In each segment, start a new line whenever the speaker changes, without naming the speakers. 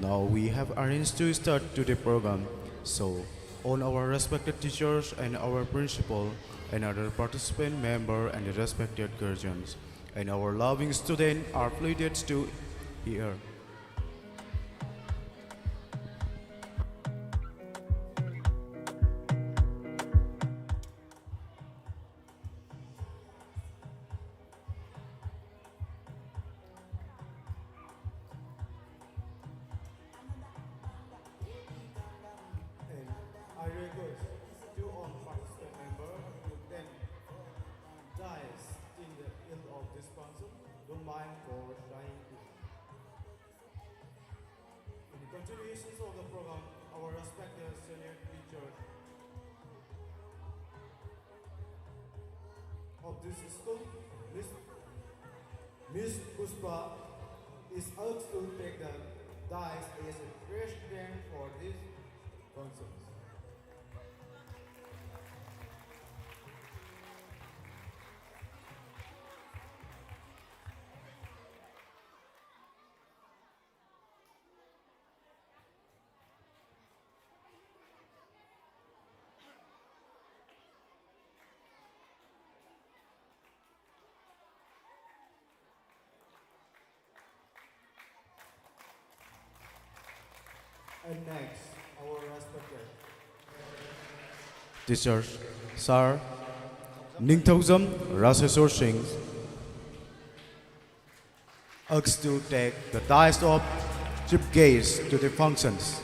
Now we have arranged to start today's program. So, all our respected teachers and our principal and other participant member and the respected guardians and our loving students are pleased to hear. And I request to all participant member to then dies in the field of this council, don't mind for dying. In the continuations of the program, our respected senior teacher of this school, Miss Puspa, is asked to take the dice as a president for this concerts. And next, our respected teachers, Sir Ningthozam Rasesor Singh, asked to take the dice of chief guest to the functions.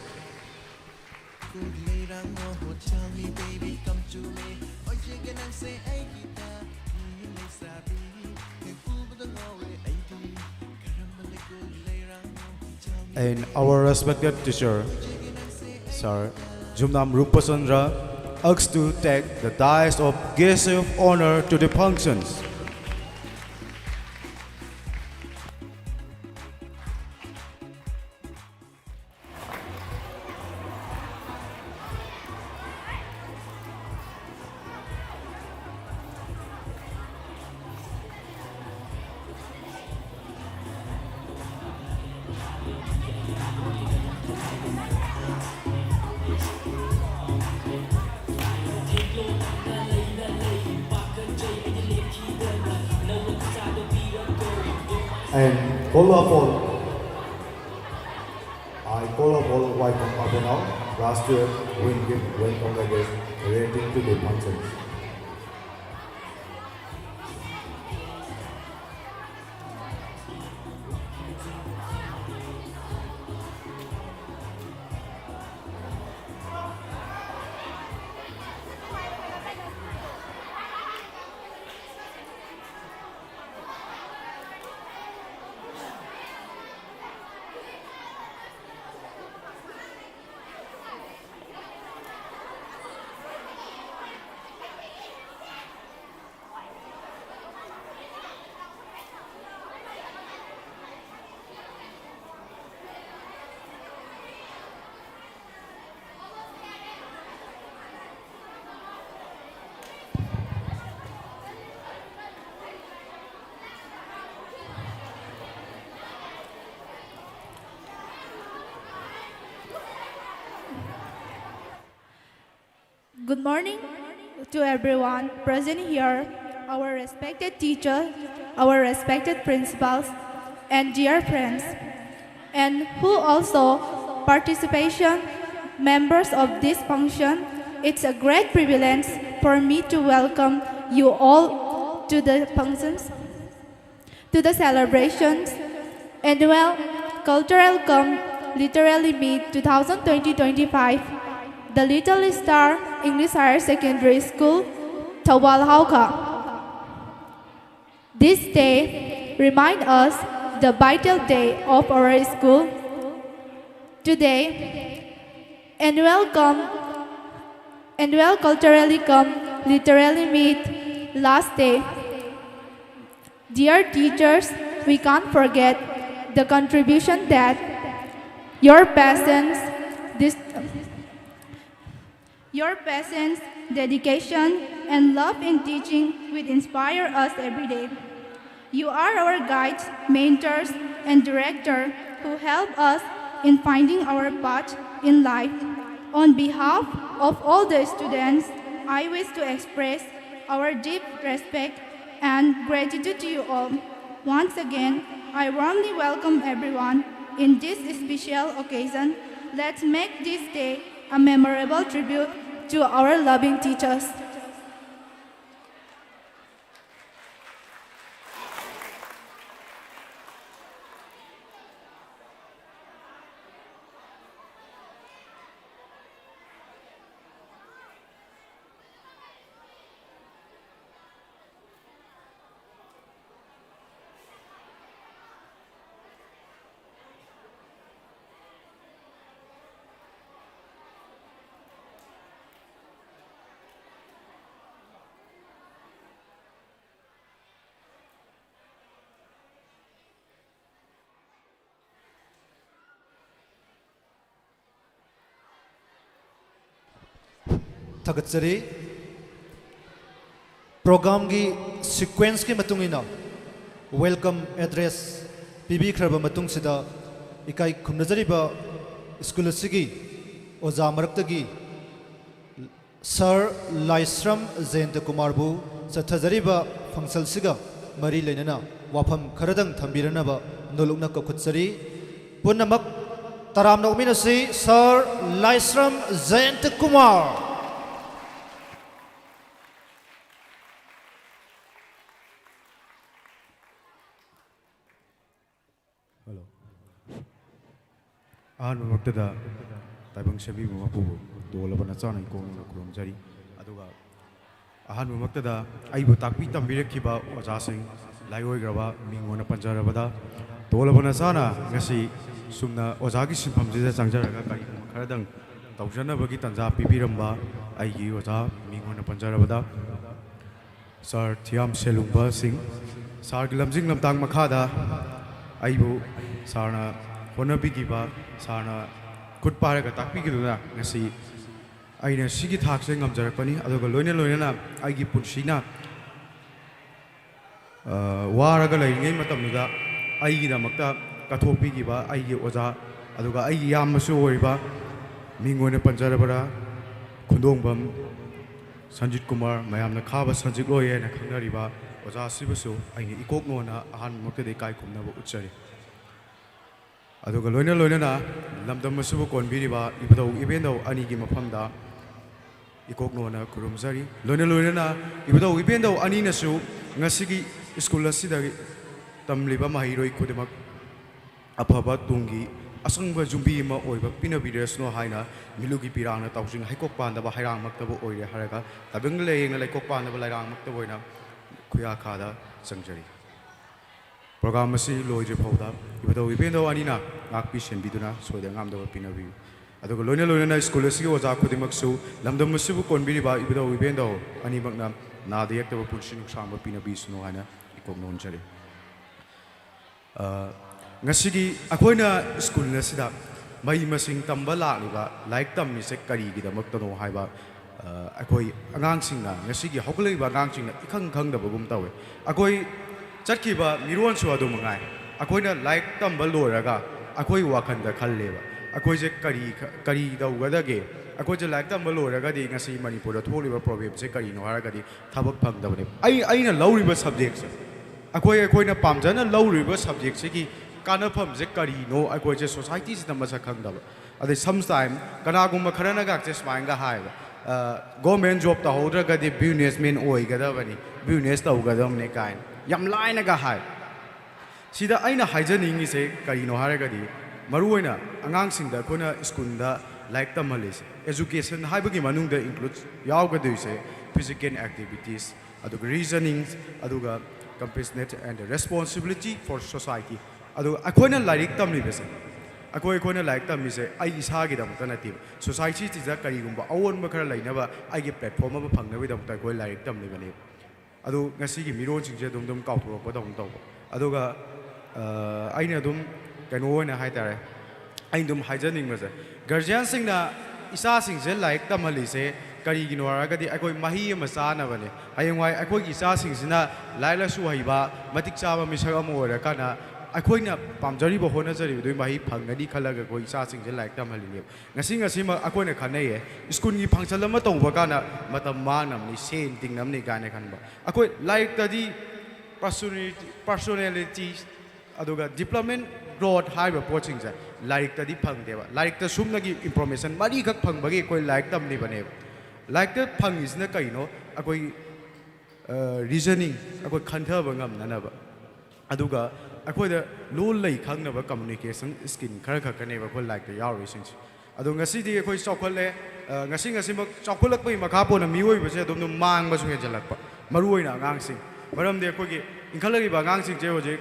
And our respected teacher, Sir Jumnam Rupasandra, asked to take the dice of guest of honor to the functions. And Kolapol, I Kolapol White from Abhenau, last year went on the guest relating to the functions.
Good morning to everyone present here, our respected teachers, our respected principals, and dear friends, and who also participation members of this function. It's a great privilege for me to welcome you all to the functions, to the celebrations, and Cultural Come Literally Meet 2020-25, the Little Star English Higher Secondary School, Thawal Hauka. This day reminds us the vital day of our school. Today, and culturally come, literally meet, last day. Dear teachers, we can't forget the contribution that your passions, dedication, and love in teaching will inspire us every day. You are our guides, mentors, and director who help us in finding our path in life. On behalf of all the students, I wish to express our deep respect and gratitude to you all. Once again, I warmly welcome everyone in this special occasion. Let's make this day a memorable tribute to our loving teachers.
Thagatsari program gi sequence ki matungina welcome address PB khraba matung sida ikai khumnajari ba school asigi oja maraktagi Sir Laisram Zayant Kumar bu sathajari ba fangsal siga mari lenana wafam kharadang thambirana ba nolukna ka khutsari punamak taram nokmina si Sir Laisram Zayant Kumar.
ahanu waktada taibang shabi mapu dola bana chana ko kurum jari aduga ahanu waktada aibu takpi tambire kiba oja sing laigoi graba mingona panjarabada dola bana chana ngasi sumna oja gi sinpham jida changjaraga kari kharadang tawjana bagi tanja pipiramba aigi oja mingona panjarabada Sir Thiam Selungba Singh Sir Lamjing Lamtang Makhada aibu sarna honabigiba sarna khut paraga takpigiduna ngasi aina sigi thakse ngamjarakpani aduga loina loina aigi punsina waraga laingai matamda aigi damakta kathopigiba aigi oja aduga aigi yammasu oiba mingone panjarabara khundongbam Sanjit Kumar mayamna khaba sanjit loye na khangnariba oja sibusu aini ikok nona ahan mokte kai khumnaba utchari aduga loina loina na lamdam masubu konbiriba ibadau ibendau ani gi mafamda ikok nona kurumjari loina loina na ibadau ibendau ani nasu ngasigi school asida tamliba mahiroi khudemak afaba tungi asangba jumbi ma oiba pinabiresno haina milugi pirangna tawjing haikok pandaba hairang maktaba oire haraga tabeng leyeng laikok pandaba lairang maktaba oina khuya khada sangjari program asi loire phauda ibadau ibendo anina ngakpi senbiduna soida ngamdaba pinabi aduga loina loina school asi oja khudimaksu lamdam masibu konbiriba ibadau ibendo ani makna nadayaktaba punsi nuksamba pinabi suno haina ikok nonjari ngasigi akoina school na sida mai masing tamba laaliba like tammi se kari gi damak tano haiba akoi angang singna ngasigi hoklei ba angang singna ikhang khang da bagum tawe akoi chatki ba miron so adu mangai akoina like tamba loraga akoi wakhan da khalleba akoi je kari da ugada ge akoi je like tamba loraga di ngasi manipur da tholiba problem se kari no haraga di thabak phang da bane aina lauriba subject se akoina pamjana lauriba subject se ki kanapam je kari no akoi je society se namasa khangdaba ade sometime kanagum kharana ga je smanga hai government job ta hodra ga de businessman oi ga da bani business ta ga dam ne kain yam laina ga hai sida aina haijaningi se kari no haraga di maruoina angang sing da kona school da like tamalis education haibagi manung da include yaw ga du se physical activities aduga reasoning aduga compassionate and responsibility for society adu akoina like tamlibese akoina like tamise ai isagi da mutana ti society ti da kari gumba awon ma khara lainaba ai ge platform ma phangnabi da mutana koi like tamlibane adu ngasi gi miro jingje dum kautro ko dum taw aduga aina dum kano na haitare ai dum haijaning ma se guardian sing na isa sing je like tamalise kari gi nora ga di akoi mahi ma sa na bane ayengwai akoi gi isa sing sina laila su haiba matik chaba misag am ora kana ꯑꯩꯈꯣꯏꯅ ꯄꯥꯝꯖꯔꯤꯕ ꯍꯣꯠꯅꯖꯔꯤꯕꯗꯨꯒꯤ ꯃꯍꯩ ꯐꯪꯒꯅꯤ ꯈꯜꯂꯒ ꯑꯩꯈꯣꯏ ꯏꯆꯥꯁꯤꯡꯁꯦ ꯂꯥꯏꯔꯤꯛ ꯇꯝꯍꯜꯂꯤꯅꯦꯕ ꯉꯁꯤꯃꯛ ꯑꯩꯈꯣꯏꯅ ꯈꯟꯅꯩꯌꯦ ꯁ꯭ꯀꯨꯜꯒꯤ ꯐꯪꯁꯟ ꯑꯃ ꯇꯧꯕ ꯀꯥꯟꯗ ꯃꯇꯝ ꯃꯥꯡꯅꯕꯅꯤ ꯁꯦꯟ ꯇꯤꯡꯅꯕꯅꯤ ꯀꯥꯏꯅ ꯈꯟꯕ ꯑꯩꯈꯣꯏ ꯂꯥꯏꯔꯤꯛꯇꯗꯤ ꯄꯔꯁꯣꯅꯦꯂꯤꯇꯤ ꯑꯗꯨꯒ ꯗꯤꯕ꯭ꯂꯞꯃꯦꯟ ꯒ꯭ꯔꯣꯠ ꯍꯥꯏꯔꯤꯕ ꯄꯣꯠꯁꯤꯡꯁꯦ ꯂꯥꯏꯔꯤꯛꯇꯗꯤ ꯐꯪꯗꯦꯕ ꯂꯥꯏꯔꯤꯛꯇ ꯁꯨꯝꯅꯒꯤ ꯏꯟꯐꯣꯔꯃꯦꯁꯟ ꯃꯔꯤꯈꯛ ꯐꯪꯕꯒꯤ ꯑꯩꯈꯣꯏ ꯂꯥꯏꯔꯤꯛ ꯇꯝꯂꯤꯕꯅꯦꯕ ꯂꯥꯏꯔꯤꯛꯇ ꯐꯪꯉꯤꯁꯤꯅ ꯀꯩꯅꯣ ꯑꯩꯈꯣꯏ ꯔꯤꯖꯅꯤꯡ ꯑꯩꯈꯣꯏ ꯈꯟꯊꯕ ꯉꯝꯅꯅꯕ ꯑꯗꯨꯒ ꯑꯩꯈꯣꯏꯗ ꯂꯣꯟ ꯂꯩ ꯈꯪꯅꯕ ꯀꯝꯃꯨꯅꯤꯀꯦꯁꯟ ꯁ꯭ꯀꯤꯜ ꯈꯔ ꯈꯛꯇꯅꯦꯕ ꯑꯩꯈꯣꯏ ꯂꯥꯏꯔꯤꯛꯇ ꯌꯥꯎꯔꯤꯁꯤꯡꯁꯦ ꯑꯗꯣ ꯉꯁꯤꯗꯤ ꯑꯩꯈꯣꯏ ꯆꯥꯎꯈꯠꯂꯦ ꯉꯁꯤꯃꯛ ꯆꯥꯎꯈꯠꯂꯛꯄꯒꯤ ꯃꯈꯥ ꯄꯣꯟꯅ ꯃꯤꯑꯣꯏꯕꯁꯦ ꯑꯗꯨꯝ ꯃꯥꯡꯕꯁꯨ ꯍꯦꯟꯖꯜꯂꯛꯄ ꯃꯔꯨꯑꯣꯏꯅ ꯑꯉꯥꯡꯁꯤꯡ ꯃꯔꯝꯗꯤ ꯑꯩꯈꯣꯏꯒꯤ ꯏꯟꯈꯠꯂꯛꯏꯕ ꯑꯉꯥꯡꯁꯤꯡꯁꯦ ꯍꯧꯖꯤꯛ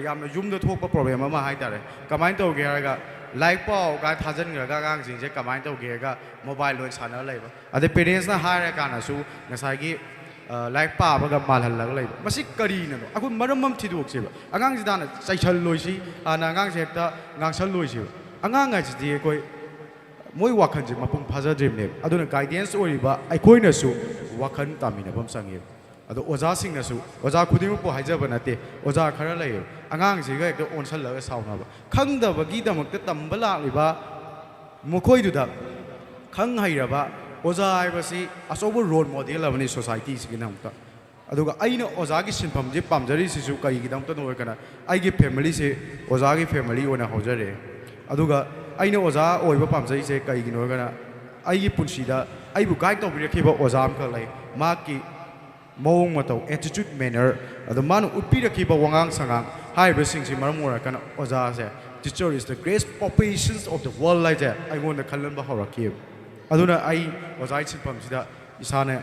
ꯌꯥꯝꯅ ꯌꯨꯝꯗ ꯊꯣꯛꯄ ꯄ꯭ꯔꯣꯕ꯭ꯂꯦꯝ ꯑꯃ ꯍꯥꯏꯇꯥꯔꯦ ꯀꯃꯥꯏꯅ ꯇꯧꯒꯦ ꯍꯥꯏꯔꯒ ꯂꯥꯏꯔꯤꯛ ꯄꯥꯎ ꯀꯥꯏꯅ ꯊꯥꯖꯤꯟꯈ꯭ꯔꯒ ꯑꯉꯥꯡꯁꯤꯡꯁꯦ ꯀꯃꯥꯏꯅ ꯇꯧꯒꯦ ꯍꯥꯏꯔꯒ ꯃꯣꯕꯥꯏꯜ ꯂꯣꯏ ꯁꯥꯟꯅꯔ ꯂꯩꯕ ꯑꯗꯩ ꯄꯦꯔꯦꯟꯁꯅ ꯍꯥꯏꯔꯀꯥꯟꯗꯁꯨ ꯉꯁꯥꯏꯒꯤ ꯂꯥꯏꯔꯤꯛ ꯄꯥꯕꯒ ꯃꯥꯜꯍꯜꯂꯒ ꯂꯩꯕ ꯃꯁꯤ ꯀꯔꯤꯅꯅꯣ ꯑꯩꯈꯣꯏ ꯃꯔꯝ ꯑꯃ ꯊꯤꯗꯣꯛꯁꯦꯕ ꯑꯉꯥꯡꯁꯤꯗ ꯍꯥꯟꯅ ꯆꯩꯁꯜꯂꯣꯏꯁꯤ ꯍꯥꯟꯅ ꯑꯉꯥꯡꯁꯦ ꯍꯦꯛꯇ ꯉꯥꯡꯁꯜꯂꯣꯏꯁꯤꯕ ꯑꯉꯥꯡ ꯍꯥꯏꯁꯤꯗꯤ ꯑꯩꯈꯣꯏ ꯃꯣꯏ ꯋꯥꯈꯜꯁꯦ ꯃꯄꯨꯡ ꯐꯥꯖꯗ꯭ꯔꯤꯕꯅꯦꯕ ꯑꯗꯨꯅ ꯒꯥꯏꯗꯦꯟꯁ ꯑꯣꯏꯔꯤꯕ ꯑꯩꯈꯣꯏꯅꯁꯨ ꯋꯥꯈꯜ ꯇꯥꯃꯤꯟꯅꯕ ꯑꯃ ꯆꯪꯉꯦꯕ ꯑꯗꯣ ꯑꯣꯖꯥꯁꯤꯡꯅꯁꯨ ꯑꯣꯖꯥ ꯈꯨꯗꯤꯡꯃꯛꯄꯨ ꯍꯥꯏꯖꯕ ꯅꯠꯇꯦ ꯑꯣꯖꯥ ꯈꯔ ꯂꯩꯌꯦꯕ ꯑꯉꯥꯡꯁꯤꯒ ꯍꯦꯛꯇ ꯑꯣꯟꯁꯜꯂꯒ ꯁꯥꯎꯅꯕ ꯈꯪꯗꯕꯒꯤꯗꯃꯛꯇ ꯇꯝꯕ ꯂꯥꯛꯂꯤꯕ ꯃꯈꯣꯏꯗꯨꯗ ꯈꯪ ꯍꯩꯔꯕ ꯑꯣꯖꯥ ꯍꯥꯏꯕꯁꯤ ꯑꯆꯧꯕ ꯔꯣꯜ ꯃꯣꯗꯦꯜ ꯑꯃꯅꯤ ꯁꯣꯁꯥꯏꯇꯤꯁꯤꯒꯤꯗꯃꯛꯇ ꯑꯗꯨꯒ ꯑꯩꯅ ꯑꯣꯖꯥꯒꯤ ꯁꯤꯟꯐꯝꯁꯦ ꯄꯥꯝꯖꯔꯤꯁꯤꯁꯨ ꯀꯔꯤꯒꯤꯗꯃꯛꯇꯅꯣ ꯑꯣꯏꯔꯀꯥꯟꯗ ꯑꯩꯒꯤ ꯐꯦꯃꯤꯂꯤꯁꯦ ꯑꯣꯖꯥꯒꯤ ꯐꯦꯃꯤꯂꯤ ꯑꯣꯏꯅ ꯍꯧꯖꯔꯦ ꯑꯗꯨꯒ ꯑꯩꯅ ꯑꯣꯖꯥ ꯑꯣꯏꯕ ꯄꯥꯝꯖꯔꯤꯁꯦ ꯀꯔꯤꯒꯤꯅꯣ ꯑꯣꯏꯔꯀꯥꯟꯗ ꯑꯩꯒꯤ ꯄꯨꯟꯁꯤꯗ ꯑꯩꯕꯨ ꯒꯥꯏꯗ ꯇꯧꯕꯤꯔꯛꯈꯤꯕ ꯑꯣꯖꯥ ꯑꯃꯈꯛ ꯂꯩ ꯃꯍꯥꯛꯀꯤ ꯃꯑꯣꯡ ꯃꯇꯧ ꯑꯦꯇꯤꯇ꯭ꯌꯨꯠ ꯃꯦꯅꯔ ꯑꯗꯣ ꯃꯥꯅ ꯎꯠꯄꯤꯔꯛꯈꯤꯕ ꯋꯥꯉꯥꯡ ꯁꯉꯥꯡ ꯍꯥꯏꯔꯤꯕꯁꯤꯡꯁꯤ ꯃꯔꯝ ꯑꯣꯏꯔꯀꯥꯟꯗ ꯑꯣꯖꯥꯁꯦ teacher is the great populations of the world ꯍꯥꯏꯁꯦ ꯑꯩꯉꯣꯟꯗ ꯈꯜꯍꯟꯕ ꯍꯧꯔꯛꯈꯤꯕ ꯑꯗꯨꯅ ꯑꯩ ꯑꯣꯖꯥꯒꯤ ꯁꯤꯟꯐꯝꯁꯤꯗ ꯏꯁꯥꯅ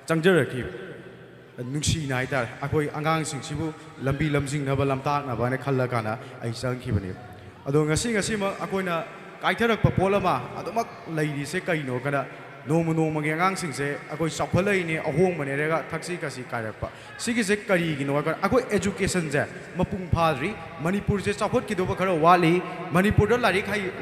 ꯆꯪꯖꯔꯛꯈꯤꯕ ꯅꯨꯡꯁꯤꯅ ꯍꯥꯏꯇꯥꯔꯦ ꯑꯩꯈꯣꯏ ꯑꯉꯥꯡꯁꯤꯡꯁꯤꯕꯨ ꯂꯝꯕꯤ ꯂꯝꯖꯤꯡꯅꯕ ꯂꯝꯇꯥꯛꯅꯕ ꯍꯥꯏꯅ ꯈꯜꯂꯀꯥꯟꯗ ꯑꯩ ꯆꯪꯈꯤꯕꯅꯦꯕ ꯑꯗꯣ ꯉꯁꯤꯃꯛ ꯑꯩꯈꯣꯏꯅ ꯀꯥꯏꯊꯔꯛꯄ ꯄꯣꯠ ꯑꯃ ꯑꯗꯨꯃꯛ ꯂꯩꯔꯤꯁꯦ ꯀꯩꯅꯣ ꯀꯥꯟꯗ ꯅꯣꯡꯃꯒꯤ ꯑꯉꯥꯡꯁꯤꯡꯁꯦ ꯑꯩꯈꯣꯏ ꯆꯥꯎꯈꯠꯂꯛꯏꯅꯦ ꯑꯍꯣꯡꯕꯅꯦ ꯍꯥꯏꯔꯒ ꯊꯛꯁꯤ ꯈꯥꯁꯤ ꯀꯥꯏꯔꯛꯄ ꯁꯤꯒꯤꯁꯦ ꯀꯔꯤꯒꯤꯅꯣ ꯍꯥꯏꯔꯒ ꯑꯩꯈꯣꯏ ꯑꯦꯖꯨꯀꯦꯁꯟꯁꯦ ꯃꯄꯨꯡ ꯐꯥꯗ꯭ꯔꯤ ꯃꯅꯤꯄꯨꯔꯁꯦ ꯆꯥꯎꯈꯠꯈꯤꯗꯧꯕ ꯈꯔ ꯋꯥꯠꯂꯤ ꯃꯅꯤꯄꯨꯔꯗ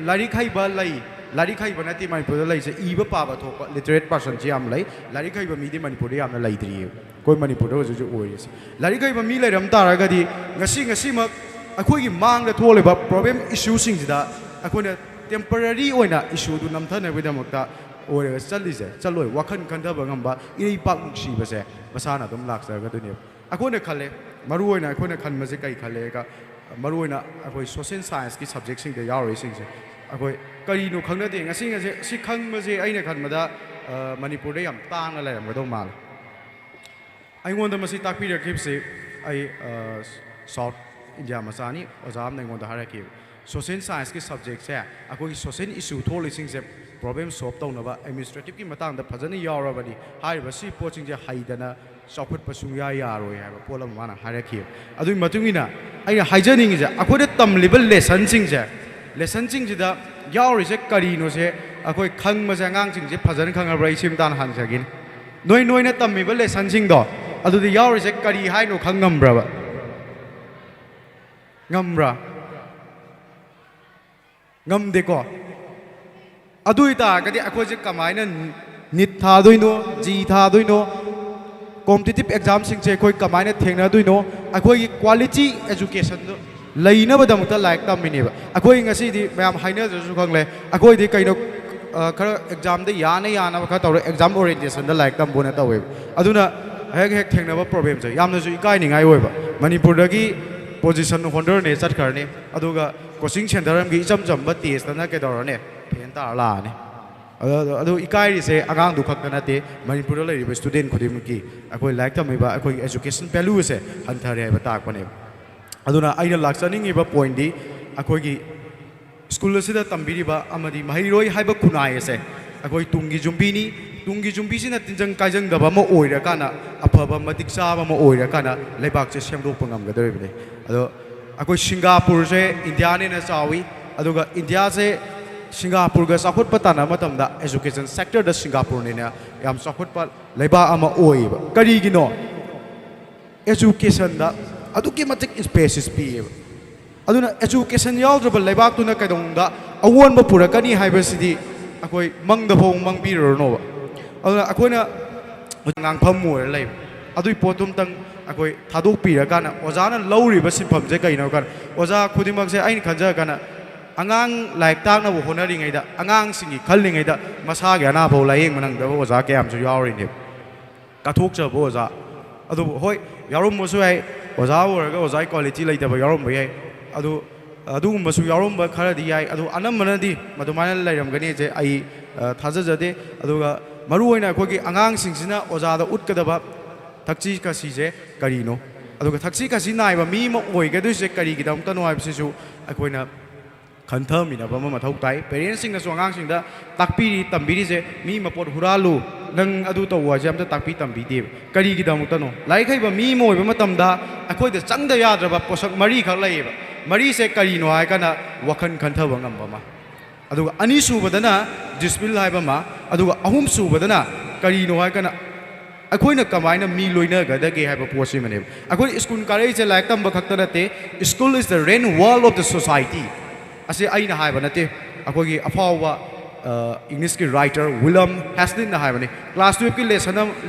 ꯂꯥꯏꯔꯤꯛ ꯍꯩꯕ ꯂꯩ ꯂꯥꯏꯔꯤꯛ ꯍꯩꯕ ꯅꯠꯇꯦ ꯃꯅꯤꯄꯨꯔꯗ ꯂꯩꯁꯦ ꯏꯕ ꯄꯥꯕ ꯊꯣꯛꯄ ꯂꯤꯇꯔꯦꯠ ꯄꯥꯔꯁꯟꯁꯤ ꯌꯥꯝ ꯂꯩ ꯂꯥꯏꯔꯤꯛ ꯍꯩꯕ ꯃꯤꯗꯤ ꯃꯅꯤꯄꯨꯔꯗ ꯌꯥꯝꯅ ꯂꯩꯇ꯭ꯔꯤꯌꯦ ꯑꯩꯈꯣꯏ ꯃꯅꯤꯄꯨꯔꯗ ꯍꯧꯖꯤꯛ ꯍꯧꯖꯤꯛ ꯑꯣꯏꯔꯤꯁꯦ ꯂꯥꯏꯔꯤꯛ ꯍꯩꯕ ꯃꯤ ꯂꯩꯔꯝ ꯇꯥꯔꯒꯗꯤ ꯉꯁꯤꯃꯛ ꯑꯩꯈꯣꯏꯒꯤ ꯃꯥꯡꯗ ꯊꯣꯛꯂꯤꯕ ꯄ꯭ꯔꯣꯕ꯭ꯂꯦꯝ ꯏꯁꯨꯁꯤꯡꯁꯤꯗ ꯑꯩꯈꯣꯏꯅ ꯇꯦꯝꯄꯔꯔꯤ ꯑꯣꯏꯅ ꯏꯁꯨꯗꯨ ꯅꯝꯊꯅꯕꯒꯤꯗꯃꯛꯇ ꯑꯣꯏꯔꯒ ꯆꯠꯂꯣꯏ ꯋꯥꯈꯜ ꯈꯟꯊꯕ ꯉꯝꯕ ꯏꯔꯩꯄꯥꯛ ꯅꯨꯡꯁꯤꯕꯁꯦ ꯃꯁꯥꯅ ꯑꯗꯨꯝ ꯂꯥꯛꯆꯔꯒꯗꯣꯏꯅꯦꯕ ꯑꯩꯈꯣꯏꯅ ꯈꯜꯂꯦ ꯃꯔꯨꯑꯣꯏꯅ ꯑꯩꯈꯣꯏꯅ ꯈꯟꯕꯁꯦ ꯀꯩ ꯈꯜꯂꯦꯒ ꯃꯔꯨꯑꯣꯏꯅ ꯑꯩꯈꯣꯏ ꯁꯣꯁꯤꯌꯦꯜ ꯁꯥꯏꯟꯁꯀꯤ ꯁꯕꯖꯦꯛꯁꯤꯡꯗ ꯌꯥꯎꯔꯤꯁꯤꯡꯁꯦ ꯑꯩꯈꯣꯏ ꯀꯔꯤꯅꯣ ꯈꯪꯅꯗꯦ ꯉꯁꯤ ꯁꯤ ꯈꯪꯕꯁꯦ ꯑꯩꯅ ꯈꯟꯕꯗ ꯃꯅꯤꯄꯨꯔꯗ ꯌꯥꯝ ꯇꯥꯡꯅ ꯂꯩꯔꯝꯒꯗꯧ ꯃꯥꯜꯂꯦ ꯑꯩꯉꯣꯟꯗ ꯃꯁꯤ ꯇꯥꯛꯄꯤꯔꯛꯈꯤꯕꯁꯦ ꯑꯩ ꯁꯥꯎꯠ ꯏꯟꯗꯤꯌా ꯃꯆꯥꯅꯤ ꯑꯣꯖꯥ ꯑꯃꯅ ꯑꯩꯉꯣꯟꯗ ꯍꯥꯏꯔꯛꯈꯤꯕ ꯁꯣꯁꯤꯌꯦꯜ ꯁꯥꯏꯟꯁꯀꯤ ꯁꯕꯖꯦꯛꯁꯦ ꯑꯩꯈꯣꯏꯒꯤ ꯁꯣꯁꯤꯌꯦꯜ ꯏꯁꯨ ꯊꯣꯛꯂꯤꯁꯤꯡꯁꯦ ꯄ꯭ꯔꯣꯕ꯭ꯂꯦꯝ ꯁꯣꯜꯕ ꯇꯧꯅꯕ ꯑꯦꯗꯃꯤꯅꯤꯁꯇ꯭ꯔꯦꯇꯤꯞꯀꯤ ꯃꯇꯥꯡꯗ ꯐꯖꯅ ꯌꯥꯎꯔꯕꯅꯤ ꯍꯥꯏꯔꯤꯕ ꯁꯤ ꯄꯣꯠꯁꯤꯡꯁꯦ ꯍꯩꯗꯅ ꯆꯥꯎꯈꯠꯄ ꯁꯨꯡꯌꯥ ꯌꯥꯔꯣꯏ ꯍꯥꯏꯕ ꯄꯣꯠ ꯑꯃ ꯃꯥꯅ ꯍꯥꯏꯔꯛꯈꯤꯕ ꯑꯗꯨꯒꯤ ꯃꯇꯨꯡ ꯏꯟꯅ ꯑꯩꯅ ꯍꯥꯏꯖꯅꯤꯡꯉꯤꯁꯦ ꯑꯩꯈꯣꯏꯗ ꯇꯝꯂꯤꯕ ꯂꯦꯁꯟꯁꯤꯡꯁꯤꯗ ꯌꯥꯎꯔꯤꯁꯦ ꯀꯔꯤꯅꯣꯁꯦ ꯑꯩꯈꯣꯏ ꯈꯪꯕꯁꯦ ꯑꯉꯥꯡꯁꯤꯡꯁꯦ ꯐꯖꯅ ꯈꯪꯉꯕ꯭रा ꯑꯩ ꯁꯤꯃꯇꯥꯟ ꯍꯪꯖꯒꯦꯅꯤ ꯅꯣꯏꯅ ꯇꯝꯃꯤꯕ ꯂꯦꯁꯟꯁꯤꯡꯗꯣ ꯑꯗꯨꯗ ꯌꯥꯎꯔꯤꯁꯦ ꯀꯔꯤ ꯍꯥꯏꯅꯣ ꯈꯪ ꯉꯝꯕ꯭ꯔꯕ ꯉꯝꯕ꯭ꯔꯥ ꯉꯝꯗꯦꯀꯣ ꯑꯗꯨ ꯑꯣꯏꯇꯥꯔꯒꯗꯤ ꯑꯩꯈꯣꯏꯁꯦ ꯀꯃꯥꯏꯅ ꯅꯤꯠ ꯊꯥꯗꯣꯏꯅꯣ ꯖꯤ ꯊꯥꯗꯣꯏꯅꯣ ꯀꯣꯝꯄꯤꯇꯤꯇꯤꯞ ꯑꯦꯛꯖꯥꯝꯁꯤꯡꯁꯦ ꯑꯩꯈꯣꯏ ꯀꯃꯥꯏꯅ ꯊꯦꯡꯅꯗꯣꯏꯅꯣ ꯑꯩꯈꯣꯏꯒꯤ ꯀ꯭ꯋꯥꯂꯤꯇꯤ एजुकेशन ꯂꯩꯅꯕꯗꯃꯛꯇ ꯂꯥꯏꯔꯤꯛ ꯇꯝꯃꯤꯅꯦꯕ ꯑꯩꯈꯣꯏ ꯉꯁꯤꯗꯤ ꯃꯌꯥꯝ ꯍꯥꯏꯅꯗ꯭ꯔꯁꯨ ꯈꯪꯂꯦ ꯑꯩꯈꯣꯏꯗꯤ ꯀꯩꯅꯣ खर एग्जाम याना खर तौर एग्जाम ओरिएंटेशन लाइक तंबोना तौवे अदुना हेक थेंगनब प्रॉब्लम से यामनसु इकायनिंगाय ओइबा मणिपुरदगी पोजीशन होल्डर ने चटखरने अदुगा कोचिंग सेंटर की इचम चंब टेस्ट ना केदौरने फेन तार लाने अदु इकायरिसे अगांग दुखक नते मणिपुर लेरिब स्टूडेंट खुदिमकी अखोय लाइक तमिबा अखोय एजुकेशन वैल्यू से हंथरे हाइबा ताकपने अदुना आइना लाक्चनिंगिबा पॉइंट दी अखोयगी स्कूल से तंबीरीबा अमदी महिरोय हाइबा खुनाय से अखोय तुंगी जुम्बीनी तुंगी जुम्बीसिना तिंजंग कायजंगदबा म ओइरकाना अफबा मतिक चाबा म ओइरकाना लेबाक से सेमदोकपा ngamgadoribne अदो अखोय सिंगापुर से इंडिया ने चावी अदुगा इंडिया से सिंगापुर का चाखुटपा ताना मतमदा एजुकेशन सेक्टर द सिंगापुर ने याम चाखुटपा लेबा अमा ओइबा करिगिनो एजुकेशन दा अदुकी मतिक स्पेसिस पिएबा अदुना एजुकेशन याउद्रबा लेबाक्तुना कैदोंदा अवोनबा पुरकनी हाइबसिदी अखोय मंगदफों मंगबिरनोबा अदुना अखोयना ngang pham moy lai ꯑꯗꯨꯏ ꯄꯣꯠꯇꯨꯝꯇꯪ ꯑꯩꯈꯣꯏ ꯊꯥꯗꯣꯛꯄꯤꯔꯀꯥꯟꯗ ꯑꯣꯖꯥꯅ ꯂꯧꯔꯤꯕ ꯁꯤꯟꯐꯝꯁꯦ ꯀꯩꯅꯣ ꯀꯥꯟꯗ ꯑꯣꯖꯥ ꯈꯨꯗꯤꯡꯃꯛꯁꯦ ꯑꯩꯅ ꯈꯟꯖꯔꯀꯥꯟꯗ ꯑꯉꯥꯡ ꯂꯥꯏꯔꯤꯛ ꯇꯥꯛꯅꯕ ꯍꯣꯠꯅꯔꯤꯉꯩꯗ ꯑꯉꯥꯡꯁꯤꯡꯒꯤ ꯈꯜꯂꯤꯉꯩꯗ ꯃꯁꯥꯒꯤ ꯑꯅꯥꯕ ꯂꯥꯌꯦꯡꯕ ꯅꯪꯗꯕ ꯑꯣꯖꯥ ꯀꯌꯥꯝꯁꯨ ꯌꯥꯎꯔꯤꯅꯦꯕ ꯀꯠꯊꯣꯛꯆꯕ ꯑꯣꯖꯥ ꯑꯗꯨꯕꯨ ꯍꯣꯏ ꯌꯥꯎꯔꯝꯕꯁꯨ ꯌꯥꯏ ꯑꯣꯖꯥ ꯑꯣꯏꯔꯒ ꯑꯣꯖꯥꯒꯤ क्वालिटी ꯂꯩꯇꯕ ꯌꯥꯎꯔꯝꯕ ꯌꯥꯏ ꯑꯗꯨ ꯑꯗꯨꯒꯨꯝꯕꯁꯨ ꯌꯥꯎꯔꯝꯕ ꯈꯔꯗꯤ ꯌꯥꯏ ꯑꯗꯨ ꯑꯅꯝꯕꯅꯗꯤ ꯃꯗꯨꯃꯥꯏꯅ ꯂꯩꯔꯝꯒꯅꯤꯁꯦ ꯑꯩ ꯊꯥꯖꯖꯗꯦ ꯑꯗꯨꯒ ꯃꯔꯨꯑꯣꯏꯅ ꯑꯩꯈꯣꯏꯒꯤ ꯑꯉꯥꯡꯁꯤꯡꯁꯤꯅ ꯑꯣꯖꯥꯗ ꯎꯠꯀꯗꯕ ꯊꯛꯁꯤ ꯈꯥꯁꯤꯁꯦ ꯀꯔꯤꯅꯣ ꯑꯗꯨꯒ ꯊꯛꯁꯤ ꯈꯥꯁꯤ ꯅꯥꯏꯕ ꯃꯤ ꯑꯃ ꯑꯣꯏꯒꯗꯣꯏꯁꯦ ꯀꯔꯤꯒꯤꯗꯃꯛꯇꯅꯣ ꯍꯥꯏꯕꯁꯤꯁꯨ ꯑꯩꯈꯣꯏꯅ ꯈꯟꯊꯃꯤꯟꯅꯕ ꯑꯃ ꯃꯊꯧ ꯇꯥꯏ ꯄꯦꯔꯦꯟꯁꯁꯤꯡꯅꯁꯨ ꯑꯉꯥꯡꯁꯤꯡꯗ ꯇꯥꯛꯄꯤꯔꯤ ꯇꯝꯕꯤꯔꯤꯁꯦ ꯃꯤ ꯃꯄꯣꯠ ꯍꯨꯔꯥꯜꯂꯨ ꯅꯪ ꯑꯗꯨ ꯇꯧ ꯍꯥꯏꯁꯦ ꯑꯝꯇ ꯇꯥꯛꯄꯤ ꯇꯝꯕꯤꯗꯦꯕ ꯀꯔꯤꯒꯤꯗꯃꯛꯇꯅꯣ ꯂꯥꯏꯔꯤꯛ ꯍꯩꯕ ꯃꯤ ꯑꯃ ꯑꯣꯏꯕ ꯃꯇꯝꯗ ꯑꯩꯈꯣꯏꯗ ꯆꯪꯗ ꯌꯥꯗ꯭ꯔꯕ ꯄꯣꯠꯁꯛ ꯃꯔꯤꯈꯛ ꯂꯩꯌꯦꯕ ꯃꯔꯤꯁꯦ ꯀꯔꯤꯅꯣ ꯍꯥꯏꯔꯀꯥꯟꯗ ꯋꯥꯈꯜ ꯈꯟꯊꯕ ꯉꯝꯕ ꯑꯃ ꯑꯗꯨꯒ ꯑꯅꯤꯁꯨꯕꯗꯅ ꯗꯤꯁꯤꯄ꯭ꯂꯤꯟ ꯍꯥꯏꯕ ꯑꯃ ꯑꯗꯨꯒ ꯑꯍꯨꯝꯁꯨꯕꯗꯅ ꯀꯔꯤꯅꯣ ꯍꯥꯏꯔꯀꯥꯟꯗ ꯑꯩꯈꯣꯏꯅ ꯀꯃꯥꯏꯅ ꯃꯤ ꯂꯣꯏꯅꯒꯗꯒꯦ ꯍꯥꯏꯕ ꯄꯣꯠꯁꯤꯃꯅꯦꯕ ꯑꯩꯈꯣꯏ ꯁ꯭ꯀꯨꯜ ꯀꯥꯔꯛꯏꯁꯦ ꯂꯥꯏꯔꯤꯛ ꯇꯝꯕ ꯈꯛꯇ ꯅꯠꯇꯦ ꯁ꯭ꯀꯨꯜ ꯏꯁ ꯗ ꯔꯦꯟ ꯋꯥꯜ ꯑꯣꯐ ꯗ ꯁꯣꯁꯥꯏꯇꯤ ꯑꯁꯤ ꯑꯩꯅ ꯍꯥꯏꯕ ꯅꯠꯇꯦ ꯑꯩꯈꯣꯏꯒꯤ ꯑꯐꯥꯎꯕ ꯏꯪꯂꯤꯁꯀꯤ ꯔꯥꯏꯇꯔ ꯋꯤꯂꯝ ꯍꯦꯁꯂꯤꯟꯅ ꯍꯥꯏꯕꯅꯤ ꯀ꯭ꯂꯥꯁ 12ꯀꯤ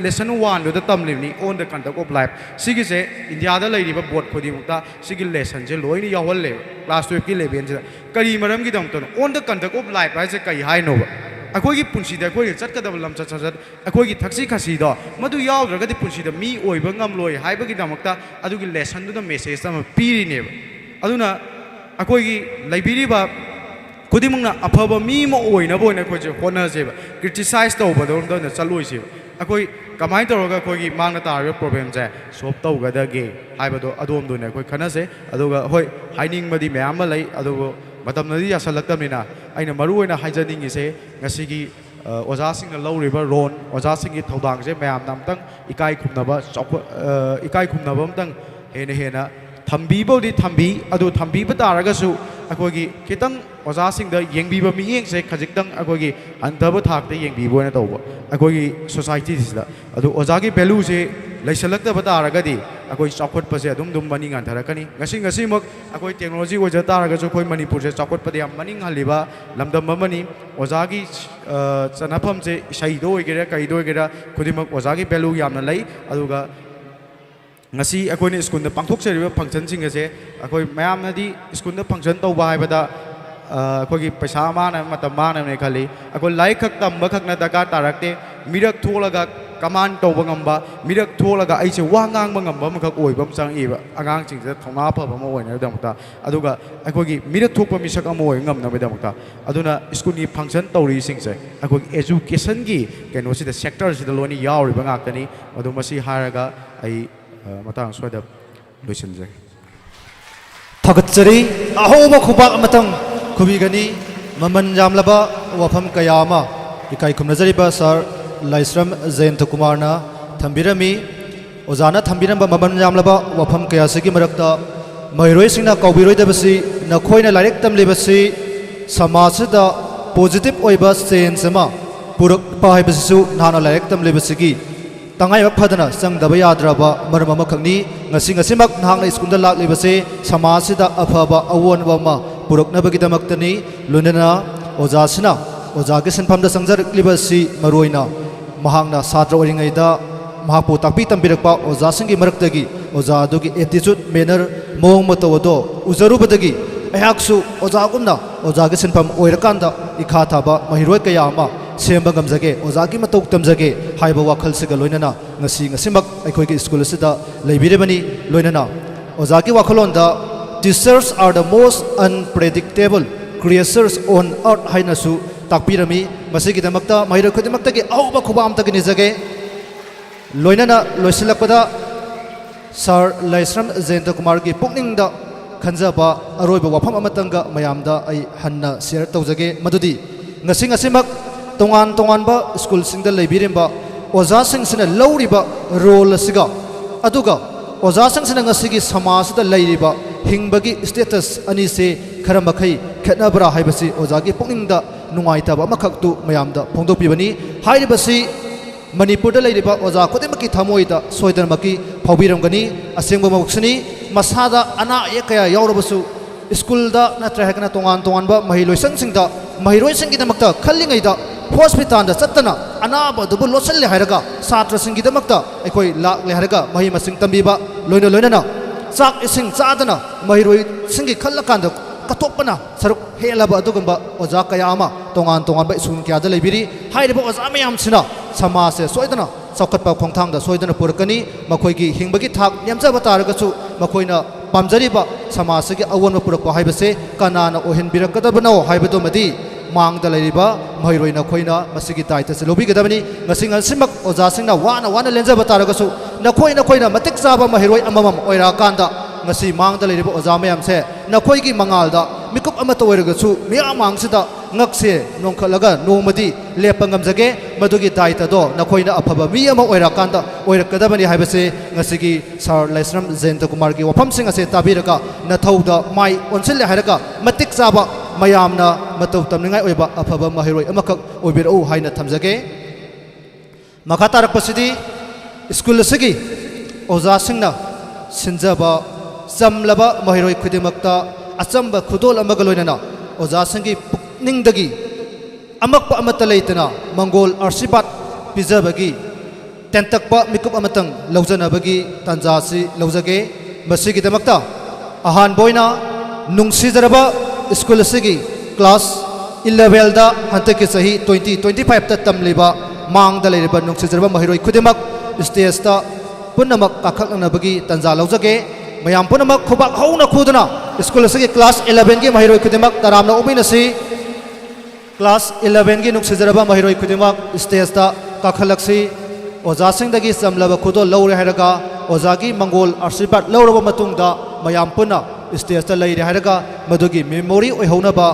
ꯂꯦꯁꯟ 1ꯗꯨꯗ ꯇꯝꯂꯤꯕꯅꯤ ꯑꯣꯟ ꯗ ꯀꯟꯗꯛ ꯑꯣꯐ ꯂꯥꯏꯐ ꯁꯤꯒꯤꯁꯦ ꯏꯟꯗꯤꯌꯥꯗ ꯂꯩꯔꯤꯕ ꯕꯣꯔꯗ ꯈꯨꯗꯤꯡꯃꯛꯇ ꯁꯤꯒꯤ ꯂꯦꯁꯟꯁꯦ ꯂꯣꯏꯅ ꯌꯥꯎꯍꯜꯂꯦꯕ ꯀ꯭ꯂꯥꯁ 12ꯀꯤ ꯂꯦꯚꯦꯜꯁꯤꯗ ꯀꯔꯤ ꯃꯔꯝꯒꯤꯗꯃꯛꯇꯅꯣ ꯑꯣꯟ ꯗ ꯀꯟꯗꯛ ꯑꯣꯐ ꯂꯥꯏꯐ ꯍꯥꯏꯁꯦ ꯀꯩ ꯍꯥꯏꯅꯣꯕ ꯑꯩꯈꯣꯏꯒꯤ ꯄꯨꯟꯁꯤꯗ ꯑꯩꯈꯣꯏꯅ ꯆꯠꯀꯗꯕ ꯂꯝꯆꯠ ꯁꯥꯖꯠ ꯑꯩꯈꯣꯏꯒꯤ ꯊꯛꯁꯤ ꯈꯥꯁꯤꯗꯣ ꯃꯗꯨ ꯌꯥꯎꯗ꯭ꯔꯒꯗꯤ ꯄꯨꯟꯁꯤꯗ ꯃꯤ ꯑꯣꯏꯕ ꯉꯝꯂꯣꯏ ꯍꯥꯏꯕꯒꯤꯗꯃꯛꯇ ꯑꯗꯨꯒꯤ ꯂꯦꯁꯟꯗꯨꯗ ꯃꯦꯁꯦꯖ ꯑꯃ ꯄꯤꯔꯤꯅꯦꯕ ꯑꯗꯨꯅ ꯑꯩꯈꯣꯏꯒꯤ ꯂꯩꯕꯤꯔꯤꯕ ꯈꯨꯗꯤꯡꯃꯛꯅ ꯑꯐꯕ ꯃꯤ ꯑꯃ ꯑꯣꯏꯅꯕ ꯑꯣꯏꯅ ꯑꯩꯈꯣꯏꯁꯦ ꯍꯣꯠꯅꯖꯦꯕ ꯀ꯭ꯔꯤꯇꯤꯁꯥꯏꯖ ꯇꯧꯕꯗꯣꯝꯗ ꯑꯣꯏꯅ ꯆꯠꯂꯣꯏꯁꯦꯕ ꯑꯩꯈꯣꯏ ꯀꯃꯥꯏꯅ ꯇꯧꯔꯒ ꯑꯩꯈꯣꯏꯒꯤ ꯃꯥꯡꯗ ꯇꯥꯔꯤꯕ ꯄ꯭ꯔꯣꯕ꯭ꯂꯦꯝꯁꯦ ꯁꯣꯜꯕ ꯇꯧꯒꯗꯒꯦ ꯍꯥꯏꯕꯗꯣ ꯑꯗꯣꯝꯗ ꯑꯩꯈꯣꯏ ꯈꯟꯅꯁꯦ ꯑꯗꯨꯒ ꯍꯣꯏ ꯍꯥꯏꯅꯤꯡꯕꯗꯤ ꯃꯌꯥꯝ ꯑꯃ ꯂꯩ ꯑꯗꯨꯕꯨ ꯃꯇꯝꯅꯗꯤ ꯌꯥꯁꯜꯂꯛꯇꯕꯅꯤꯅ ꯑꯩꯅ ꯃꯔꯨꯑꯣꯏꯅ ꯍꯥꯏꯖꯅꯤꯡꯉꯤꯁꯦ ꯉꯁꯤꯒꯤ ꯑꯣꯖꯥꯁꯤꯡꯅ ꯂꯧꯔꯤꯕ ꯔꯣꯜ ꯑꯣꯖꯥꯁꯤꯡꯒꯤ ꯊꯧꯗꯥꯡꯁꯦ ꯃꯌꯥꯝꯅ ꯑꯝꯇꯪ ꯏꯀꯥꯏ ꯈꯨꯝꯅꯕ ꯏꯀꯥꯏ ꯈꯨꯝꯅꯕ ꯑꯝꯇꯪ ꯍꯦꯟꯅ ꯊꯝꯕꯤꯕꯕꯨꯗꯤ ꯊꯝꯕꯤ ꯑꯗꯨ ꯊꯝꯕꯤꯕ ꯇꯥꯔꯒꯁꯨ ꯑꯩꯈꯣꯏꯒꯤ ꯈꯤꯇꯪ ꯑꯣꯖꯥꯁꯤꯡꯗ ꯌꯦꯡꯕꯤꯕ ꯃꯤꯠꯌꯦꯡꯁꯦ ꯈꯖꯤꯛꯇꯪ ꯑꯩꯈꯣꯏꯒꯤ ꯍꯟꯊꯕ ꯊꯥꯛꯇ ꯌꯦꯡꯕꯤꯕ ꯑꯣꯏꯅ ꯇꯧꯕ ꯑꯩꯈꯣꯏꯒꯤ ꯁꯣꯁꯥꯏꯇꯤꯁꯤꯗ ꯑꯗꯨ ꯑꯣꯖꯥꯒꯤ ꯚꯦꯂꯨꯁꯦ ꯂꯩꯁꯜꯂꯛꯇꯕ ꯇꯥꯔꯒꯗꯤ ꯑꯩꯈꯣꯏ ꯆꯥꯎꯈꯠꯄꯁꯦ ꯑꯗꯨꯝ ꯃꯅꯤꯡ ꯍꯟꯊꯔꯛꯀꯅꯤ ꯉꯁꯤꯃꯛ ꯑꯩꯈꯣꯏ ꯇꯦꯛꯅꯣꯂꯣꯖꯤ ꯑꯣꯏꯖ ꯇꯥꯔꯒꯁꯨ ꯑꯩꯈꯣꯏ ꯃꯅꯤꯄꯨꯔꯁꯦ ꯆꯥꯎꯈꯠꯄꯗ ꯌꯥꯝ ꯃꯅꯤꯡꯍꯜꯂꯤꯕ ꯂꯝꯗꯝ ꯑꯃꯅꯤ ꯑꯣꯖꯥꯒꯤ ꯆꯠꯅꯐꯝꯁꯦ ꯏꯁꯩꯗ ꯑꯣꯏꯒꯦꯔꯥ ꯀꯩꯗ ꯑꯣꯏꯒꯦꯔꯥ ꯈꯨꯗꯤꯡꯃꯛ ꯑꯣꯖꯥꯒꯤ ꯚꯦꯂꯨ ꯌꯥꯝꯅ ꯂꯩ ꯑꯗꯨꯒ ꯉꯁꯤ ꯑꯩꯈꯣꯏꯅ ꯁ꯭ꯀꯨꯜꯗ ꯄꯥꯡꯊꯣꯛꯆꯔꯤꯕ ꯐꯪꯁꯟꯁꯤꯡ ꯑꯁꯦ ꯑꯩꯈꯣꯏ ꯃꯌꯥꯝꯅꯗꯤ ꯁ꯭ꯀꯨꯜꯗ ꯐꯪꯁꯟ ꯇꯧꯕ ꯍꯥꯏꯕꯗ ꯑꯩꯈꯣꯏꯒꯤ ꯄꯩꯁꯥ ꯃꯥꯡꯅꯕ ꯃꯇꯝ ꯃꯥꯡꯅꯕꯅꯦ ꯈꯜꯂꯤ ꯑꯩꯈꯣꯏ ꯂꯥꯏꯔꯤꯛ ꯈꯛ ꯇꯝꯕ ꯈꯛꯅ ꯗꯔꯀꯥꯔ ꯇꯥꯔꯛꯇꯦ ꯃꯤꯔꯛ ꯊꯣꯛꯂꯒ ꯀꯃꯥꯟ ꯇꯧꯕ ꯉꯝꯕ ꯃꯤꯔꯛ ꯊꯣꯛꯂꯒ ꯑꯩꯁꯦ ꯋꯥ ꯉꯥꯡꯕ ꯉꯝꯕ ꯑꯃꯈꯛ ꯑꯣꯏꯕ ꯑꯃ ꯆꯪꯉꯛꯏꯕ ꯑꯉꯥꯡꯁꯤꯡꯁꯤꯗ ꯊꯧꯅꯥ ꯐꯕ ꯑꯃ ꯑꯣꯏꯅꯕꯒꯤꯗꯃꯛꯇ ꯑꯗꯨꯒ ꯑꯩꯈꯣꯏꯒꯤ ꯃꯤꯔꯛ ꯊꯣꯛꯄ ꯃꯤꯁꯛ ꯑꯃ ꯑꯣꯏꯕ ꯉꯝꯅꯕꯒꯤꯗꯃꯛꯇ ꯑꯗꯨꯅ ꯁ꯭ꯀꯨꯜꯒꯤ ꯐꯪꯁꯟ ꯇꯧꯔꯤꯁꯤꯡꯁꯦ ꯑꯩꯈꯣꯏꯒꯤ ꯑꯦꯖꯨꯀꯦꯁꯟꯒꯤ ꯀꯩꯅꯣꯁꯤꯗ ꯁꯦꯛꯇꯔꯁꯤꯗ ꯂꯣꯏꯅ ꯌꯥꯎꯔꯤꯕ ꯉꯥꯛꯇꯅꯤ ꯑꯗꯨ ꯃꯁꯤ ꯍꯥꯏꯔꯒ ꯑꯩ ꯃꯇꯥꯡ ꯁ꯭ꯋꯥꯏꯗ ꯂꯣꯏꯁꯤꯟꯖꯔꯤ
ꯊꯥꯒꯠꯆꯔꯤ ꯑꯍꯧꯕ ꯈꯨꯕꯥꯛ ꯑꯃꯇꯪ ꯈꯨꯕꯤꯒꯅꯤ ꯃꯃꯜ ꯌꯥꯝꯂꯕ ꯋꯥꯐꯝ ꯀꯌꯥ ꯑꯃ ꯏꯀꯥꯏ ꯈꯨꯝꯅꯖꯔꯤꯕ ꯁꯥꯔ ꯂꯥꯏꯁ꯭ꯔꯝ ꯖꯌꯟꯇ ꯀꯨꯃꯥꯔꯅ ꯊꯝꯕꯤꯔꯝꯃꯤ ꯑꯣꯖꯥꯅ ꯊꯝꯕꯤꯔꯝꯕ ꯃꯃꯜ ꯌꯥꯝꯂꯕ ꯋꯥꯐꯝ ꯀꯌꯥꯁꯤꯒꯤ ꯃꯔꯛꯇ ꯃꯍꯩꯔꯣꯏꯁꯤꯡꯅ ꯀꯥꯎꯕꯤꯔꯣꯏꯗꯕꯁꯤ ꯅꯈꯣꯏꯅ ꯂꯥꯏꯔꯤꯛ ꯇꯝꯂꯤꯕꯁꯤ ꯁꯃꯥꯖꯁꯤꯗ ꯄꯣꯖꯤꯇꯤꯕ ꯑꯣꯏꯕ ꯆꯦꯟꯖ ꯑꯃ ꯄꯨꯔꯛꯄ ꯍꯥꯏꯕꯁꯤꯁꯨ ꯅꯍꯥꯛꯅ ꯂꯥꯏꯔꯤꯛ ꯇꯝꯂꯤꯕꯁꯤꯒꯤ ꯇꯉꯥꯏꯕ ꯐꯗꯅ ꯆꯪꯗꯕ ꯌꯥꯗ꯭ꯔꯕ ꯃꯔꯝ ꯑꯃꯈꯛꯅꯤ ꯉꯁꯤꯃꯛ ꯅꯍꯥꯛꯅ ꯁ꯭ꯀꯨꯜꯗ ꯂꯥꯛꯂꯤꯕꯁꯤ ꯁꯃꯥꯖꯁꯤꯗ ꯑꯐꯕ ꯑꯑꯣꯟꯕ ꯑꯃ ꯄꯨꯔꯛꯅꯕꯒꯤꯗꯃꯛꯇꯅꯤ ꯂꯣꯏꯅꯅ ꯑꯣꯖꯥꯁꯤꯅ ꯑꯣꯖꯥꯒꯤ ꯁꯤꯟꯐꯝꯗ ꯆꯪꯖꯔꯛꯂꯤꯕꯁꯤ ꯃꯔꯨꯑꯣꯏꯅ ꯃꯍꯥꯛꯅ ꯁꯥꯇ꯭ꯔ ꯑꯣꯏꯔꯤꯉꯩꯗ ꯃꯍꯥꯛꯄꯨ ꯇꯥꯛꯄꯤ ꯇꯝꯕꯤꯔꯛꯄ ꯑꯣꯖꯥꯁꯤꯡꯒꯤ ꯃꯔꯛꯇꯒꯤ ꯑꯣꯖꯥ ꯑꯗꯨꯒꯤ ꯑꯦꯇꯤꯆꯨꯠ ꯃꯦꯅꯔ ꯃꯑꯣꯡ ꯃꯇꯧ ꯑꯗꯣ ꯎꯖꯔꯨꯕꯗꯒꯤ ꯑꯩꯍꯥꯛꯁꯨ ꯑꯣꯖꯥꯒꯨꯝꯅ ꯑꯣꯖꯥꯒꯤ ꯁꯤꯟꯐꯝ ꯑꯣꯏꯔꯀꯥꯟꯗ ꯏꯈꯥ ꯊꯥꯕ ꯃꯍꯩꯔꯣꯏ ꯀꯌꯥ ꯑꯃ ꯁꯦꯝꯕ ꯉꯝꯖꯒꯦ ꯑꯣꯖꯥꯒꯤ ꯃꯇꯧ ꯇꯝꯖꯒꯦ ꯍꯥꯏꯕ ꯋꯥꯈꯜꯁꯤꯒ ꯂꯣꯏꯅꯅ ꯉꯁꯤꯃꯛ ꯑꯩꯈꯣꯏꯒꯤ ꯁ꯭ꯀꯨꯜ ꯑꯁꯤꯗ ꯂꯩꯕꯤꯔꯤꯕꯅꯤ ꯂꯣꯏꯅꯅ ꯑꯣꯖꯥꯒꯤ ꯋꯥꯈꯜꯂꯣꯟꯗ teachers R the most ꯑꯟꯄ꯭ꯔꯦꯗꯤꯛꯇꯦꯕꯜ ꯀ꯭ꯔꯤꯌꯦꯆꯔꯁ on art ꯍꯥꯏꯅꯁꯨ ꯇꯥꯛꯄꯤꯔꯝꯃꯤ ꯃꯁꯤꯒꯤꯗꯃꯛꯇ ꯃꯍꯩꯔꯣꯏ ꯈꯨꯗꯤꯡꯃꯛꯇꯒꯤ ꯑꯍꯧꯕ ꯈꯨꯕꯥꯛ ꯑꯃꯇꯪ ꯅꯤꯖꯒꯦ ꯂꯣꯏꯅꯅ ꯂꯣꯏꯁꯤꯜꯂꯛꯄꯗ ꯁꯥꯔ ꯂꯥꯏꯁ꯭ꯔꯝ ꯖꯌꯟꯇ ꯀꯨꯃꯥꯔꯒꯤ ꯄꯨꯛꯅꯤꯡꯗ ꯈꯟꯖꯕ ꯑꯔꯣꯏꯕ ꯋꯥꯐꯝ ꯑꯃꯇꯪꯒ ꯃꯌꯥꯝꯗ ꯑꯩ ꯍꯟꯅ ꯁꯤꯌꯔ ꯇꯧꯖꯒꯦ ꯃꯗꯨꯗꯤ ꯉꯁꯤꯃꯛ ꯇꯣꯉꯥꯟꯕ ꯁ꯭ꯀꯨꯜꯁꯤꯡꯗ ꯂꯩꯕꯤꯔꯤꯕ ꯑꯣꯖꯥꯁꯤꯡꯁꯤꯅ ꯂꯧꯔꯤꯕ ꯔꯣꯜ ꯑꯁꯤꯒ ꯑꯗꯨꯒ ꯑꯣꯖꯥꯁꯤꯡꯁꯤꯅ ꯉꯁꯤꯒꯤ ꯁꯃꯥꯖꯁꯤꯗ ꯂꯩꯔꯤꯕ ꯍꯤꯡꯕꯒꯤ ꯁ꯭ꯇꯦꯇꯁ ꯑꯅꯤꯁꯦ ꯈꯔ ꯃꯈꯩ ꯈꯦꯠꯅꯕ꯭ꯔꯥ ꯍꯥꯏꯕꯁꯤ ꯑꯣꯖꯥꯒꯤ ꯄꯨꯛꯅꯤꯡꯗ ꯅꯨꯡꯉꯥꯏꯇꯕ ꯑꯃꯈꯛꯇꯨ ꯃꯌꯥꯝꯗ ꯐꯣꯡꯗꯣꯛꯄꯤꯕꯅꯤ ꯍꯥꯏꯔꯤꯕꯁꯤ ꯃꯅꯤꯄꯨꯔꯗ ꯂꯩꯔꯤꯕ ꯑꯣꯖꯥ ꯈꯨꯗꯤꯡꯃꯛꯀꯤ ꯊꯃꯣꯏꯗ ꯁꯣꯏꯗꯅꯃꯛꯀꯤ ꯐꯥꯎꯕꯤꯔꯝꯒꯅꯤ ꯑꯁꯦꯡꯕ ꯃꯛꯁꯤꯅꯤ ꯃꯁꯥꯗ ꯑꯅꯥ ꯑꯌꯦꯛ ꯀꯌా ꯌꯥꯎꯔꯕꯁꯨ ꯁ꯭ꯀꯨꯜꯗ ꯅꯠꯇ꯭ꯔꯒ ꯇꯣꯉꯥꯟꯕ ꯃꯍꯩꯂꯣꯏꯁꯪꯁꯤꯡꯗ ꯃꯍꯩꯔꯣꯏꯁꯤꯡꯒꯤꯗꯃꯛꯇ ꯈꯜꯂꯤꯉꯩꯗ हॉस्पिटल चतना अनाबदुबु लोसल्ले हायरगा छात्रसिंगिदमक्ता अखोई लाक्ले हायरगा मही मसिंग तंबीबा लोइना लोइना चाक इसिंग चादना महिरोई सिंगी खल्लकांद कतोपना सरुक हेलबा अदुगुंबा ओजा कया अमा तोंगान तोंगान बा स्कूल क्यादा लेबिरी हायरबा ओजा मयामसिना समाज से सोइदना चौकटपा खोंथांगदा सोइदना पुरकनी मखोइगी हिंबगी थाक नेमजबा तारगसु मखोइना पामजरीबा समाजगी अवोनबा पुरकपा हायबसे कनाना ओहिनबिरकदबनो हायबदोमदी मांगदा लेरिबा महिरोइना खोइना मसिगी दायित्वसे लोबिगदबनी ngasi ngasimak ओजासिंगना वाना वाना लेंजबा तारगसु नखोइना खोइना मतिक चाबा महिरोइ अममम ओइरा कांदा ngasi मांगदा लेरिबा ओजा मयामसे नखोइगी मंगालदा मिकुप अमत ओइरगसु मियाम मांगसिदा ngakse nongkhalaga nomadi lepangam jage madugi daita do nakoina aphaba mi ama oira kanda oirakadabani haibase ngasigi sar laisram jenta kumar gi wafam sing ase tabiraka nathauda mai onsil hairaka matik chaba mayamna matau tamningai oiba aphaba mahiroi amakak oibirau haina thamjage makatarak pasidi school sigi oza singna sinjaba samlaba mahiroi khudimakta achamba khudol amaga loinana oza singi निंगदगी अमक अमत लेतना मंगोल अर्शिबात पिजबगी तेंतक मिकुप अमतंग लौजनबगी तंजासी लौजगे मसिगिदमक्ता अहान बोइना नुंगसिजरबा स्कूल सिगी क्लास 11 दा हंतकी सही 2025 ता तमलिबा मांगदा लेरिबा नुंगसिजरबा महिरोइ खुदिमक स्टेज ता पुनमक काखलनबगी तंजा लौजगे मयाम पुनमक खुबाक हौना खुदना स्कूल सिगी क्लास 11 गी महिरोइ खुदिमक तरामना उमिनसी क्लास 11 की नुक्सिजरबा महिरोइ खुदिमक स्टेज ता काखलक्सी ओजासिंगदगी समलबा खुदो लौरे हायरगा ओजागी मंगोल आशीर्वाद लौरबा मतुंगदा मयाम पुना स्टेज ता लैरे हायरगा मदुगी मेमोरी ओइहौनबा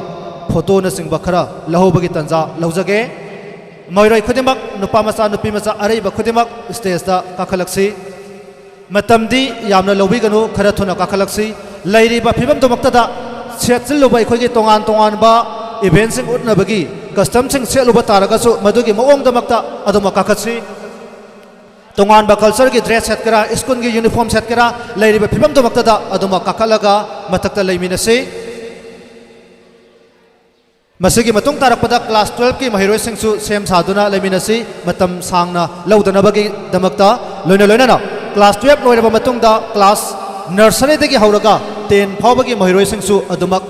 फोटो न सिंगबा खरा लहोबगी तंजा लौजगे महिरोइ खुदिमक नुपा मचा नुपी मचा अरैबा खुदिमक स्टेज ता काखलक्सी मतमदी यामना लौबिगनु खरा थुना काखलक्सी लैरिबा फिबम दमक्तदा सेटसिलुबा अखोइगी तोंगान तोंगानबा इवेंट सिंग उठनबगी कस्टम सिंग सेलुबा तारगसु मदुगी मओंगदमक्ता अदुमा काखत्सी तोंगानबा कल्चर की ड्रेस सेटकरा स्कूल की यूनिफॉर्म सेटकरा लैरिबा फिबम दमक्तदा अदुमा काखलगा मतक्ता लैमिनसी मसिगी मतुंग तारकपदा क्लास 12 की महिरोइ सिंगसु सेम सादुना लैमिनसी मतम सांगना लौदनबगी दमक्ता लोइना लोइना क्लास 12 लोइरबा मतुंगदा क्लास नर्सरी दगी हौरगा 10 फावबगी महिरोइ सिंगसु अदुमक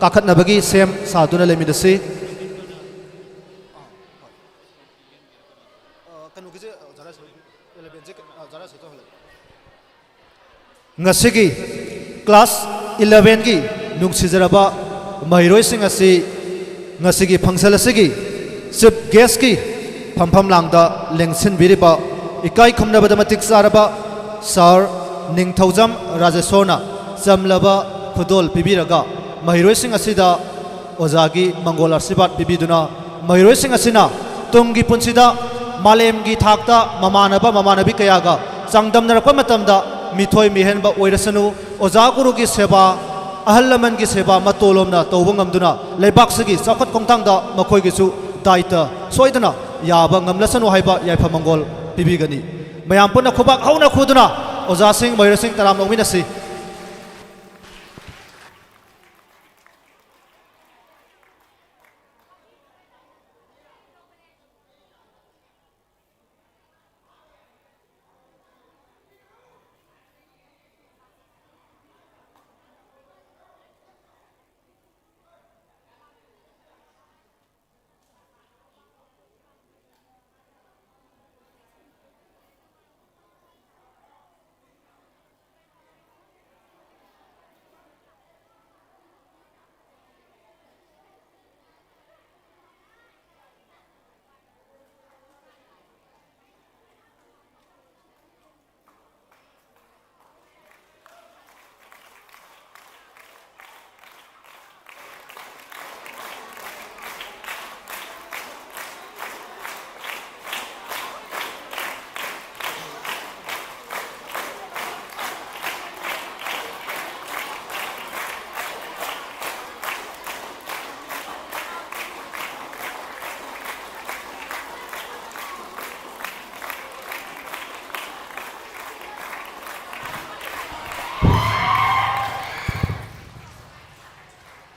काखतनबगी सेम सादुना लेमिदसी ngasiगी क्लास 11 की नुंगसिजरबा महिरोइ सिंग asi ngasiगी फंक्शन asigi चिफ गेस्ट की फमफम लांगदा लेंगसिन बिरिबा इकाई खमनबदा मतिक सारबा सर निंगथौजम राजेशोना समलबा खुदोल पिबिरगा महिरोइ सिंग असिदा ओजागी मंगोल आशीर्वाद पिबिदुना महिरोइ सिंग असिना तुंगी पुंसिदा मालेमगी थाकता ममानबी कयागा चांगदमनरकपा मतमदा मिथोय मिहेनबा ओइरसनु ओजा गुरुगी सेवा अहल लमन की सेवा मतोलोमना तौबा ngamduna लेबाक्सगी चौखट खोंथांगदा मखोयगिसु दायित्व सोइदना याबा ngamlasanu haiba yaifa मंगोल पिबिगनी मयाम पुना खुबाक हौना खुदुना ओजा सिंग महिरोइ सिंग तराम नौमिनसी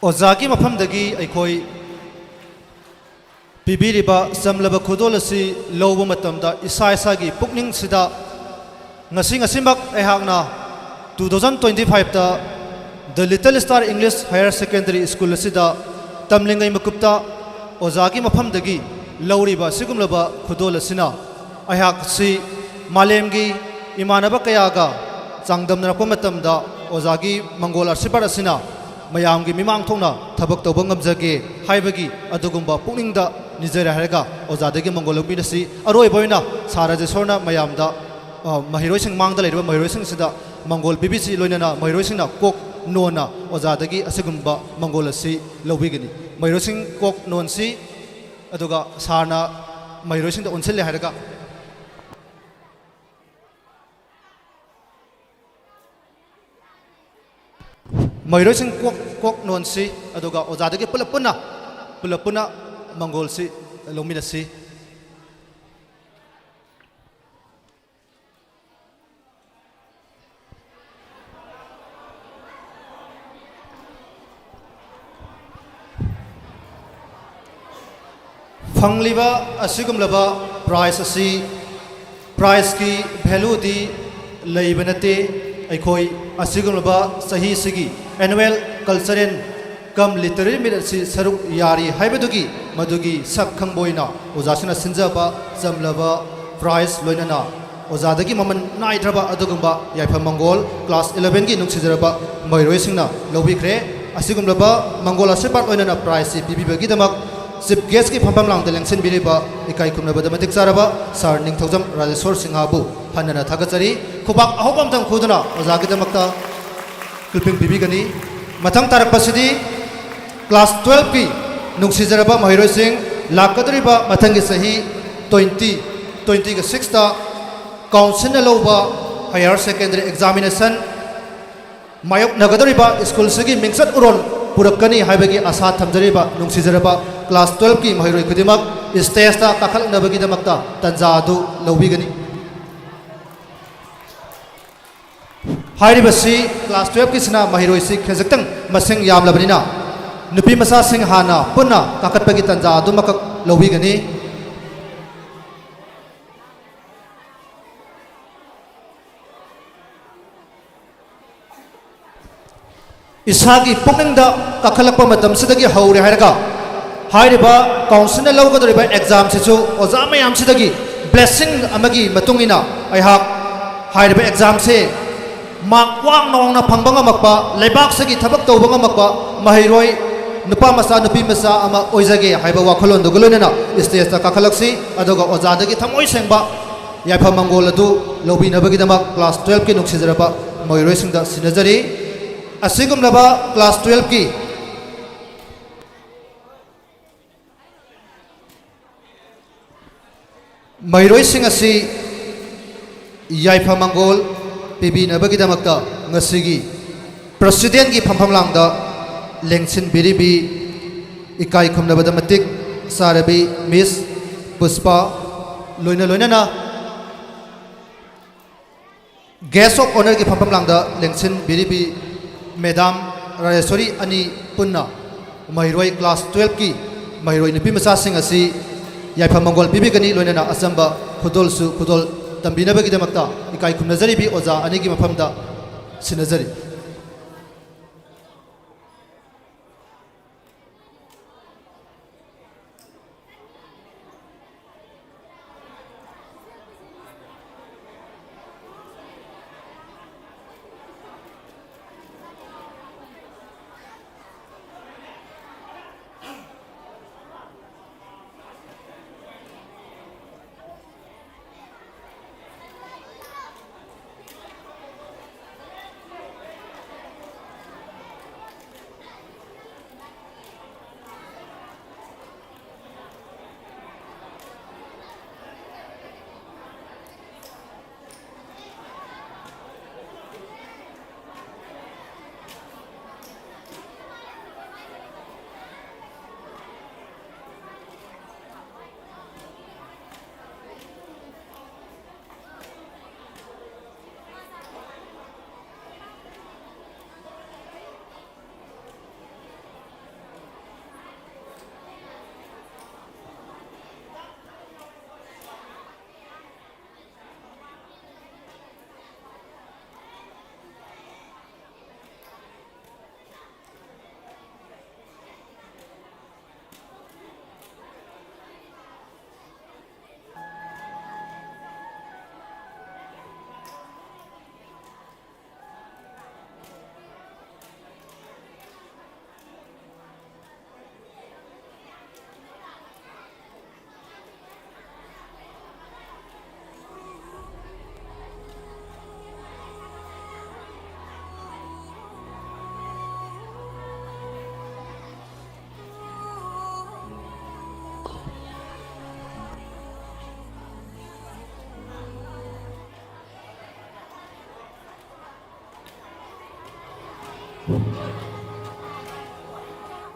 ओजागी मफमदगी अखोई ꯄꯤꯕꯤꯔꯤꯕ ꯆꯝꯂꯕ ꯈꯨꯗꯣꯜ ꯑꯁꯤ ꯂꯧꯕ ꯃꯇꯝꯗ ꯏꯁꯥ ꯏꯁꯥꯒꯤ ꯄꯨꯛꯅꯤꯡꯁꯤꯗ ꯉꯁꯤꯃꯛ ꯑꯩꯍꯥꯛꯅ 2025ꯇ ꯗ little star English higher secondary school ꯑꯁꯤꯗ ꯇꯝꯂꯤꯉꯩ ꯃꯀꯨꯞꯇ ꯑꯣꯖꯥꯒꯤ ꯃꯐꯝꯗꯒꯤ ꯂꯧꯔꯤꯕ ꯑꯁꯤꯒꯨꯝꯂꯕ ꯈꯨꯗꯣꯜ ꯑꯁꯤꯅ ꯑꯩꯍꯥꯛꯁꯤ ꯃꯥꯂꯦꯝꯒꯤ ꯏꯃꯥꯟꯅꯕ ꯀꯌꯥꯒ ꯆꯥꯡꯗꯝꯅꯔꯛꯄ ꯃꯇꯝꯗ ꯑꯣꯖꯥꯒꯤ ꯃꯪꯒꯣꯜ ꯑꯁꯤꯔꯕꯥꯗ ꯑꯁꯤꯅ ꯃꯌꯥꯝꯒꯤ ꯃꯤꯃꯥꯡ ꯊꯣꯛꯅ ꯊꯕꯛ ꯇꯧꯕ ꯉꯝꯖꯒꯦ ꯍꯥꯏꯕꯒꯤ ꯑꯗꯨꯒꯨꯝꯕ ꯄꯨꯛꯅꯤꯡꯗ ꯅꯤꯖꯔꯦ ꯍꯥꯏꯔꯒ ꯑꯣꯖꯥꯗꯒꯤ ꯃꯪꯒꯣꯜ ꯂꯧꯕꯤꯔꯁꯤ ꯑꯔꯣꯏꯕ ꯑꯣꯏꯅ ꯁꯥꯔ ꯔꯥꯖꯦꯁꯣꯔꯅ ꯃꯌꯥꯝꯗ ꯃꯍꯩꯔꯣꯏꯁꯤꯡ ꯃꯥꯡꯗ ꯂꯩꯔꯤꯕ ꯃꯍꯩꯔꯣꯏꯁꯤꯡꯁꯤꯗ ꯃꯪꯒꯣꯜ ꯄꯤꯕꯤꯁꯤ ꯂꯣꯏꯅꯅ ꯃꯍꯩꯔꯣꯏꯁꯤꯡꯅ ꯀꯣꯛ ꯅꯣꯟꯅ ꯑꯣꯖꯥꯗꯒꯤ ꯑꯁꯤꯒꯨꯝꯕ ꯃꯪꯒꯣꯜ ꯑꯁꯤ ꯂꯧꯕꯤꯒꯅꯤ ꯃꯍꯩꯔꯣꯏꯁꯤꯡ ꯀꯣꯛ ꯅꯣꯟꯁꯤ ꯑꯗꯨꯒ ꯁꯥꯔꯅ ꯃꯍꯩꯔꯣꯏꯁꯤꯡꯗ ꯑꯣꯟꯁꯤꯜꯂꯦ ꯍꯥꯏꯔꯒ ꯃꯍꯩꯔꯣꯏꯁꯤꯡ ꯀꯣꯛ ꯅꯣꯟꯁꯤ ꯑꯗꯨꯒ ꯑꯣꯖꯥꯗꯒꯤ ꯄꯨꯂꯞ ꯄꯨꯟꯅ ꯃꯪꯒꯣꯜꯁꯤ ꯂꯧꯃꯤꯟꯅꯁꯤ ꯐꯪꯂꯤꯕ ꯑꯁꯤꯒꯨꯝꯂꯕ ꯄ꯭ꯔꯥꯏꯖ ꯑꯁꯤ ꯄ꯭ꯔꯥꯏꯖꯀꯤ ꯚꯦꯂꯨꯗꯤ ꯂꯩꯕ ꯅꯠꯇꯦ ꯑꯩꯈꯣꯏ ꯑꯁꯤꯒꯨꯝꯂꯕ ꯆꯍꯤꯁꯤꯒꯤ ꯑꯦꯅꯨꯋꯦꯜ ꯀꯜꯆꯔꯦꯜ ꯀꯝ ꯂꯤꯇꯔꯦꯔꯤ ꯃꯤꯠ ꯑꯁꯤ ꯁꯔꯨꯛ ꯌꯥꯔꯤ ꯍꯥꯏꯕꯗꯨꯒꯤ ꯃꯗꯨꯒꯤ ꯁꯛ ꯈꯪꯕ ꯑꯣꯏꯅ ꯑꯣꯖꯥꯁꯤꯡꯅ ꯁꯤꯟꯖꯕ ꯆꯝꯂꯕ ꯄ꯭ꯔꯥꯏꯖ ꯂꯣꯏꯅꯅ ꯑꯣꯖꯥꯗꯒꯤ ꯃꯃꯜ ꯅꯥꯏꯗ꯭ꯔꯕ ꯑꯗꯨꯒꯨꯝꯕ ꯌꯥꯏꯐ ꯃꯪꯒꯣꯜ ꯀ꯭ꯂꯥꯁ 11ꯒꯤ ꯅꯨꯡꯁꯤꯖꯔꯕ ꯃꯍꯩꯔꯣꯏꯁꯤꯡꯅ ꯂꯧꯕꯤꯈ꯭ꯔꯦ ꯑꯁꯤꯒꯨꯝꯂꯕ ꯃꯪꯒꯣꯜ ꯑꯁꯤꯔꯕꯥꯗ ꯂꯣꯏꯅꯅ ꯄ꯭ꯔꯥꯏꯖꯁꯤ ꯄꯤꯕꯤꯕꯒꯤꯗꯃꯛ ꯆꯤꯞ ꯒꯦꯁꯀꯤ ꯐꯝꯐꯝ ꯂꯥꯡꯗ ꯂꯦꯡꯁꯤꯟꯕꯤꯔꯤꯕ ꯏꯀꯥꯏ ꯈꯨꯝꯅꯕꯗ ꯃꯇꯤꯛ ꯆꯥꯔꯕ ꯁꯥꯔ ꯅꯤꯡꯊꯧꯖꯝ ꯔꯥꯖꯦꯁꯣꯔ ꯁꯤꯡꯍꯕꯨ ꯍꯟꯅ ꯊꯥꯒꯠꯆꯔꯤ ꯈꯨꯕꯥꯛ ꯑꯍꯧꯕ ꯑꯃꯇꯪ ꯈꯨꯗꯨꯅ ꯑꯣꯖꯥꯒꯤꯗꯃꯛꯇ ꯀ꯭ꯂꯤꯞꯄꯤꯡ ꯄꯤꯕꯤꯒꯅꯤ ꯃꯊꯪ ꯇꯥꯔꯛꯄꯁꯤꯗꯤ ꯀ꯭ꯂꯥꯁ 12ꯀꯤ ꯅꯨꯡꯁꯤꯖꯔꯕ ꯃꯍꯩꯔꯣꯏꯁꯤꯡ ꯂꯥꯛꯀꯗꯧꯔꯤꯕ ꯃꯊꯪꯒꯤ ꯆꯍꯤ 2026ꯇ ꯀꯥꯎꯟꯁꯤꯜꯅ ꯂꯧꯕ ꯍꯥꯌꯔ ꯁꯦꯀꯦꯟꯗꯔꯤ ꯑꯦꯛꯖꯥꯃꯤꯅꯦꯁꯟ ꯃꯥꯌꯣꯛꯅꯒꯗꯧꯔꯤꯕ ꯁ꯭ꯀꯨꯜꯁꯤꯒꯤ ꯃꯤꯡꯆꯠ ꯎꯔꯣꯜ ꯄꯨꯔꯛꯀꯅꯤ ꯍꯥꯏꯕꯒꯤ ꯑꯁꯥ ꯊꯝꯖꯔꯤꯕ ꯅꯨꯡꯁꯤꯖꯔꯕ ꯀ꯭ꯂꯥꯁ 12ꯀꯤ ꯃꯍꯩꯔꯣꯏ ꯈꯨꯗꯤꯡꯃꯛ ꯁ꯭ꯇꯦꯖꯇ ꯀꯥꯈꯠꯂꯛꯅꯕꯒꯤꯗꯃꯛꯇ ꯇꯥꯟꯖꯥ ꯑꯗꯨ ꯂꯧꯕꯤꯒꯅꯤ ꯍꯥꯏꯔꯤꯕꯁꯤ ꯀ꯭ꯂꯥꯁ 12ꯀꯤꯁꯤꯅ ꯃꯍꯩꯔꯣꯏꯁꯤ ꯈꯖꯤꯛꯇꯪ ꯃꯁꯤꯡ ꯌꯥꯝꯂꯕꯅꯤꯅ ꯅꯨꯄꯤ ꯃꯆꯥꯁꯤꯡ ꯍꯥꯟꯅ ꯄꯨꯟꯅ ꯀꯥꯈꯠꯄꯒꯤ ꯇꯥꯟꯖꯥ ꯑꯗꯨꯃꯛ ꯂꯧꯕꯤꯒꯅꯤ ꯏꯁꯥꯒꯤ ꯄꯨꯛꯅꯤꯡꯗ ꯀꯥꯈꯠꯂꯛꯄ ꯃꯇꯝꯁꯤꯗꯒꯤ ꯍꯧꯔꯦ ꯍꯥꯏꯔꯒ ꯍꯥꯏꯔꯤꯕ ꯀꯥꯎꯟꯁꯤꯜꯅ ꯂꯧꯒꯗꯧꯔꯤꯕ ꯑꯦꯛꯖꯥꯝꯁꯤꯁꯨ ꯑꯣꯖꯥ ꯃꯌꯥꯝꯁꯤꯗꯒꯤ ꯕ꯭ꯂꯦꯁꯤꯡ ꯑꯃꯒꯤ ꯃꯇꯨꯡ ꯏꯟꯅ ꯑꯩꯍꯥꯛ ꯍꯥꯏꯔꯤꯕ ꯑꯦꯛꯖꯥꯝꯁꯦ ꯃꯥꯔꯛ ꯋꯥꯡꯅ ꯐꯪꯕ ꯉꯝꯃꯛꯄ ꯂꯩꯕꯥꯛꯁꯤꯒꯤ ꯊꯕꯛ ꯇꯧꯕ ꯉꯝꯃꯛꯄ ꯃꯍꯩꯔꯣꯏ ꯅꯨꯄꯥ ꯃꯆꯥ ꯅꯨꯄꯤ ꯃꯆꯥ ꯑꯃ ꯑꯣꯏꯖꯒꯦ ꯍꯥꯏꯕ ꯋꯥꯈꯜꯂꯣꯟꯗꯨꯒ ꯂꯣꯏꯅꯅ ꯁ꯭ꯇꯦꯖꯇ ꯀꯥꯈꯠꯂꯛꯁꯤ ꯑꯗꯨꯒ ꯑꯣꯖꯥꯗꯒꯤ ꯊꯃꯣꯏ ꯁꯦꯡꯕ ꯌꯥꯏꯐ ꯃꯪꯒꯣꯜ ꯑꯗꯨ ꯂꯧꯕꯤꯅꯕꯒꯤꯗꯃꯛ ꯀ꯭ꯂꯥꯁ 12ꯀꯤ ꯅꯨꯡꯁꯤꯖꯔꯕ ꯃꯍꯩꯔꯣꯏꯁꯤꯡꯗ ꯁꯤꯟꯅꯖꯔꯤ ꯑꯁꯤꯒꯨꯝꯂꯕ ꯀ꯭ꯂꯥꯁ 12ꯀꯤ ꯃꯍꯩꯔꯣꯏꯁꯤꯡ ꯑꯁꯤ ꯌꯥꯏꯐ ꯃꯪꯒꯣꯜ ꯄꯤꯕꯤꯅꯕꯒꯤꯗꯃꯛꯇ ꯉꯁꯤꯒꯤ ꯄ꯭ꯔꯁꯤꯗꯦꯟꯒꯤ ꯐꯝꯐꯝꯂꯥꯡꯗ ꯂꯦꯡꯁꯤꯟꯕꯤꯔꯤꯕꯤ ꯏꯀꯥꯏ ꯈꯨꯝꯅꯕꯗ ꯃꯇꯤꯛ ꯆꯥꯔꯕꯤ ꯃꯤꯁ ꯄꯨꯁꯄꯥ ꯂꯣꯏꯅꯅ ꯒꯦꯁ ꯑꯣꯐ ꯑꯣꯅꯔꯒꯤ ꯐꯝꯐꯝꯂꯥꯡꯗ ꯂꯦꯡꯁꯤꯟꯕꯤꯔꯤꯕꯤ ꯃꯦꯗꯥꯝ ꯔꯥꯖꯦꯁꯣꯔꯤ ꯑꯅꯤ ꯄꯨꯟꯅ ꯃꯍꯩꯔꯣꯏ ꯀ꯭ꯂꯥꯁ 12ꯀꯤ ꯃꯍꯩꯔꯣꯏ ꯅꯨꯄꯤ ꯃꯆꯥꯁꯤꯡ ꯑꯁꯤ ꯌꯥꯏꯐ ꯃꯪꯒꯣꯜ ꯄꯤꯕꯤꯒꯅꯤ ꯂꯣꯏꯅꯅ ꯑꯆꯝꯕ ꯈꯨꯗꯣꯜ ꯇꯝꯕꯤꯅꯕꯒꯤꯗꯃꯛꯇ ꯏꯀꯥꯏ ꯈꯨꯝꯅꯖꯔꯤꯕꯤ ꯑꯣꯖꯥ ꯑꯅꯤꯒꯤ ꯃꯐꯝꯗ ꯁꯤꯟꯅꯖꯔꯤ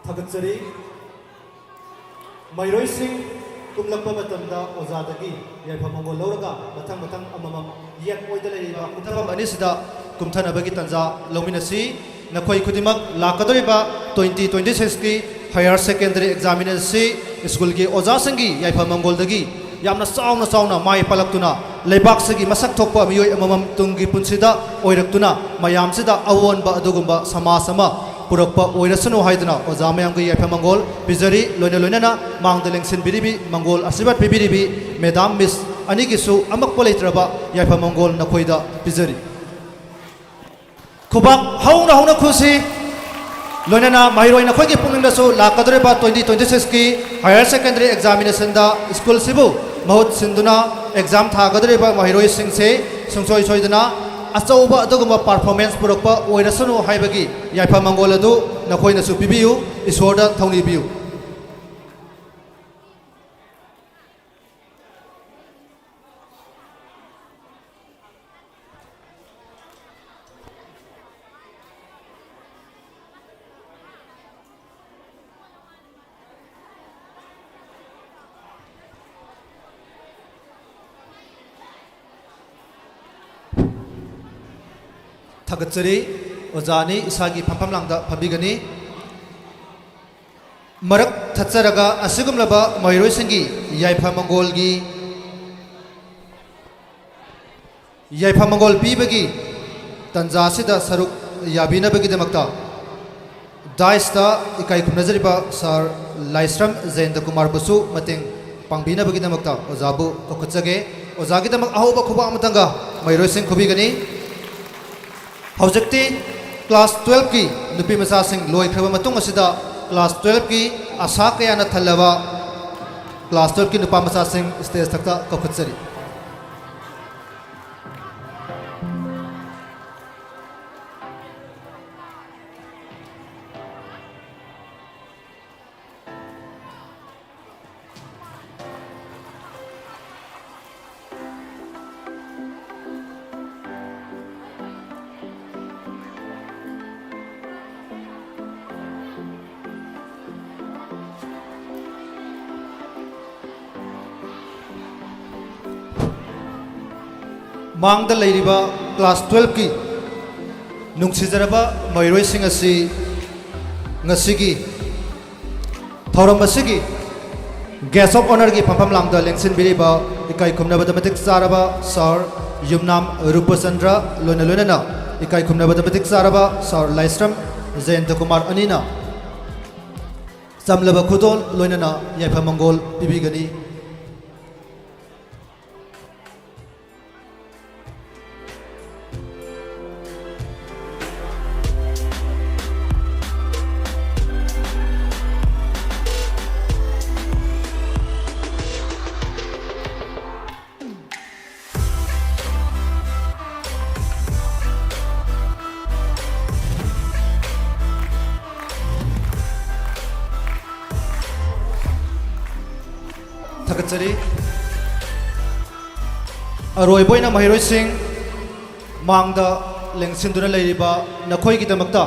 Thagatsari Mairoi Singh tumlakpa matamda ozadagi yaifamangol lauraga mathang mathang amamam yet oida leiba kumthabam anisida kumthanabagi tanja lominasi nakhoi khudimak lakadoriba 2026 ki higher secondary examination school ki oza sangi yaifamangol dagi yamna sauna mai palaktuna leibak sagi masak thokpa miyoi amamam tungi punsida oiraktuna mayam sida awonba adugumba samasama purakpa oirasanu haiduna oza mayam ki yaifamangol bizari loina na mangdelengsin biribi mangol asibat bibiribi madam miss ani gisu amak polaitraba yaifamangol nakhoida bizari khubak hauna khusi loina mahiroi na khogi pungning so lakadre ba 2026 ki higher secondary examination da school sibu mahut sinduna exam thagadre ba mahiroi sing se sungsoi soidana achauba aduguma performance purakpa oirasanu haibagi yaifamangol adu nakhoina su pibiu isorda thongni biu Thagatsari ozani isagi phampam langda phabigani marak thatsaraga asigumlaba mairoi singi yaifamangol gi yaifamangol pibagi tanja sida saruk yabinabagi damakta daista ikai khumnajariba sar laisram zainda kumar basu mateng pangbinabagi damakta ozabu kokutsage ozagi damak ahoba khuba amatanga mairoi sing khubigani Howjakti class 12 ki nupi masa sing loi khraba matung asida class 12 ki asa kaya na thalaba class 12 ki nupa masa sing stage takta kokhutsari Mangda leiriba class 12 ki nungsijaraba mairoi sing asi ngasigi thoram asigi guest of honor ki phampam langda lengsin biriba ikai khumna mathematic saraba sir yumnam rupachandra loina na ikai khumna mathematic saraba sir laisram zainta kumar anina samlaba khudol loina na yaifamangol pibigani Thagatsari aroi boina mahiroi sing mangda lengsinduna leiriba nakhoi gi damakta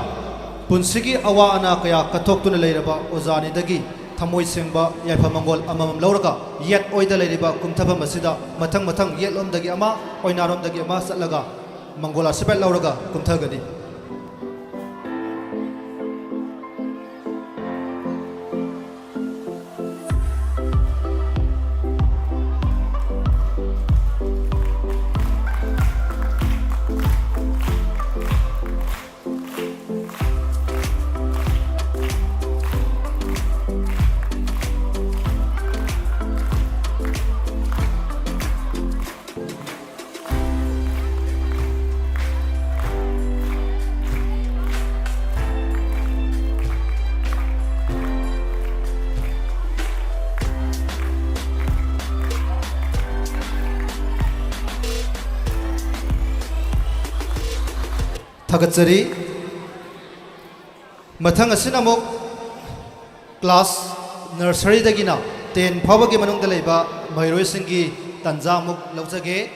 punsigi awa ana kaya kathoktuna leiraba ozani dagi thamoi singba yaifamangol amamam lauraga yet oida leiriba kumthaba masida mathang yet lom dagi ama oinarom dagi ama satlaga mangola sibet lauraga kumthagani Thagatsari mathang asinamuk class nursery dagina 10 phawagi manungda leiba mairoi singi tanja muk laujage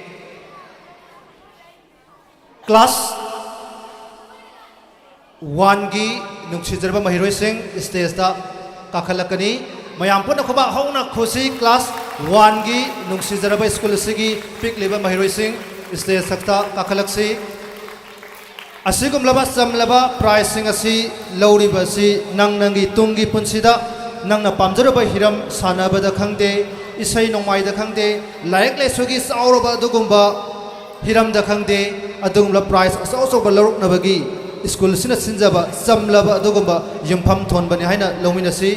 1गी नुंगसिजरबा महिरोइसिंग स्टेजदा काखलकनी मयाम पुनः खुबा हौना खुशी class 1गी नुंगसिजरबा school सिगी पिकलिबा महिरोइसिंग stage सकता काखलक्सी असिगुमलबा समलबा pricing असि लौरिबसि नंगी Tungi पुंसिदा नंगना पामजरबा Hiram सानबदा खंगदे इसै नोंमाइदा खंगदे like लेसुगी साउरबा दुगुंबा हिरमदा खंगदे अदुगुमला price असौ असौबा लरुकनबगी school सिना सिंजबा समलबा अदुगुंबा युमफम थोनबनि हाइना लौमिनसि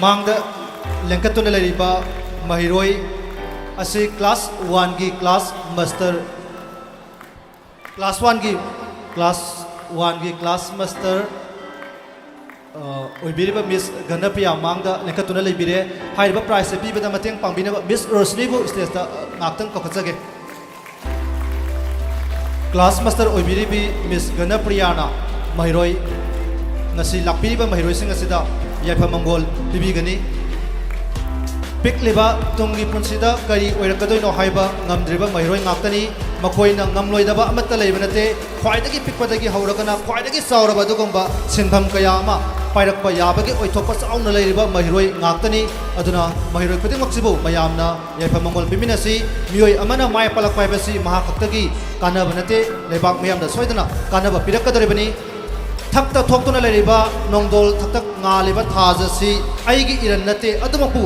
मांगदा लेंकतुना लरिबा महिरोई असि class 1गी क्लास मास्टर क्लास 1गी क्लास मास्टर ओइबिरिबा मिस गनपिया मांगदा लेंकतुना लेबिरे हाइरबा प्राइस पीबदा मतेंग पांगबिनबा मिस रोशनीबु स्टेजदा नाक्तंग कखचगे क्लास मास्टर ओइबिरिबी मिस गनप्रियाना Mahiroi ngasi lakpiriba mahiroi sing asida yaifa mangol pibigani pikliba tungi punsida kari oirakadoi no haiba ngamdriba mahiroi ngaktani makoina ngamloidaba amatta leibanate khwaidagi pikpadagi hauragana khwaidagi sauraba dugomba sintham kaya ama pairakpa yabagi oithokpa sauna leiriba mahiroi ngaktani aduna mahiroi khudingmaksibu mayamna yaifa mangol piminasi mioi amana mai palak paibasi mahakaktagi kanaba nate lebak mayamda soidana kanaba pirakadoribani थकता थोक्तुना लेरिबा नोंदोल थकतक ngaलिबा थाजसी आइगी इरन नते अदुमपु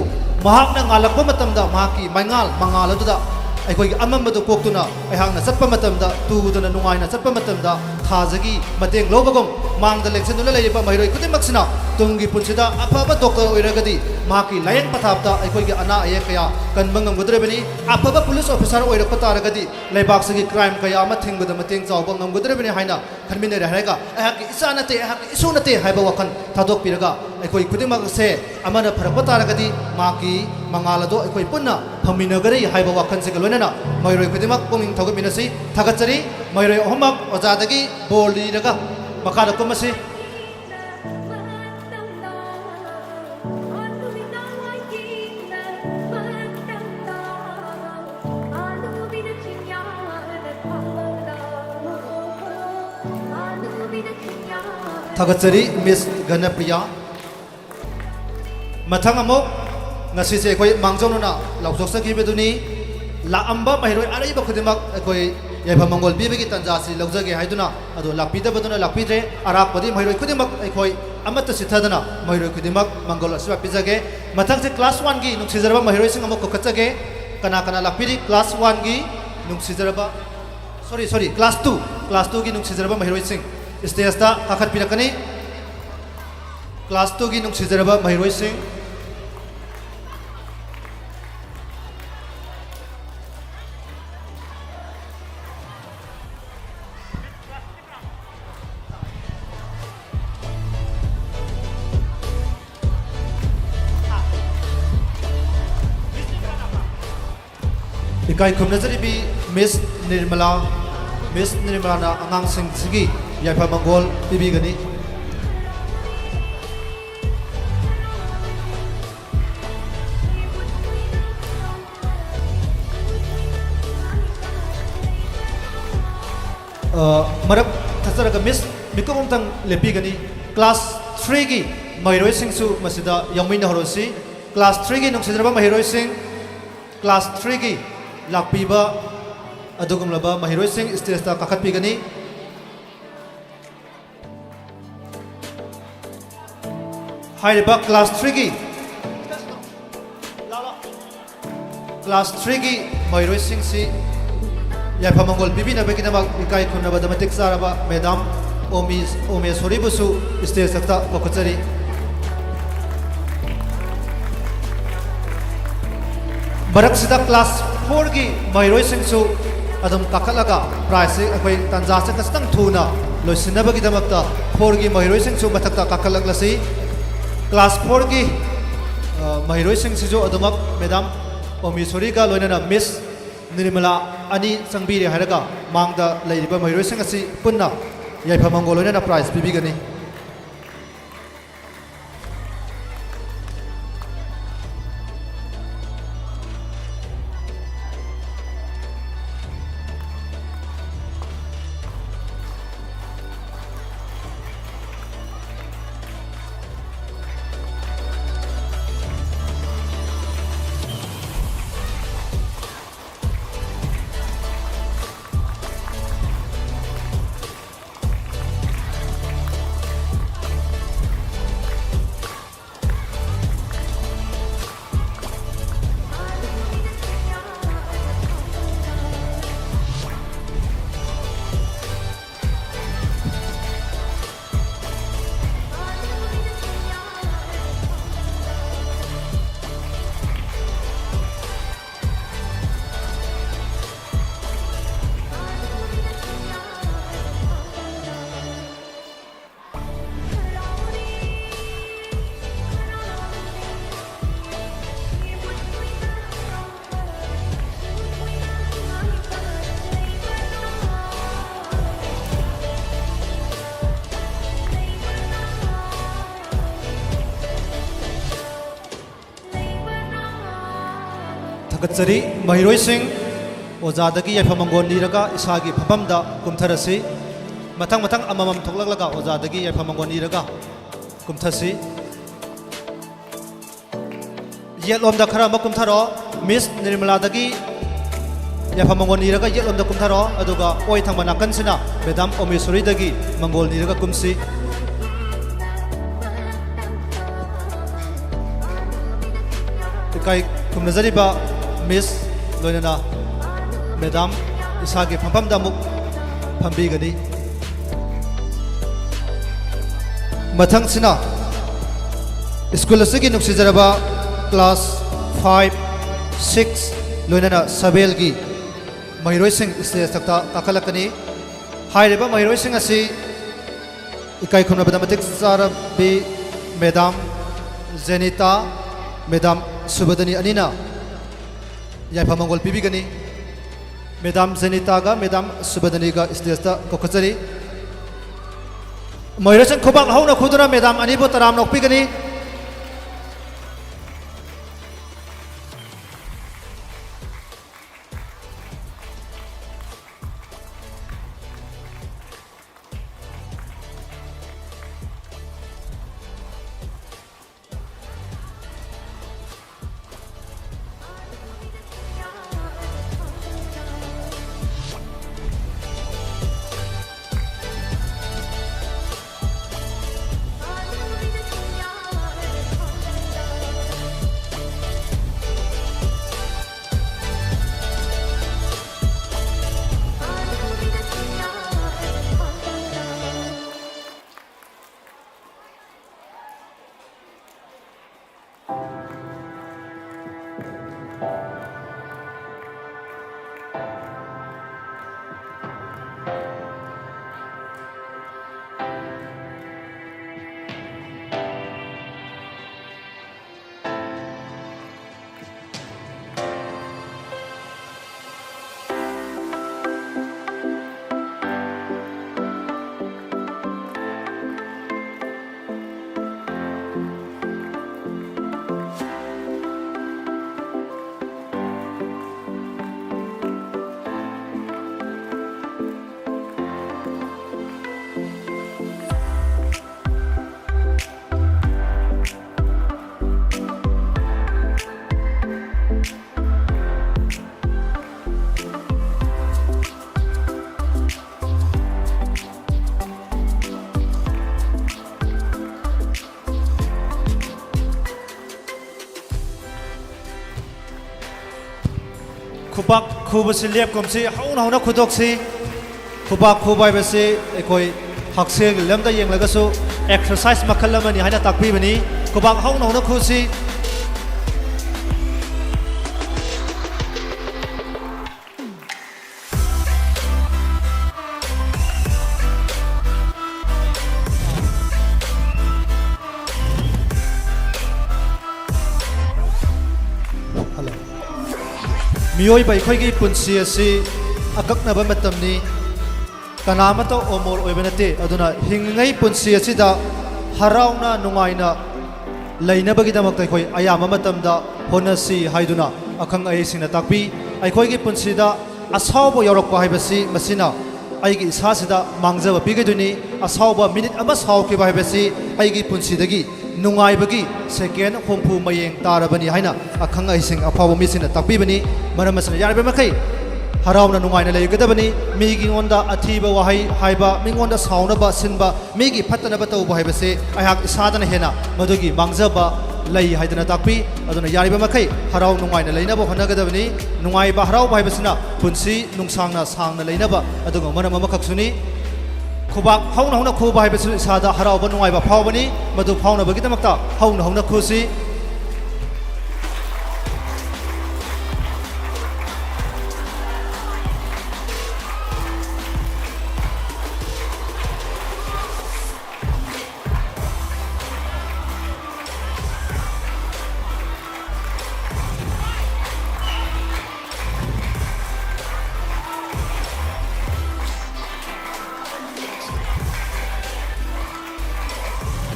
महाकना ngalakpa matamda mahaki maingal mangal aduda ꯑꯩꯈꯣꯏꯒꯤ ꯑꯃꯝꯕꯗꯨ ꯀꯣꯛꯇꯨꯅ ꯑꯩꯍꯥꯛꯅ ꯆꯠꯄ ꯃꯇꯝꯗ ꯇꯨꯗꯨꯅ ꯅꯨꯡꯉꯥꯏꯅ ꯆꯠꯄ ꯃꯇꯝꯗ ꯊꯥꯖꯒꯤ ꯃꯇꯦꯡ ꯂꯧꯕꯒꯨꯝ ꯃꯥꯡꯗ ꯂꯦꯡꯁꯤꯟꯗꯨꯅ ꯂꯩꯔꯤꯕ ꯃꯍꯩꯔꯣꯏ ꯈꯨꯗꯤꯡꯃꯛꯁꯤꯅ ꯇꯨꯡꯒꯤ ꯄꯨꯟꯁꯤꯗ ꯑꯐꯕ ꯗꯣꯛꯇꯔ ꯑꯣꯏꯔꯒꯗꯤ ꯃꯍꯥꯛꯀꯤ ꯂꯥꯌꯦꯡ ꯄꯊꯥꯞꯇ ꯑꯩꯈꯣꯏꯒꯤ ꯑꯅꯥ ꯑꯌꯦꯛ ꯀꯌꯥ ꯀꯟꯕ ꯉꯝꯒꯗꯧꯔꯤꯕꯅꯤ ꯑꯐꯕ ꯄꯨꯂꯤꯁ ꯑꯣꯐꯤꯁꯥꯔ ꯑꯣꯏꯔꯛꯄ ꯇꯥꯔꯒꯗꯤ ꯂꯩꯕꯥꯛꯁꯤꯒꯤ ꯀ꯭ꯔꯥꯏꯝ ꯀꯌꯥ ꯑꯃ ꯊꯤꯡꯕꯗ ꯃꯇꯦꯡ ꯆꯥꯎꯕ ꯉꯝꯒꯗꯧꯔꯤꯕꯅꯤ ꯍꯥꯏꯅ ꯈꯟꯃꯤꯟꯅꯔꯦ ꯍꯥꯏꯔꯒ ꯑꯩꯍꯥꯛꯀꯤ ꯏꯆꯥ ꯅꯠꯇꯦ ꯑꯩꯍꯥꯛꯀꯤ ꯏꯁꯨ ꯅꯠꯇꯦ ꯍꯥꯏꯕ ꯋꯥꯈꯜ ꯊꯥꯗꯣꯛꯄꯤꯔꯒ ꯑꯩꯈꯣꯏ ꯈꯨꯗꯤꯡꯃꯛ ꯑꯁꯦ ꯑꯃꯅ ꯐꯔꯛꯄ ꯇꯥꯔꯒꯗꯤ ꯃꯍꯥꯛꯀꯤ ꯃꯉꯥꯜ ꯑꯗꯨ ꯑꯩꯈꯣꯏ ꯄꯨꯟꯅ ꯐꯪꯃꯤꯟꯅꯒꯅꯤ ꯍꯥꯏꯕ ꯋꯥꯈꯜꯁꯤꯒ ꯂꯣꯏꯅꯅ ꯃꯍꯩꯔꯣꯏ ꯈꯨꯗꯤꯡꯃꯛ ꯄꯨꯛꯅꯤꯡ ꯊꯧꯒꯠꯃꯤꯟꯅꯁꯤ ꯊꯥꯒꯠꯆꯔꯤ ꯃꯍꯩꯔꯣꯏ ꯑꯍꯨꯝꯃꯛ ꯑꯣꯖꯥꯗꯒꯤ ꯕꯣꯔ ꯂꯤꯔꯒ ꯃꯈꯥꯗ ꯀꯨꯝꯃꯁꯤ थागतरी मिस गणप्रिया मथंग अमुक ngasi se koi mangjonuna laujok sakibeduni laamba mahiroi araiba khudimak koi yaifa mangol bibegi tanjasi laujage haiduna adu lakpidabaduna lakpidre arak padi mahiroi khudimak koi amata sithadana mahiroi khudimak mangol aswa pijage mathang se class 1 gi nungsijarba mahiroi sing amuk kokachage kana kana lakpidi class 1 gi nungsijarba sorry class 2 gi nungsijarba mahiroi sing stage ta kakhat pirakani class 2 gi nungsijarba mahiroi sing इकाई खुमनजरीबी miss Nirmala ना अंगांग Singh सिगी याइफा Mongol पिबीगनी मरक थसरग miss मिकुमतंग लेपीगनी class 3 की Mahiroi Singh मसिदा Yemen हरोसी class 3 की नुक्सिजरबा महिरोई Singh class 3 की लापीबा अदुगुमलबा महिरोई Singh stage ता काखतपीगनी हाइरिबा class 3 की महिरोई सिंह सी याइफा Mongol पिबीनबगिदमक इकाई खुनबदा मतिक चारबा madam ओमेश्वरीबुसु stage ता कोखचरी बरकसिदा class 4 की महिरोई सिंह अदम काखलगा प्राइस अखोई तंजा से कस्तंग थुना लोइसिनबगिदमकता 4 की महिरोई सिंह मथकता काखलगलसी क्लास 4 की महिरोई सिंह जो अदमक मैडम ओमेश्वरी का लोइनना मिस निर्मला अनि संगबीरे हरगा मांगदा लैरिबा महिरोई सिंह असि पुन्ना याइफा मंगोल लोइनना प्राइस पिबीगनी थगचरी महिरोई सिंह ओजादगी याफमंगोन नीरगा इसागी फफमदा कुमथरसी मथंग मथंग अममम थोकलगलगा ओजादगी याफमंगोन नीरगा कुमथसी येलोमदा खरा कुमथरो मिस निर्मलादगी याफमंगोन नीरगा येलोमदा कुमथरो अदुगा ओय थंगमा नाकनसिना मेदाम ओमेश्वरीदगी मंगोल नीरगा कुमसी इकाई कुमनजरीबा मिस लोइनना मेदाम इसागे फंफमदा मुक फंबीगनी मथंगसिना स्कूल असगी नुक्सिजरबा क्लास 5 6 लोइनना सबेल की महिरोई सिंह स्टेज तक काखलकनी हाइरेबा महिरोई सिंह असि इकाई खुमनबदा मतिक सारबी मेदाम जेनिता मेदाम सुबदनी अनिना याफमंगोल पीबीगनी मेदाम जेनिता मेदाम सुबदनी का स्टेज कोखचरी महिरोई सिंह खुबाक हौना खुदुना मेदाम अनिबो तराम नोकपीगनी खुबाक खुबसी लेप कुमसी हौना हौना खुदोक्सी खुबाक खुबाइबसी एकोई हक्सेग लमदा येंगलगसु एक्सरसाइज मखल अमनी हाइना ताकपीबनी खुबाक हौना हौना खुसी मियोई बाइखोई की पुंसी असी अकक्नब मतमनी कनामतो ओमोर ओइबनते अदुना हिंगई पुंसी असिदा हराउना नुंगाइना लैनबगिदमक्ता अखोई अयाम मतमदा होनसी हाइदुना अखंग अयसिना ताकपी अखोई की पुंसीदा असावबो यौरकपा हाइबसी मसिना अइगी इसासिदा मांगजब पिगदुनी असावबा मिनिट अमा सावकिबा हाइबसी अइगी पुंसीदगी नुंगाइबगी सेकेंड होमफु मयेंग तारबनी हाइना अखंग अइसिंग अफाव मिसिना ताकपीबनी मरमसना यारबे मखै हराउना नुंगाइना लेगदबनी मीगी ओंदा अथीबा वहाई हाइबा मिंगोंदा साउनबा सिनबा मीगी फत्तनबा तौबा हाइबसे अहाक इसादना हेना मदुगी मांगजबा लई हाइदना ताकपी अदुना यारबे मखै हराउ नुंगाइना लैनबा होनगदबनी नुंगाइबा हराउबा हाइबसिना पुंसी नुंसांगना सांगना लैनबा अदुगा मरम अमखक्सुनी खुबाक हौना हौना खुबा हाइबसु इसादा हराउबा नुंगाइबा फावबनी मदु फाउनबगिदमक्ता हौना हौना खुसी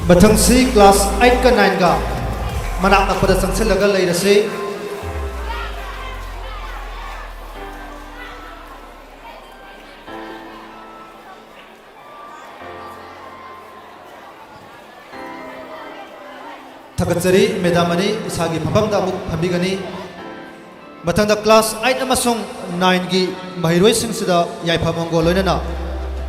मथंसी क्लास 8 का 9 का मनाक नकपदा संगसिलगा लैरसे थकचरी मैडम अनि इसागी फफमदा अमुक फंबिगनी मथंगदा क्लास 8 अमसुंग 9 की महिरोई सिंगसिदा याइफामंगो लोइनना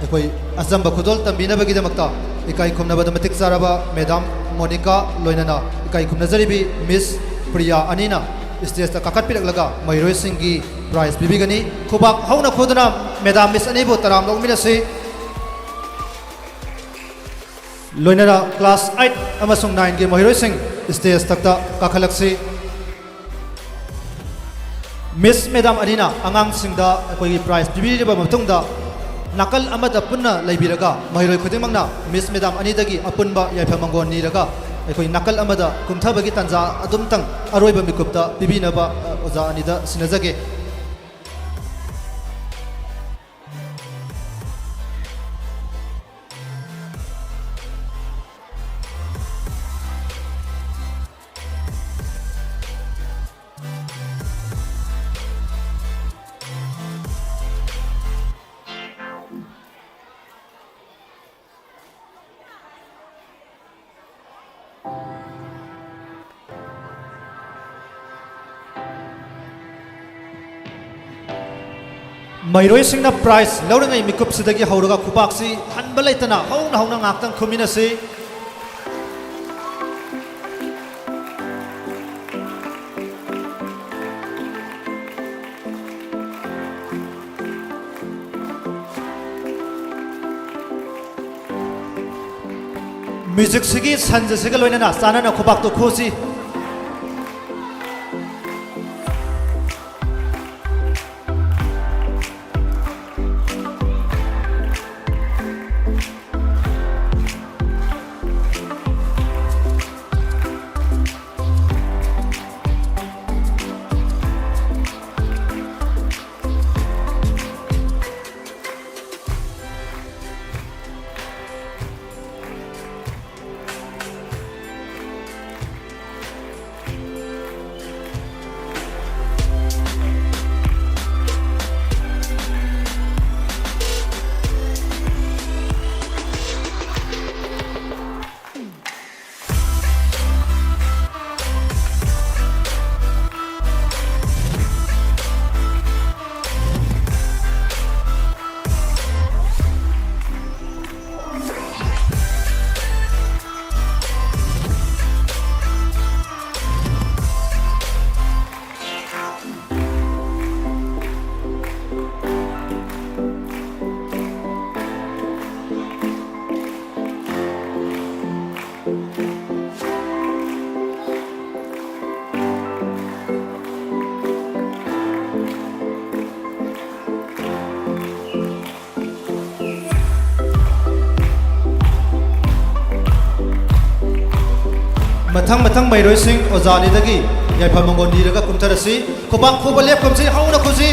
अखोई अजंब खुदोल तंबिनबगिदमक्ता इकाई खुमनबद मतिक चारबा मैडम मोनिका लोइनना इकाई खुमनजरीबी मिस प्रिया अनीना स्टेज ता काकत पिरकलगा महिरोई सिंह की प्राइज पिबिगनी खुबाक हौना खोदना मैडम मिस अनीबो तराम लौमिनसे लोइनरा क्लास 8 अमसुंग 9 की महिरोई सिंह स्टेज तकता काखलक्सी मिस मैडम अनीना आंगांग सिंगदा अखोई प्राइज पिबिरिबा मतुंगदा नाकल अमदा पुन्ना लैबिरगा महिरोई खुदिमंगना मिस मैडम अनीदगी अपुनबा याइफामंगोन नीरगा अखोई नाकल अमदा कुमथाबगी तंजा अदुमतंग अरोइबा मिकुप्ता पिबिनबा ओजा अनीदा सिनजगे महिरोई सिंगना प्राइज लौरंगई मिकुप सिदगी हौरगा खुबाक्सी हनबा लेतना हौना हौना ngaktang खुमिनसी म्यूजिक सिगी संज सिगल लोइनना सानना खुबाक तो खोसी मथंग मथंग महिरोई सिंह ओजानीदगी याइफामंगोन नीरगा कुमथरसी खुबाक खुबा लेपकमसी हौना खुसी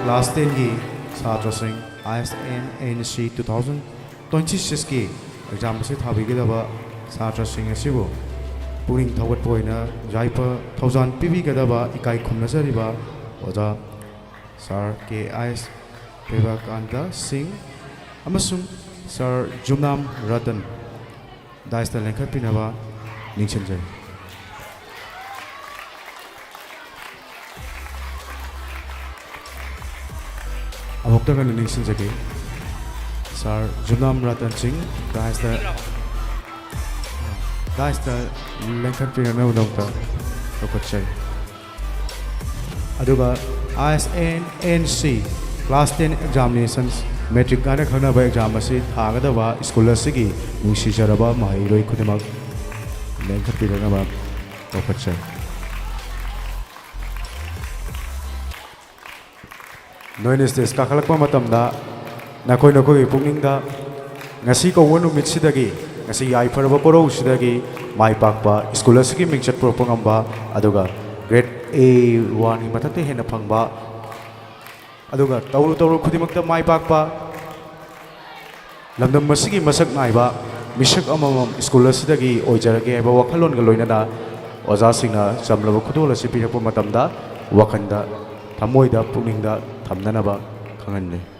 क्लास 10 की छात्र सिंह ISN-ANC 2026 की एग्जाम से थाबीगदब छात्र सिंह असिबु पुरिंग थवटपोइना जाइपा थौजान पिबिगदब इकाई खुमनजरिबा ओजा सर KIS पेवाकांता सिंह अमसुंग सर जुमनाम रतन दाइस्ता लेंखपिनबा निंगसनजै अमुक्तगा निंगसनजगे सर जुमनाम रतन सिंह दाइस्ता ꯗꯥꯏꯁꯇ ꯂꯦꯡꯈꯠꯄꯤꯅꯅꯕꯗꯃꯛꯇ ꯂꯧꯈꯠꯆꯔꯤ ꯑꯗꯨꯒ ISNNC Class 10 Examinations Metric ꯍꯥꯏꯅ ꯈꯪꯅꯕ ꯑꯦꯛꯖꯥꯝ ꯑꯁꯤ ꯊꯥꯒꯗꯕ ꯁ꯭ꯀꯨꯜ ꯑꯁꯤꯒꯤ ꯅꯨꯡꯁꯤꯖꯔꯕ ꯃꯍꯩꯔꯣꯏ ꯈꯨꯗꯤꯡꯃꯛ ꯂꯦꯡꯈꯠꯄꯤꯅꯅꯕ ꯂꯧꯈꯠꯆꯔꯤ ꯅꯣꯏꯅ ꯁ꯭ꯇꯦꯖ ꯀꯥꯈꯠꯂꯛꯄ ꯃꯇꯝꯗ ꯅꯈꯣꯏꯒꯤ ꯄꯨꯛꯅꯤꯡꯗ ngasi kauwa numitsidagi ngasi yaifaraba korausidagi mai pakpa school asigi mingchat purakpa ngamba aduga grade A1 gi mathakte hena phangba aduga tawru khudimakta mai pakpa lamdam masigi masak naiba misak amamam school asidagi oijarage haiba wakhalon ga loinana oja singna chamlaba khudol asi pirakpa matamda wakhanda thamoida pukningda thamnanaba khanganne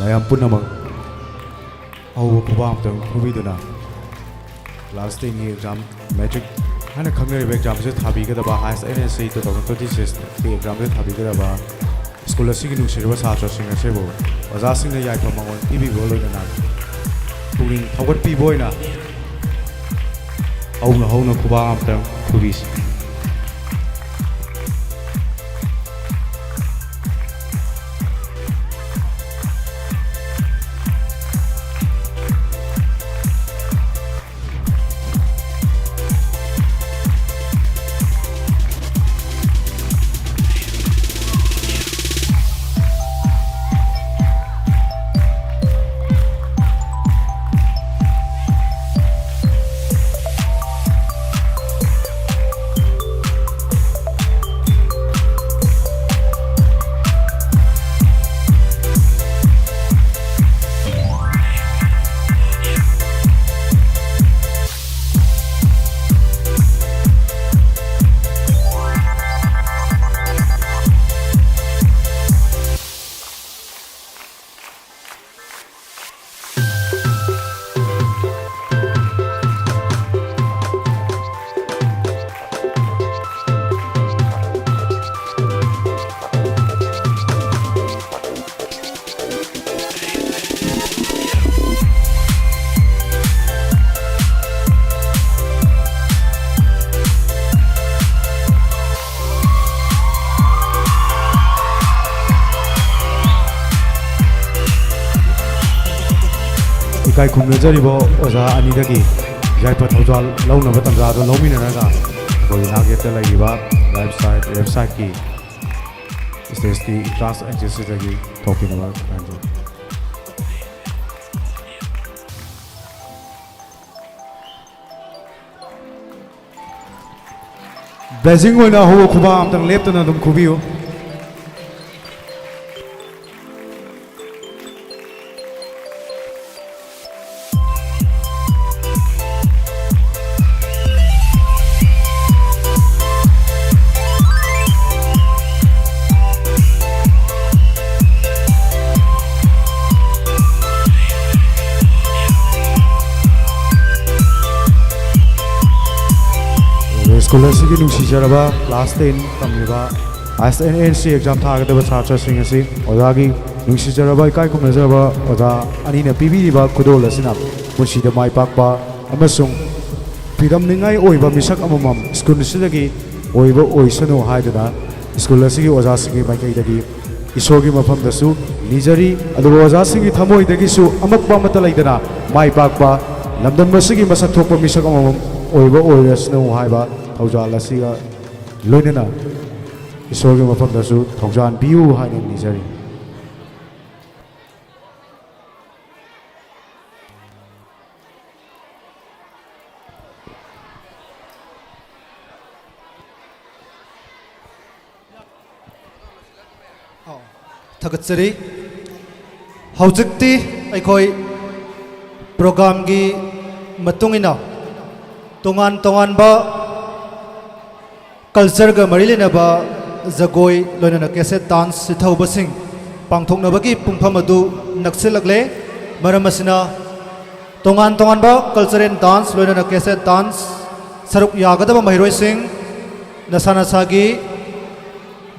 mayam punamak awu kubam tang kubiduna last day ni exam metric hana khamne exam se thabi ga ba ISNNC 2026 the exam se thabi ga ba school asigi nu sirwa sa cha singa sebo oja singa yai pa mangon ibi bo loina puring thagat pi boina hauna kubam tang kubis kai khumnajaribo oja anidagi jaipa thojal launaba tamja do lauminanaga koi nageta laiba website ki stage ki class agency dagi talking about kanjo blessing oina ho khuba amtang leptana dum khubiyo school asigi nungsijaraba class 10 tamliba ISNNC exam thagadaba chatra sing asi odagi nungsijaraba ikai kumnajaraba oda anina pibiriba khudol asina punsida mai pakpa amasung piram ningai oiba misak amamam school sidagi oiba oisanu haidana school asigi oja sigi makai dagi isogi mafam dasu nijari adu oja sigi thamoi dagi su amakpa mata laidana mai pakpa lamdan masigi masak thokpa misak amamam oiba oirasnu haiba thawjal asiga loinana isorgi mafam dasu thawjan biu haina nijari
thagatsari haujikti aikoi program gi matungina tongan tongan ba culture ga mari lena ba jagoi loina cassette dance sithau basing pangthok na bagi pungpham adu naksilakle maramasina tongan tongan ba culture and dance loina cassette dance saruk yagadaba mahiroi sing nasana sagi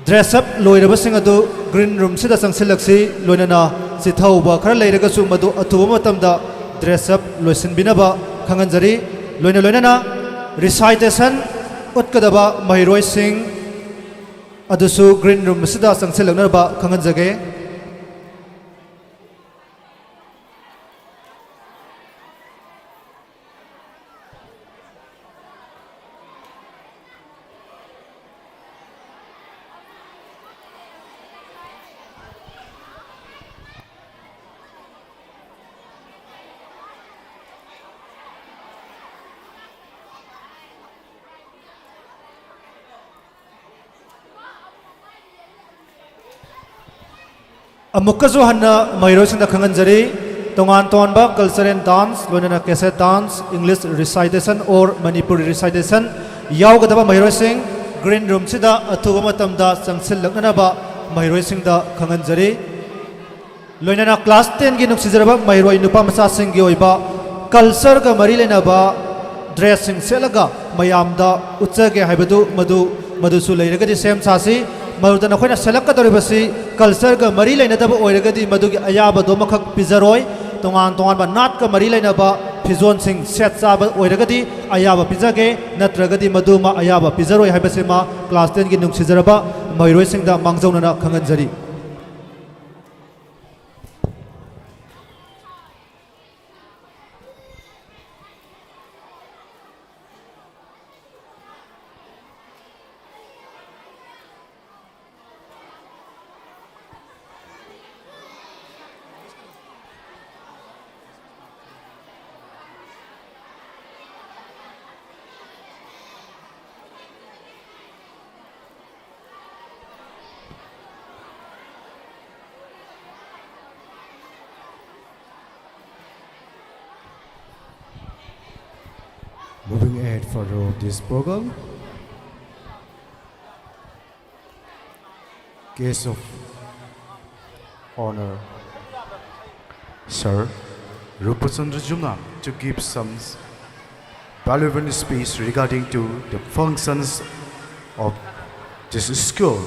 dress up loiraba sing adu green room sida sangsilaksi loina sithau ba khara leiraga su madu athuba matamda dress up loisin binaba khanganjari loina na recitation utkadaba mahiroi sing adusu green room sida sangsilaknaba khanganjage Amukazu hanna mahiro singda khanganjari tongan tongan ba culture and dance loina cassette dance English recitation or Manipuri recitation yawgadaba mahiro sing green room sida athuba matamda sangsilakna ba mahiro singda khanganjari loina class 10 gi nuksijaraba mahiro nupa macha sing gi oiba culture ga mari lena ba dressing selaga mayamda utsage haibadu madu su leiragadi sem sasi Marudana khoina selaka doribasi culture ga mari laina daba oiragadi madugi ayaba do makhak pizaroi tongan tongan ba nat ka mari laina ba phizon sing set chaba oiragadi ayaba pizage natragadi maduma ayaba pizaroi haibase ma class 10 gi nung sijaraba mairoi singda mangjaunana khanganjari
Moving ahead further of this program, guest of honor, Sir Rupachandra Juma, to give some valuable speech regarding to the functions of this school.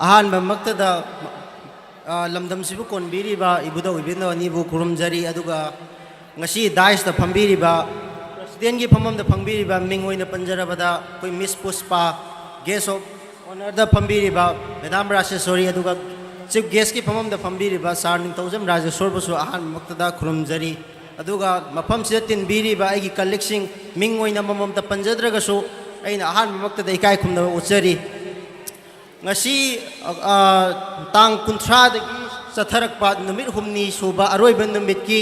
Ahan mamaktada lamdam sibu konbiriba ibuda ibino nibu kurumjari aduga ngasi dais da phambiriba president gi phamam da phambiriba mingoina panjarabada koi miss Puspa guest of honor da phambiriba madam Rajeshwari aduga chief guest gi phamam da phambiriba sar ningtaujam Rajeshwar busu ahan mamaktada kurumjari aduga mafam sida tinbiriba aigi collecting mingoina mamam da panjadragasu aina ahan mamaktada ikai khumna uchari ngasi tang kunthra dagi satharak pa numit humni suba aroi ban numit ki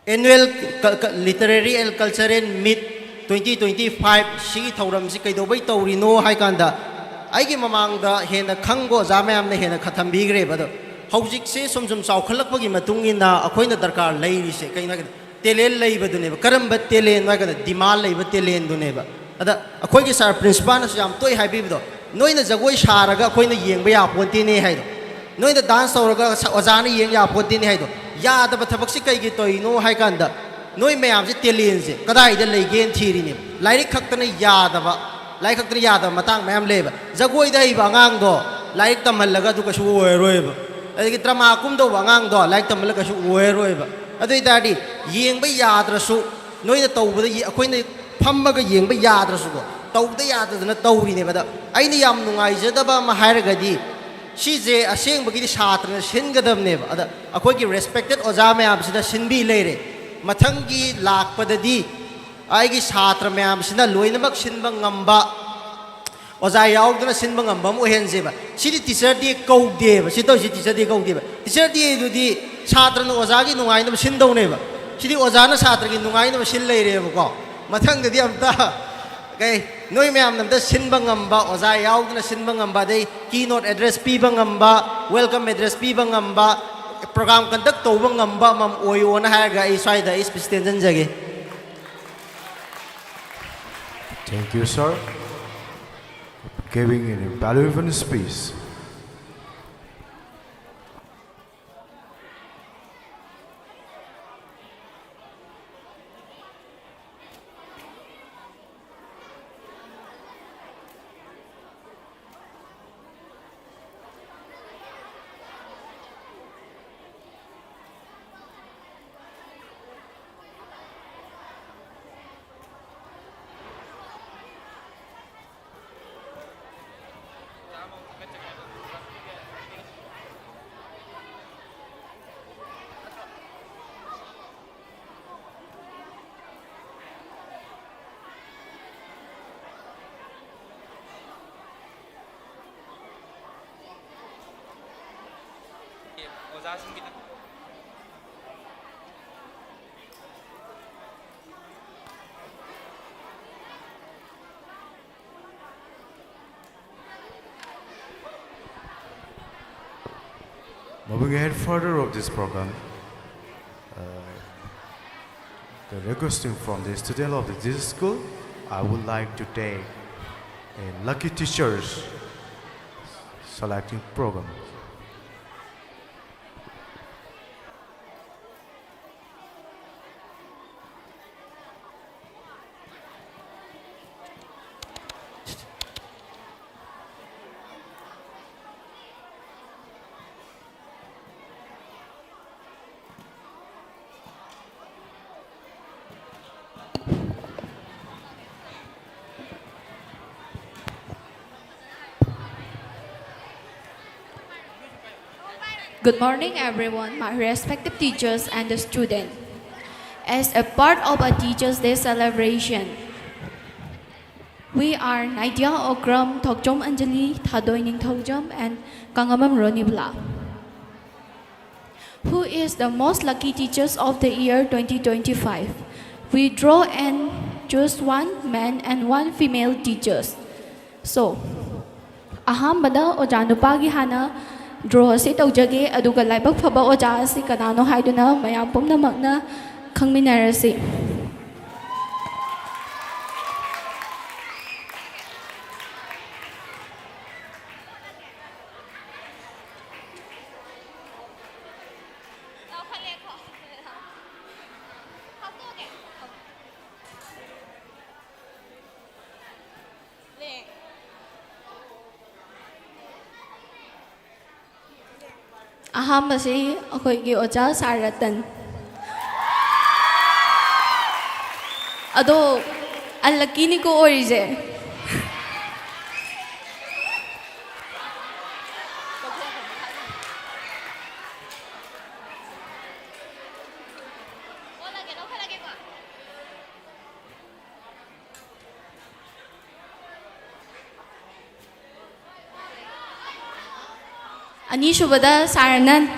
annual literary and cultural meet 2025 si thauram si kaido bai taurino hai kanda aigi mamang da hena khango jamayam ne hena khathambi gre bado haujik se somjum chaukhalak pagi matungina akoina darkar leiri se kaina talent leibadune karamba talent wa kana dimal leiba talent dune ba ada akhoi ki sar principal na jam toi haibi do noina jagoi saraga akoina yengba ya ponti ne haido noina dance tawraga ojana yeng ya ponti ne haido ya da bathabak si kai gi toi no hai kanda noi mayam si talent se kadai da leigen thiri ne lairik khaktana ya da ba lai khaktana ya da matang mayam leba jagoi da iba ngang do lairik tamhallaga du ka su oi roi ba ꯑꯗꯒꯤ drama ꯀꯨꯝꯗꯧꯕ ꯑꯉꯥꯡꯗꯣ ꯂꯥꯏꯔꯤꯛ ꯇꯝꯍꯜꯂꯒꯁꯨ ꯑꯣꯏꯔꯔꯣꯏꯕ ꯑꯗꯨ ꯑꯣꯏꯇꯥꯔꯗꯤ ꯌꯦꯡꯕ ꯌꯥꯗ꯭ꯔꯁꯨ ꯅꯣꯏꯅ ꯇꯧꯕꯗ ꯑꯩꯈꯣꯏꯅ ꯐꯝꯃꯒ ꯌꯦꯡꯕ ꯌꯥꯗ꯭ꯔꯁꯨꯀꯣ ꯇꯧꯕꯗ ꯌꯥꯗꯗꯅ ꯇꯧꯔꯤꯅꯦꯕ ꯑꯗ ꯑꯩꯅ ꯌꯥꯝ ꯅꯨꯡꯉꯥꯏꯖꯗꯕ ꯑꯃ ꯍꯥꯏꯔꯒꯗꯤ ꯁꯤꯁꯦ ꯑꯁꯦꯡꯕꯒꯤꯗꯤ ꯁꯥꯇ꯭ꯔꯅ ꯁꯤꯟꯒꯗꯕꯅꯦꯕ ꯑꯗ ꯑꯩꯈꯣꯏꯒꯤ ꯔꯦꯁꯄꯦꯛꯇꯦꯠ ꯑꯣꯖꯥ ꯃꯌꯥꯝꯁꯤꯗ ꯁꯤꯟꯕꯤ ꯂꯩꯔꯦ ꯃꯊꯪꯒꯤ ꯂꯥꯛꯄꯗꯗꯤ ꯑꯩꯒꯤ ꯁꯥꯇ꯭ꯔ ꯃꯌꯥꯝꯁꯤꯅ ꯂꯣꯏꯅꯃꯛ ꯁꯤꯟꯕ ꯉꯝꯕ ꯑꯣꯖꯥ ꯌꯥꯎꯗꯅ ꯁꯤꯟꯕ ꯉꯝꯕ ꯑꯃ ꯑꯣꯏꯍꯟꯁꯦꯕ ꯁꯤꯗꯤ ꯇꯤꯆꯔ ꯗꯦ ꯀꯧꯗꯦꯕ ꯁꯤ ꯇꯧꯁꯤ ꯇꯤꯆꯔ ꯗꯦ ꯀꯧꯗꯦꯕ ꯇꯤꯆꯔ ꯗꯦꯗꯨꯗꯤ ꯁꯥꯇ꯭ꯔꯅ ꯑꯣꯖꯥꯒꯤ ꯅꯨꯡꯉꯥꯏꯅꯕ ꯁꯤꯟꯗꯧꯅꯦꯕ ꯁꯤꯗꯤ ꯑꯣꯖꯥꯅ ꯁꯥꯇ꯭ꯔꯒꯤ ꯅꯨꯡꯉꯥꯏꯅꯕ ꯁꯤꯟ ꯂꯩꯔꯦꯕꯀꯣ ꯃꯊꯪꯗꯗꯤ ꯑꯝꯇ ꯀꯩ ꯅꯣꯏ ꯃꯌꯥꯝꯅ ꯑꯝꯇ ꯁꯤꯟꯕ ꯉꯝꯕ ꯑꯣꯖꯥ ꯌꯥꯎꯗꯅ ꯁꯤꯟꯕ ꯉꯝꯕ ꯑꯗꯩ ꯀꯤ ꯅꯣꯠ ꯑꯦꯗ꯭ꯔꯦꯁ ꯄꯤꯕ ꯉꯝꯕ ꯋꯦꯜꯀꯝ ꯑꯦꯗ꯭ꯔꯦꯁ ꯄꯤꯕ ꯉꯝꯕ ꯄ꯭ꯔꯣꯒ꯭ꯔꯥꯝ ꯀꯟꯗꯛ ꯇꯧꯕ ꯉꯝꯕ ꯑꯃ ꯑꯣꯏꯌꯣꯅ ꯍꯥꯏꯔꯒ ꯑꯩ ꯁ꯭ꯋꯥꯏꯗ ꯑꯩ speech ꯇꯦꯟꯖꯟꯖꯒꯦ
Thank you, sir, giving an valuable speech. Moving ahead further of this program, the requesting from the student of this school, I would like to take a lucky teachers selecting program.
Good morning, everyone, my respected teachers and the students. As a part of a Teachers' Day celebration, we are Nadia Okram Thokjom Anjali, Thadoy Ning Thokjom, and Kangamam Ronibla, who is the most lucky teachers of the year 2025. We draw and choose one man and one female teachers. So, ahambada ojanupagi hana draw si tawjage aduga laibak phaba oja si kanano haiduna mayam pumnamakna khangminarasi. Ahambasi akoigi oja Saratan. Ado unlucky ni ko orije. Ani Shubada Saranan.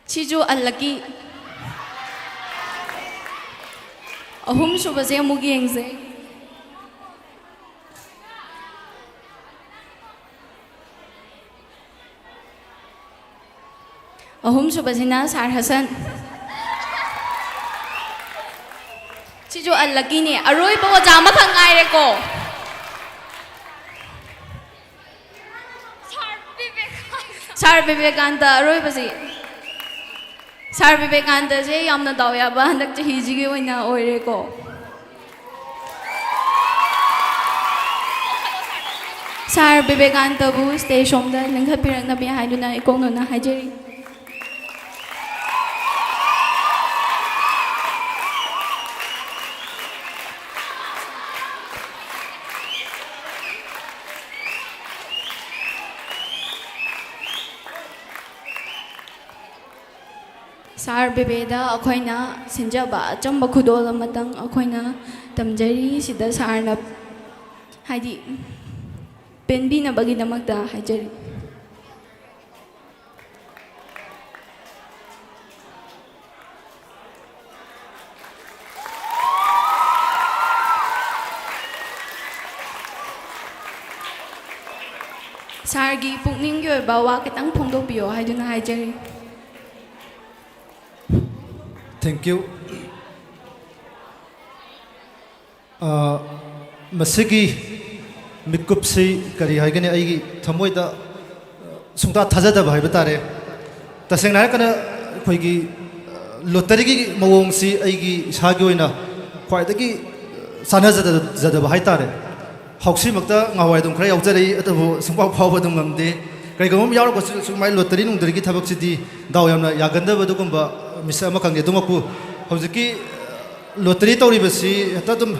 Chiju unlucky. Ahum Shubase Mugingse. Ahum Shubasina Sar Hassan. Chiju unlucky ni aroy pa jama thang ai ko. Sar Vivekanta aroy pa si. Sar Vivekanta je yamna dawya ba handak chahi jigi oina oire ko. Sir Vivekantabu stage somda lingkhapiraknabi haiduna ikongnona haijeri. Sar Bibeda akoina sinjaba chamba khudol amatang akoina tamjari sida sarna haidi penbi na bagi namakta haijari. Sargi pukning gyo bawa kitang phongdokbiyo haiduna haijari.
Thank you. Masigi mikupsi kari haigani aigi thamoida sungta thajada bhai batare taseng na kana khoigi lottery gi mawong si aigi sagi oina khwaidagi sanajada jada bhai tare hausi makta ngawai dum khra yaujari atabu sungpa phawba dum ngamde kai gam yaur ko sumai lottery nung dri gi thabak sidi daw yamna yaganda badugumba misa ama kange dumapu hojiki lottery tawri basi hata dum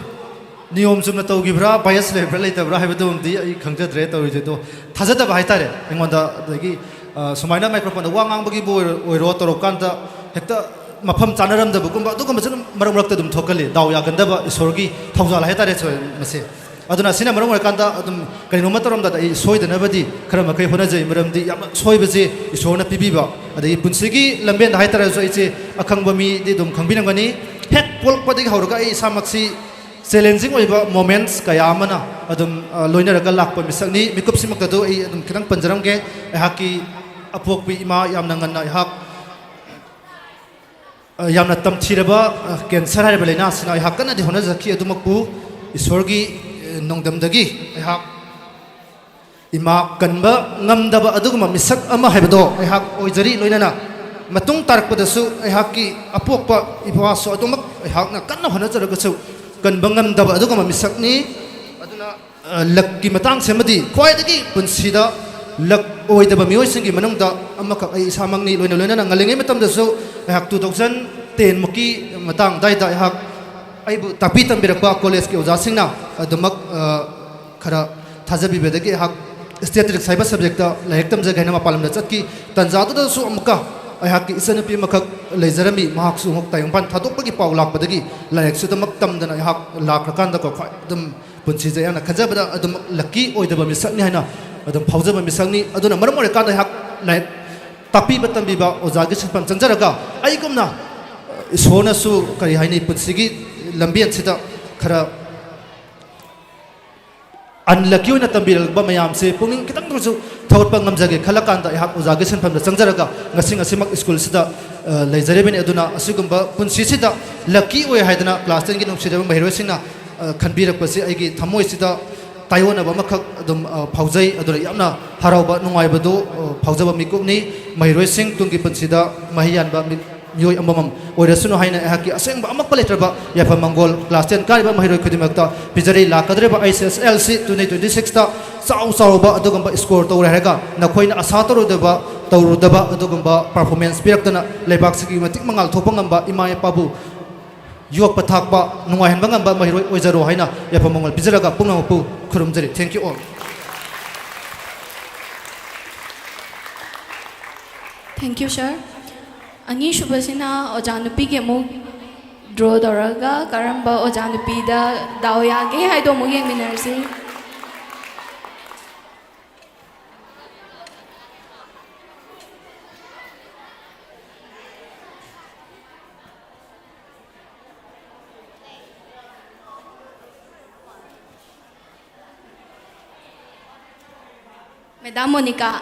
नियम चुना तौगिब्रा बायस Lebra लेतब्रा हाइबदुमदि आई खंगजद्रे तौरिजेदो थाजदबा हाइतारे एंगोंदा दगी सुमाइना microphone वा ngangbagi bo oiro torokanda hekta mafam chanaramdabugumba adugumba chun marak marakta dum thokali daw yagandaba isorgi thawjal haitare choi mase aduna sina maram oikanda adum kainoma toromda ai soidanabadi kharama kai honajai maramdi yam soibaje isorna pibiba adai punsigi lamben haitare choi che akhangbami di dum khangbinangani hek polpadi hauruga ai samaksi challenging oiba moments kaya amana adum loina ragal lakpa misakni mikup simak do ai adum kirang panjaram ge haki apokpi ima yamna nganna hak yamna tamthiraba cancer hare balena sina hakana di hona zakhi adumakpu isorgi nongdamdagi hak ima kanba ngamdaba aduguma misak ama haibado hak oijari loina na matung tarakpadasu haki apokpa ibwaso adumak hakna kanna hona jaraga kan bangam daba adugama misakni aduna lakki matang semadi khwaidagi punsida lak oidaba mioi singi manungda amaka ai samangni loina loina na ngalengai matamda so hak 2010 maki matang daida hak ai bu tapi tambirakpa college ki oja singna adumak khara thajabi bedagi hak statistic cyber subject ta lahek tamja gaina ma palamna chatki tanjadu da su amka ai hak ki isanapi makak leizarami mahak su hok tayong pan thadok pagi paulak badagi layak su tamak tamdana hak lakrakan da ko dum punchi jayana khajabada adum lucky oidaba misakni haina adum phaujaba misakni aduna maram ore kan hak layak tapi batam biba ojagi sipan changjaraga ai gumna sona su kari haini punsigi lambian sida khara unlucky oina tambiral ba mayam se pungning kitang du thawpa ngamjage khalakanda hak ojagi senpam da changjaraga ngasing asimak school sida leizareben aduna asigumba punsi sida lucky oi haidana class 10 gi nungsida mahirosina khanbirak pasi aigi thamoi sida tayona ba makhak adum phaujai adura yamna harauba nungai badu phaujaba mikupni mahirosing tungi punsida mahiyan ba mioi amamam oirasuno haina haki asengba amak paletraba yafa mangol class 10 kariba mahiroi khudimakta pijari lakadreba ICSLC 2026 ta sau ba adugamba score tawre haga nakhoina asataru deba tawrudaba adugamba performance piraktana lebak sigi matik mangal thopangamba imaya pabu yok pathakba nungai hanba ngamba mahiroi oizaro haina yafa mangol pijaraga pungnapu khurumjari thank you all
Thank you, sir. Ani shubasina ojanupi ke mo draw doraga karamba ojanupi da dawya ge hai do mo yeng minersi. Madam Monica.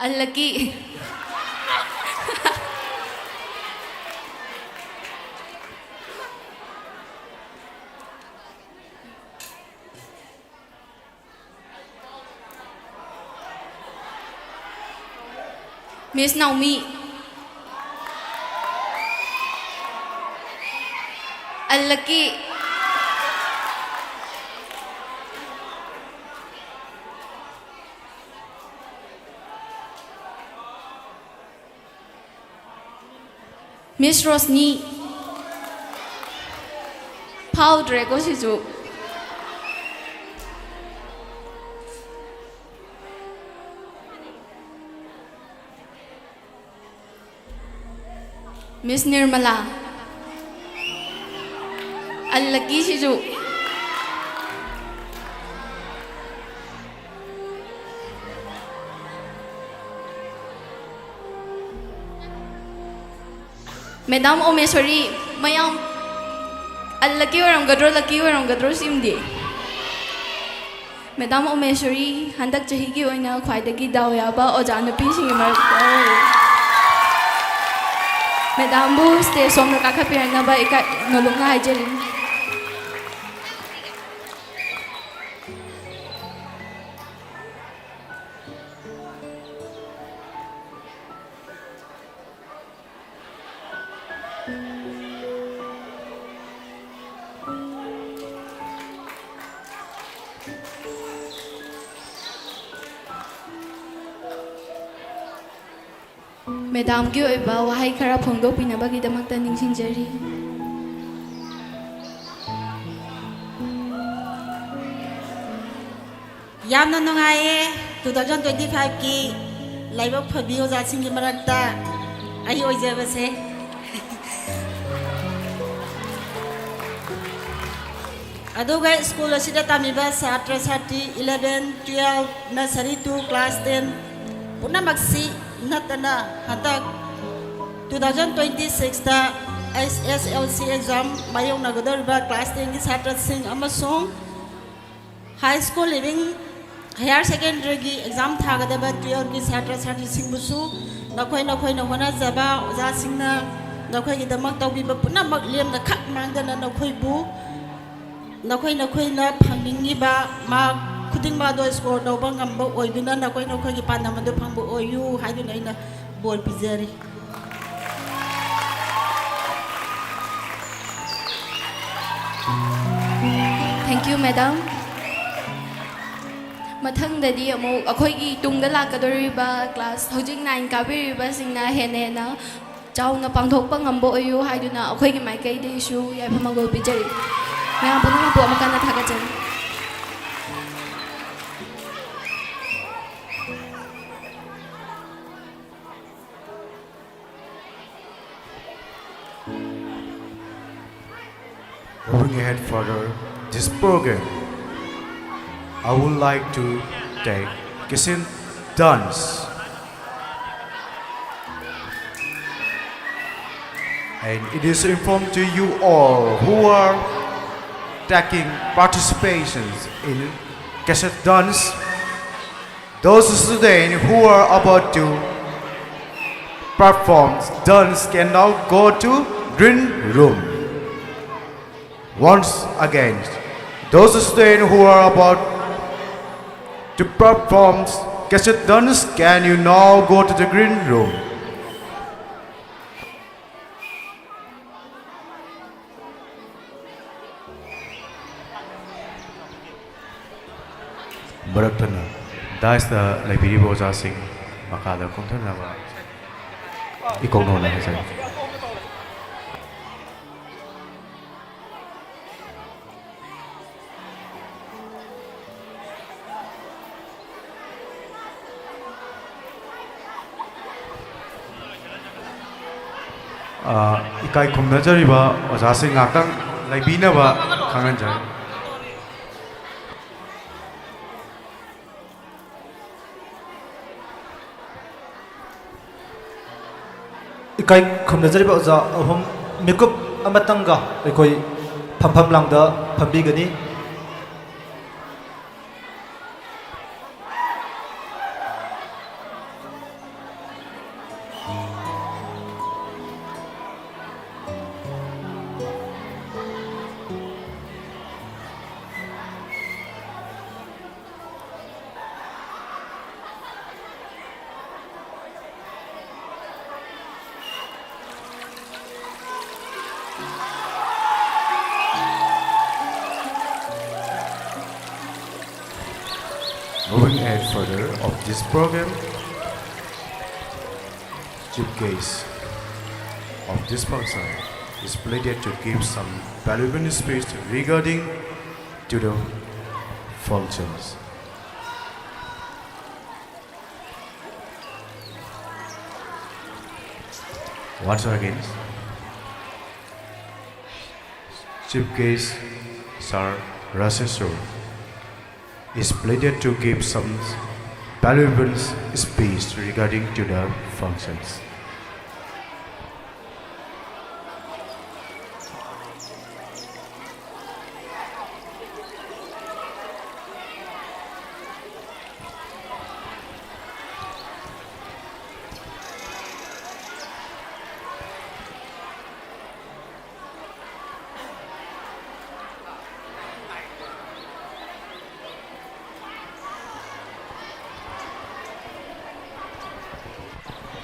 Unlucky. Miss Naomi. Unlucky. Miss Rosni 파우드레고 시주 Miss Nirmala Al-Laki siju Madam Omeshwari mayam Al-Laki waramgadro simdi Madam Omeshwari handak chahi ki oina khwaidagi daw yaba oja nupi singi marakta Madam bu stay som nakakapirana ba ika nolunga hajalin Madam ki oiba wahai khara phongdokpinabagidamakta ningsingjari
ꯌꯥꯝꯅ ꯅꯨꯡꯉꯥꯏꯌꯦ 2025 ꯒꯤ ꯂꯥꯏꯕꯛ ꯐꯕꯤ ꯑꯣꯖꯥꯁꯤꯡꯒꯤ ꯃꯔꯛꯇ ꯑꯩ ꯑꯣꯏꯖꯕꯁꯦ ꯑꯗꯨꯒ school ꯑꯁꯤꯗ ꯇꯝꯃꯤꯕ ꯁꯥꯇ꯭ꯔ ꯁꯥꯇ꯭ꯔꯤ 11 12 ꯅꯔꯁꯔꯤ ꯇꯨ ꯀ꯭ꯂꯥꯁ 10 ꯄꯨꯝꯅꯃꯛꯁꯤ ꯅꯠꯇꯅ ꯍꯟꯗꯛ 2026 ꯗ SSLC exam ꯃꯥꯌꯣꯛꯅꯒꯗꯧꯔꯤꯕ ꯀ꯭ꯂꯥꯁ 10 ꯒꯤ ꯁꯥꯇ꯭ꯔꯁꯤꯡ ꯑꯃꯁꯨꯡ high school leaving higher secondary की एग्जाम थागदब 12 की छात्र छात्रीसिंगबुसु नखोय नखोय होनाजबा ओजासिंगना नखोयगिदमक तौबिबा पुनमक लेमना खक मांगदना नखोयबु नखोयना फंगिंगिबा मा खुदिंगबा दो स्कोर तौबा ngamba ओइदुना नखोय नखोयगी पानमदु फंगबु ओयु हाइदुना इना बोल पिजरी
Thank you madam Mathangdadi amuk akhoi tungda lakadoriba class hojik 9 kabiriba singna hena chauna pangthokpa ngambo ayu haiduna akhoi gi maikai de issue yaiphamagol bijari mayam punama po amakana thagachari
Moving ahead further, this program, I would like to take Kissing Dance. And it is informed to you all who are taking participations in cassette dance. Those students who are about to perform dance can now go to green room. Once again, those students who are about to perform cassette dance, can you now go to the green room? Baraktana, that's the library boza sing makada konthana ba ikono na hai ikai khumnajariba ojasing ngakang laibinaba khanganjai
इकाई खुमनजरिबा ओजा अहम मिकुप अमतंगा एकोई फमफम Langda फंबीगनी
Moving ahead further of this program, chief guest of this function is pleaded to give some valuable speech regarding to the functions. Once again, Chief Guest Sir Raseswar is pleaded to give some valuable speech regarding to the functions.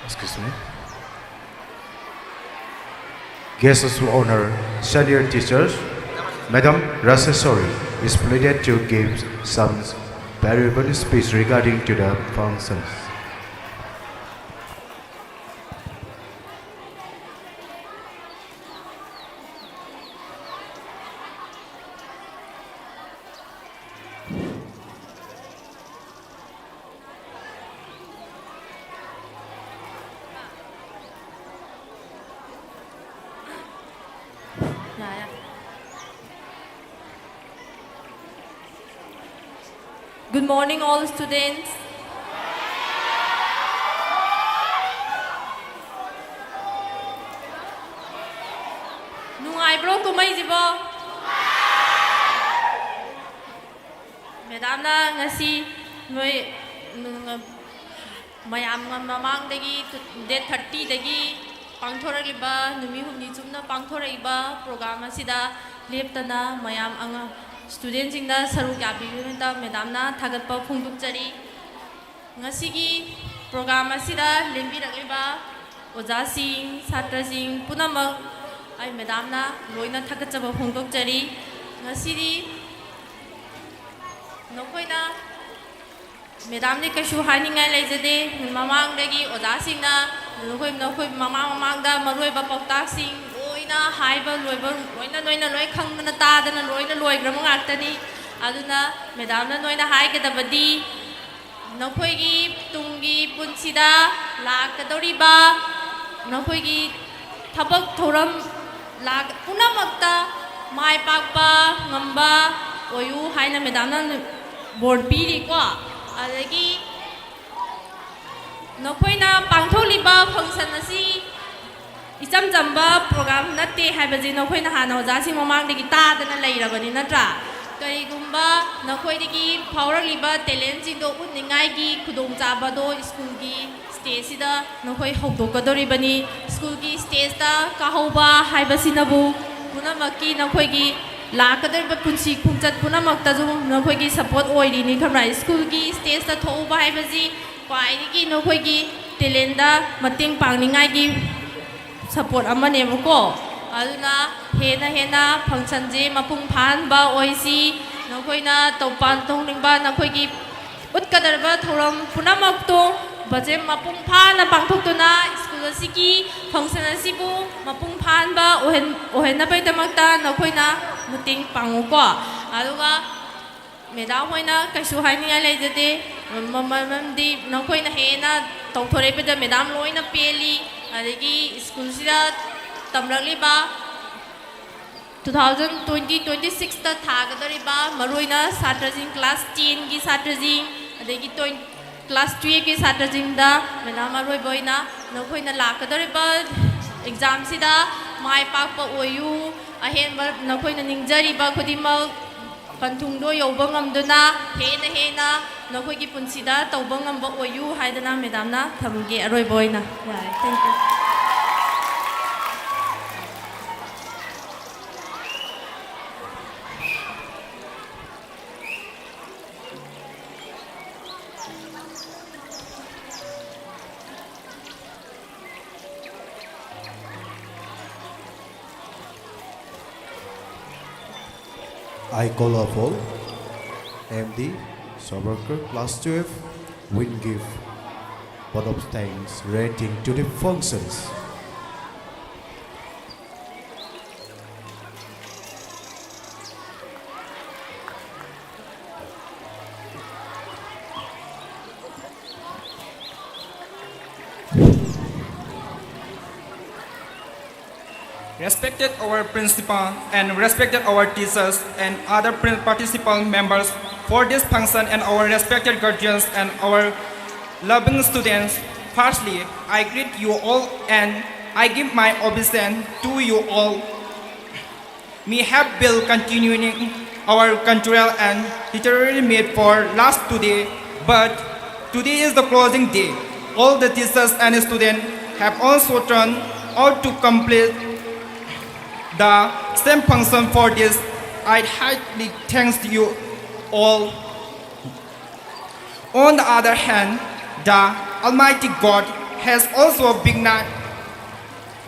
Excuse me. Guests of honor, senior teachers, Madam Raseswari is pleaded to give some valuable speech regarding to the functions.
Good morning, all students. Nungai bro kumai jibo. Madam na ngasi noi mayam mamang dagi date 30 dagi pangthoraliba numi humni chumna pangthoraiba program asida leptana mayam anga student singda saruk yabibimta madam na thagatpa phungdukjari ngasigi program asida lembiragliba oja sing satra sing punamak ai madam na loina thagatjaba phungdukjari ngasidi nokoina madam ne kashu haningai leijade mamang dagi oja singna nokoi mamang da maroiba pautak sing loina haiba loiba loina loi khangna tadana loina loigrama ngaktani aduna madam na loina haigedabadi नखोइगी तुंगी पुंसिदा लाकदोरिबा नखोइगी थबक थोरम लाक पुनमक्ता माय पाकपा ngamba oyu haina madam na board piri ko adagi नखोइना पांथोलिबा फंक्शन asi इचम जंबा प्रोग्राम नते हाइबजी नखोइना हाना ओजासि ममांगदगी तादना लेरबनि नत्रा करिगुम्बा नखोइदगी फावरलिबा टैलेंट जिंदो उन्निंगाइगी खुदोंचाबदो स्कूल की स्टेज सिदा नखोइ हौदोकदोरिबनि स्कूल की स्टेज ता काहौबा हाइबसिनबु पुनमक्की नखोइगी लाकदरबा पुंसी खुंचत पुनमक्ताजु नखोइगी सपोर्ट ओइरिनि खमरा स्कूल की स्टेज ता थौबा हाइबजी क्वाइगी नखोइगी टैलेंट दा मतेंग पांगनिंगाइगी support अमनेबको aduna hena function je mapung phan ba oisi nokoina topan tongling ba nakoi gi utkadar ba thoram punamak to baje mapung phan na pangthok to na school asiki function asibu mapung phan ba ohen na pai tamakta nokoina muting pangu ko aduga madam hoina kaisu haini leijade mamam di nokoina hena tongthore pe da madam loina peli adigi school sida tamragliba 2020-26 ta thagadariba maroina satrajing class 10 gi satrajing adegi class 12 gi satrajing da mena maroi boina nokhoina lakadariba exam sida mai pak pa oyu ahen ba nokhoina ningjariba khudima panthungdo yoba ngamduna hena nokhoigi punsida tawba ngamba oyu haidana madam na thamge aroi boina thank you.
I call upon MD Savarkar Class 12 will give vote of thanks relating to the functions.
respected our principal and respected our teachers and other participant members for this function and our respected guardians and our loving students. Firstly, I greet you all and I give my obeisance to you all. We have been continuing our cultural and literary meet for last today, but today is the closing day. All the teachers and students have also turned out to complete the same function for this. I highly thank you all. On the other hand, the Almighty God has also been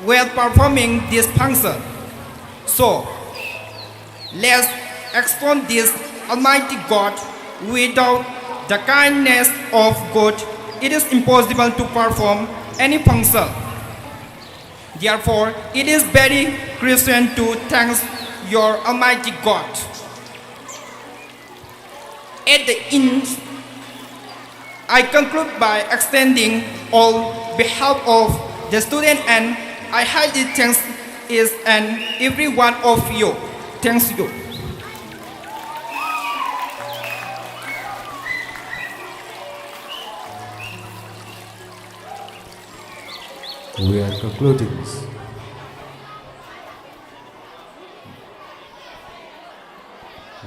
well performing this function. So, let's extol this Almighty God. Without the kindness of God, it is impossible to perform any function. Therefore, it is very Christian to thank your Almighty God. At the end, I conclude by extending on behalf of the student and I highly thank each and every one of you. Thanks you.
We are concluding.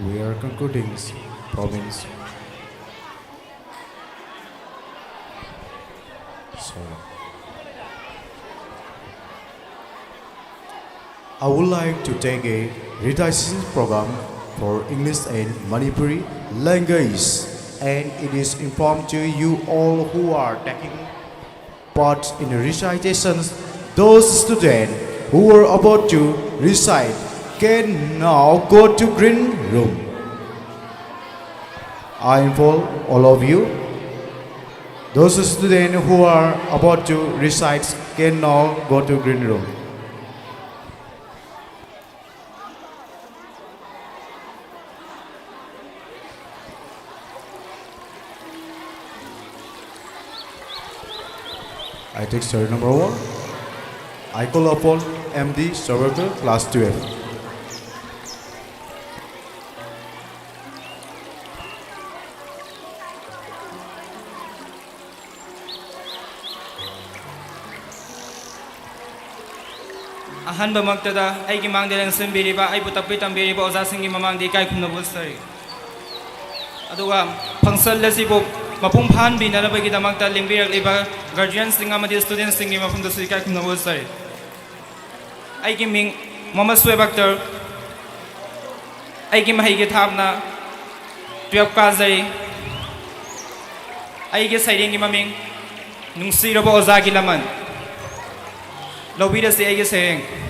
We are concluding province. I would like to take a recitation program for English and Manipuri language, and it is informed to you all who are taking part in the recitations. Those students who are about to recite can now go to green room. I inform all of you. Those students who are about to recite can now go to green room. I take story number 1. I call upon MD Survivor Class 12.
Ahanba magtada ay gimangdalang simbiriba ay butakpi tambiriba ozasing gimamangdi kay kunabulsari. Aduga pangsal lasibo mapungpahan binalabay kita magta limbirak iba guardians singa madi students singi mapundusri kay kunabulsari. Ay giming mamaswe bakter ay gimahigit hapna 12 kazay ay gisayring gimaming nung sirabo ozagi laman. Lobida si ay gisayring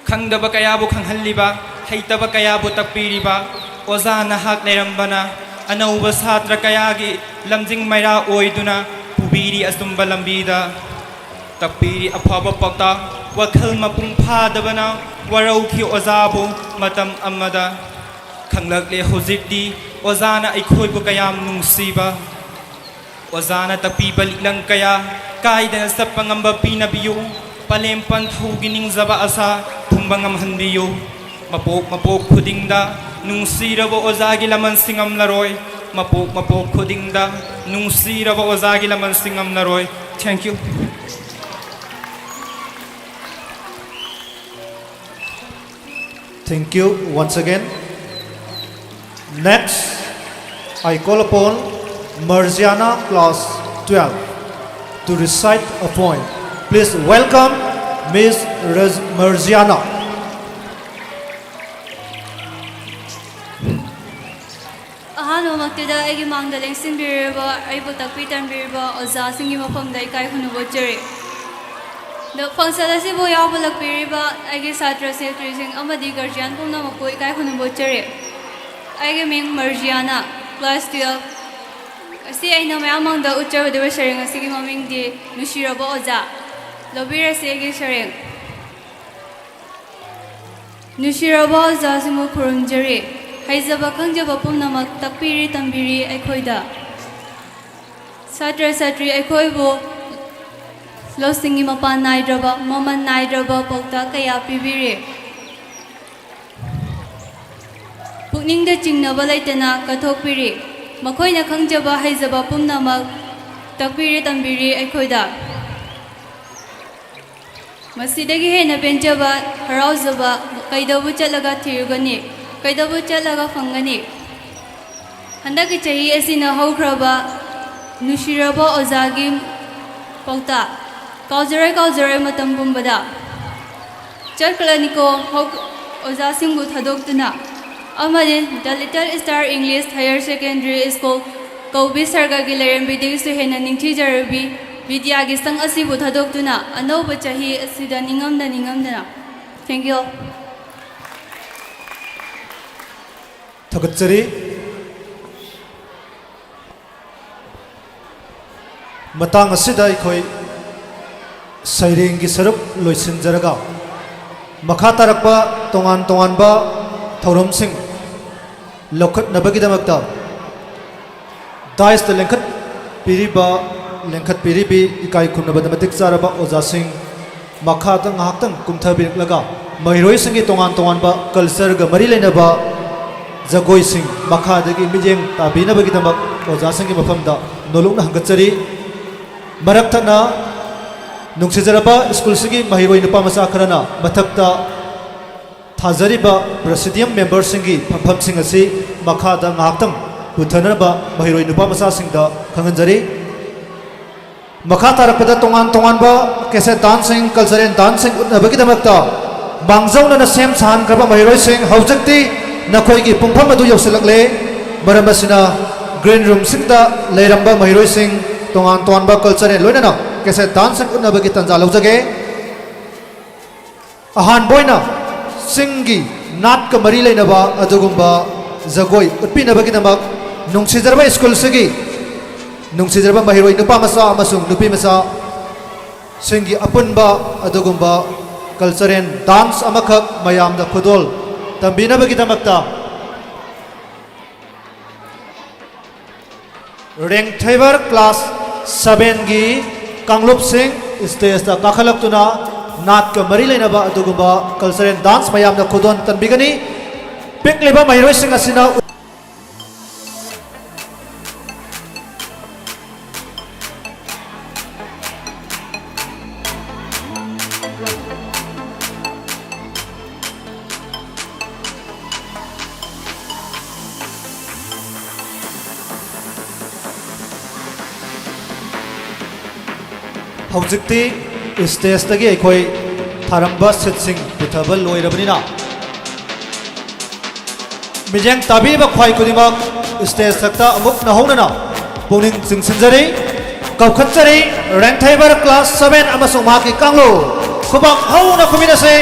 Kangda ba kaya bo kang haliba, hayta ba kaya bo takpiri ba, oza na hak lerambana, anaw ba satra kayagi, lamjing mayra oy duna, pubiri asumba lambida, takpiri apaba pakta, wakal mapungpada ba na, waraw ki ozabo, matam amada, kang lagle hozikdi, oza na ikoy bo kayam nung siba, oza na takpibalik lang kaya, kahit na sa pangamba pinabiyo, palempan hugining zaba asa tumbangam handiyo mapok kudingda nung sirabo ozagi laman singam laroy mapok kudingda nung sirabo ozagi laman singam laroy. Thank you.
Thank you once again. Next, I call upon Marziana Class 12 to recite a poem. Please welcome Miss Marziana.
Ahano magtida ay gimangdaling simbiriba ay butakpi tambiriba oza singi mapamda ikay hunubotjeri. The pangsala si boya bulakpiriba ay gisatra setrising amadi guardian pumna mapo ikay hunubotjeri. Ay giming Marziana class 12. Asi ay na mayamang da utjar wadaba sharing asigi maming di nushiraba oza. Lobira segi sharing. Nushiraba zazimu kurunjari. Haizaba kangjaba pumnamak takpiri tambiri aikoida. Satra satri aikoibo ꯂꯧꯁꯤꯡꯒꯤ ꯃꯄꯥꯟ ꯅꯥꯏꯗ꯭ꯔꯕ ꯃꯃꯜ ꯅꯥꯏꯗ꯭ꯔꯕ ꯄꯥꯎꯇꯥꯛ ꯀꯌꯥ ꯄꯤꯕꯤꯔꯤ ꯄꯨꯛꯅꯤꯡꯗ ꯆꯤꯡꯅꯕ ꯂꯩꯇꯅ ꯀꯠꯊꯣꯛꯄꯤꯔꯤ ꯃꯈꯣꯏꯅ ꯈꯪꯖꯕ ꯍꯩꯖꯕ ꯄꯨꯝꯅꯃꯛ ꯇꯥꯛꯄꯤꯔꯤ ꯇꯝꯕꯤꯔꯤ ꯑꯩꯈꯣꯏꯗ ꯃꯁꯤꯗꯒꯤ ꯍꯦꯟꯅ ꯄꯦꯟꯖꯕ ꯍꯔꯥꯎꯖꯕ ꯀꯩꯗꯧꯕ ꯆꯠꯂꯒ ꯊꯤꯔꯨꯒꯅꯤ ꯀꯩꯗꯧꯕ ꯆꯠꯂꯒ ꯐꯪꯒꯅꯤ ꯍꯟꯗꯛꯀꯤ ꯆꯍꯤ ꯑꯁꯤꯅ ꯍꯧꯈ꯭ꯔꯕ ꯅꯨꯡꯁꯤꯔꯕ ꯑꯣꯖꯥꯒꯤ ꯄꯥꯎꯇꯥꯛ ꯀꯥꯎꯖꯔꯣꯏ ꯃꯇꯝ ꯄꯨꯝꯕꯗ ꯆꯠꯈ꯭ꯔꯅꯤꯀꯣ ꯑꯣꯖꯥꯁꯤꯡꯕꯨ ꯊꯥꯗꯣꯛꯇꯨꯅ ꯑꯃꯗꯤ the little star English higher secondary school ꯀꯧꯕꯤ ꯁꯔꯒꯒꯤ ꯂꯩꯔꯦꯝꯕꯤꯗꯒꯤꯁꯨ ꯍꯦꯟꯅ ꯅꯤꯡꯊꯤꯖꯔꯕꯤ ꯕꯤꯗ꯭ꯌꯥꯒꯤ ꯁꯪ ꯑꯁꯤꯕꯨ ꯊꯥꯗꯣꯛꯇꯨꯅ ꯑꯅꯧꯕ ꯆꯍꯤ ꯑꯁꯤꯗ ꯅꯤꯡꯉꯝꯗꯅ ꯊꯦꯡꯛ ꯌꯨ
ꯊꯥꯒꯠꯆꯔꯤ ꯃꯇꯥꯡ ꯑꯁꯤꯗ ꯑꯩꯈꯣꯏ ꯁꯩꯔꯦꯡꯒꯤ ꯁꯔꯨꯛ ꯂꯣꯏꯁꯤꯟꯖꯔꯒ ꯃꯈꯥ ꯇꯥꯔꯛꯄ ꯇꯣꯉꯥꯟ ꯇꯣꯉꯥꯟꯕ ꯊꯧꯔꯝꯁꯤꯡ ꯂꯧꯈꯠꯅꯕꯒꯤꯗꯃꯛꯇ ꯗꯥꯏꯁꯇ ꯂꯦꯡꯈꯠꯄꯤꯔꯤꯕꯤ ꯏꯀꯥꯏ ꯈꯨꯝꯅꯕꯗ ꯃꯇꯤꯛ ꯆꯥꯔꯕ ꯑꯣꯖꯥꯁꯤꯡ ꯃꯈꯥꯗ ꯉꯥꯏꯍꯥꯛꯇꯪ ꯀꯨꯝꯊꯕꯤꯔꯛꯂꯒ ꯃꯍꯩꯔꯣꯏꯁꯤꯡꯒꯤ ꯇꯣꯉꯥꯟ ꯇꯣꯉꯥꯟꯕ ꯀꯜꯆꯔꯒ ꯃꯔꯤ ꯂꯩꯅꯕ ꯖꯒꯣꯏꯁꯤꯡ ꯃꯈꯥꯗꯒꯤ ꯃꯤꯠꯌꯦꯡ ꯇꯥꯕꯤꯅꯕꯒꯤꯗꯃꯛ ꯑꯣꯖꯥꯁꯤꯡꯒꯤ ꯃꯐꯝꯗ ꯅꯣꯂꯨꯛꯅ ꯍꯪꯒꯠꯆꯔꯤ ꯃꯔꯛ ꯊꯠꯅ ꯅꯨꯡꯁꯤꯖꯔꯕ ꯁ꯭ꯀꯨꯜꯁꯤꯒꯤ ꯃꯍꯩꯔꯣꯏ ꯅꯨꯄꯥ ꯃꯆꯥ ꯈꯔꯅ ꯃꯊꯛꯇ ꯊꯥꯖꯔꯤꯕ ꯄ꯭ꯔesidium ꯃꯦꯝꯕꯔꯁꯤꯡꯒꯤ ꯐꯝꯐꯝꯁꯤꯡ ꯑꯁꯤ ꯃꯈꯥꯗ ꯉꯥꯏꯍꯥꯛꯇꯪ ꯄꯨꯊꯅꯕ ꯃꯍꯩꯔꯣꯏ ꯅꯨꯄꯥ ꯃꯆꯥꯁꯤꯡꯗ ꯈꯪꯍꯟꯖꯔꯤ ꯃꯈꯥ ꯇꯥꯔꯛꯄꯗ ꯇꯣꯉꯥꯟ ꯇꯣꯉꯥꯟꯕ ꯀꯦꯁꯦꯠ ꯗꯥꯟꯁꯤꯡ ꯀꯜꯆꯔꯦꯜ ꯗꯥꯟꯁꯤꯡ ꯎꯠꯅꯕꯒꯤꯗꯃꯛꯇ ꯃꯥꯡꯖꯧꯅꯅ ꯁꯦꯝ ꯁꯥꯍꯟꯈ꯭ꯔꯕ ꯃꯍꯩꯔꯣꯏꯁꯤꯡ ꯍꯧꯖꯤꯛꯇꯤ ꯅꯈꯣꯏꯒꯤ ꯄꯨꯡꯐꯝ ꯑꯗꯨ ꯌꯧꯁꯤꯜꯂꯛꯂꯦ ꯃꯔꯝ ꯑꯁꯤꯅ ꯒ꯭ꯔꯤꯟ ꯔꯨꯝꯁꯤꯡꯗ ꯂꯩꯔꯝꯕ ꯃꯍꯩꯔꯣꯏꯁꯤꯡ तोान तोान कल्चर लोनना कैसे डांस उन्नबगी तंजा लौजगे अहानबोइना सिंगी नाट का मरी लेनबा अदुगुंबा जगोई उत्पिनबगिदमक नुंगसिजरबा स्कूल सिगी नुंगसिजरबा महिरोई नुपा मसा अमसुंग नुपी मसा सिंगी अपुनबा अदुगुंबा कल्चरल डांस अमखक मयामदा खुदोल तंबिनबगिदमकता रैंक थैबर क्लास 7 की कांगलुप सिंह स्टेज ता काखलक्तुना नाट का मरी लेनबा अदुगुंबा कल्चरल डांस मयामदा खुदोन तंबिगनी पिकलेबा महिरोई सिंह असिना हौजिक्ति स्टेज तगी अखोई थारंबा सिटसिंग पुथबल लोइरबनिना मिजेंग ताबीबा ख्वाई कुदिमक स्टेज तकता अमुक नहौनना पुनिंग सिंगसिंजरी कौखतरी रैंक थैबर क्लास 7 अमसुंग माकी कांगलो खुबक हौना खुमिनसे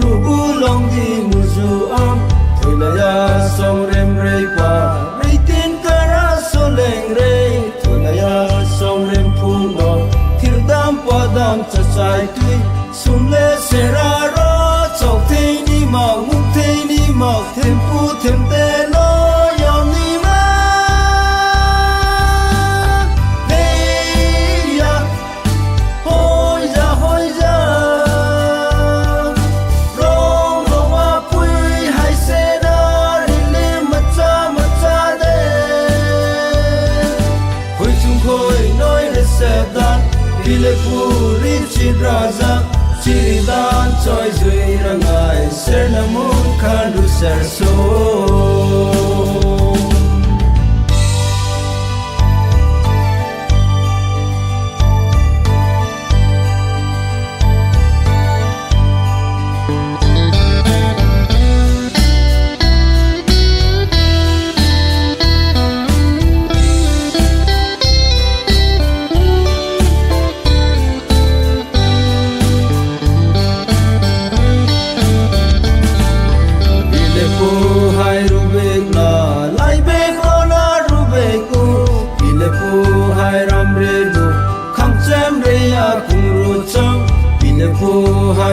rubu long di muzu am thulaya song rem rei pa rei tin kara so leng rei thulaya song rem phung no thirdam padam chachai tui sumle sera ro chok thei ni ma muk thei ni ma them pu them te lo yom ni ma hey ya hoi ja rong rong a pui hai se da ri le ma cha de hoi chung khoi noi le se dan bile pu ri chi raja Chiridan choi zui rangai ser namun khandu ser so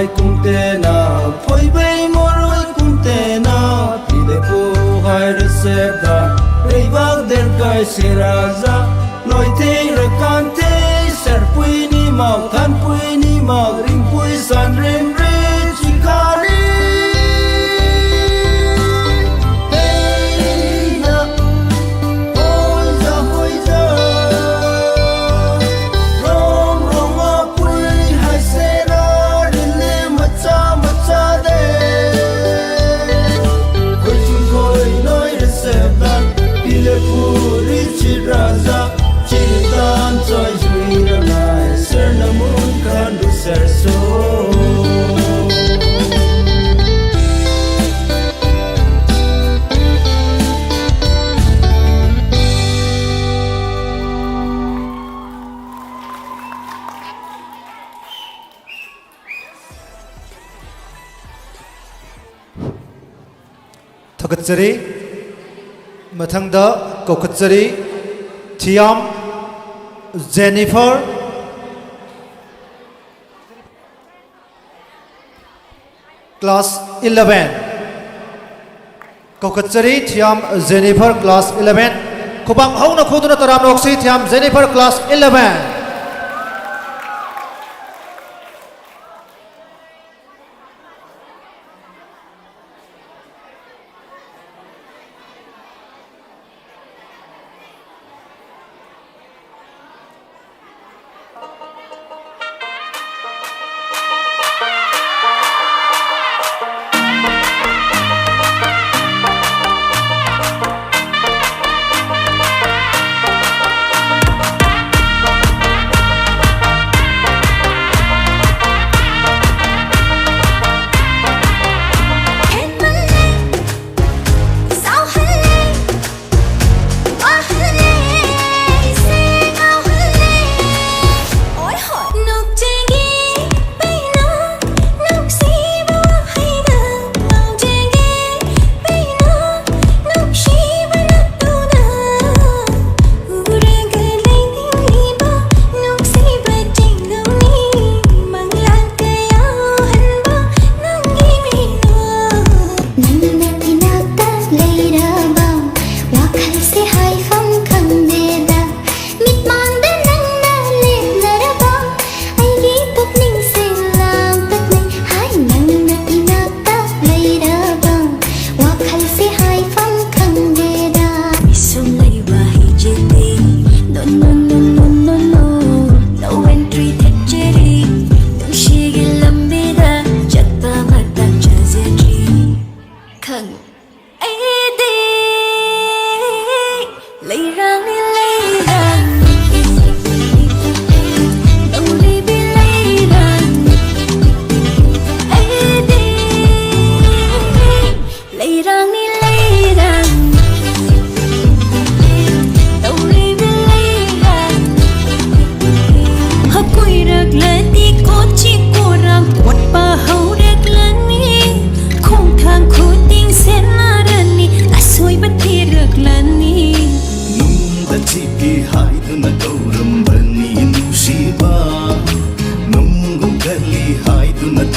hai cung te na phoi bei moroi cung te na pile po hai re se da rei bak der kai siraza loi te ra kan te ser pui ni mau than pui ni mau ring pui san rem re chikari Raja Chiritan choi zui rangai ser namun khandu ser so
Thakatsari mathangda kokatsari Thiam Jennifer class 11 Kokatsari Thiam Jennifer class 11 Khubang hauna khuduna taram noksi Thiam Jennifer class 11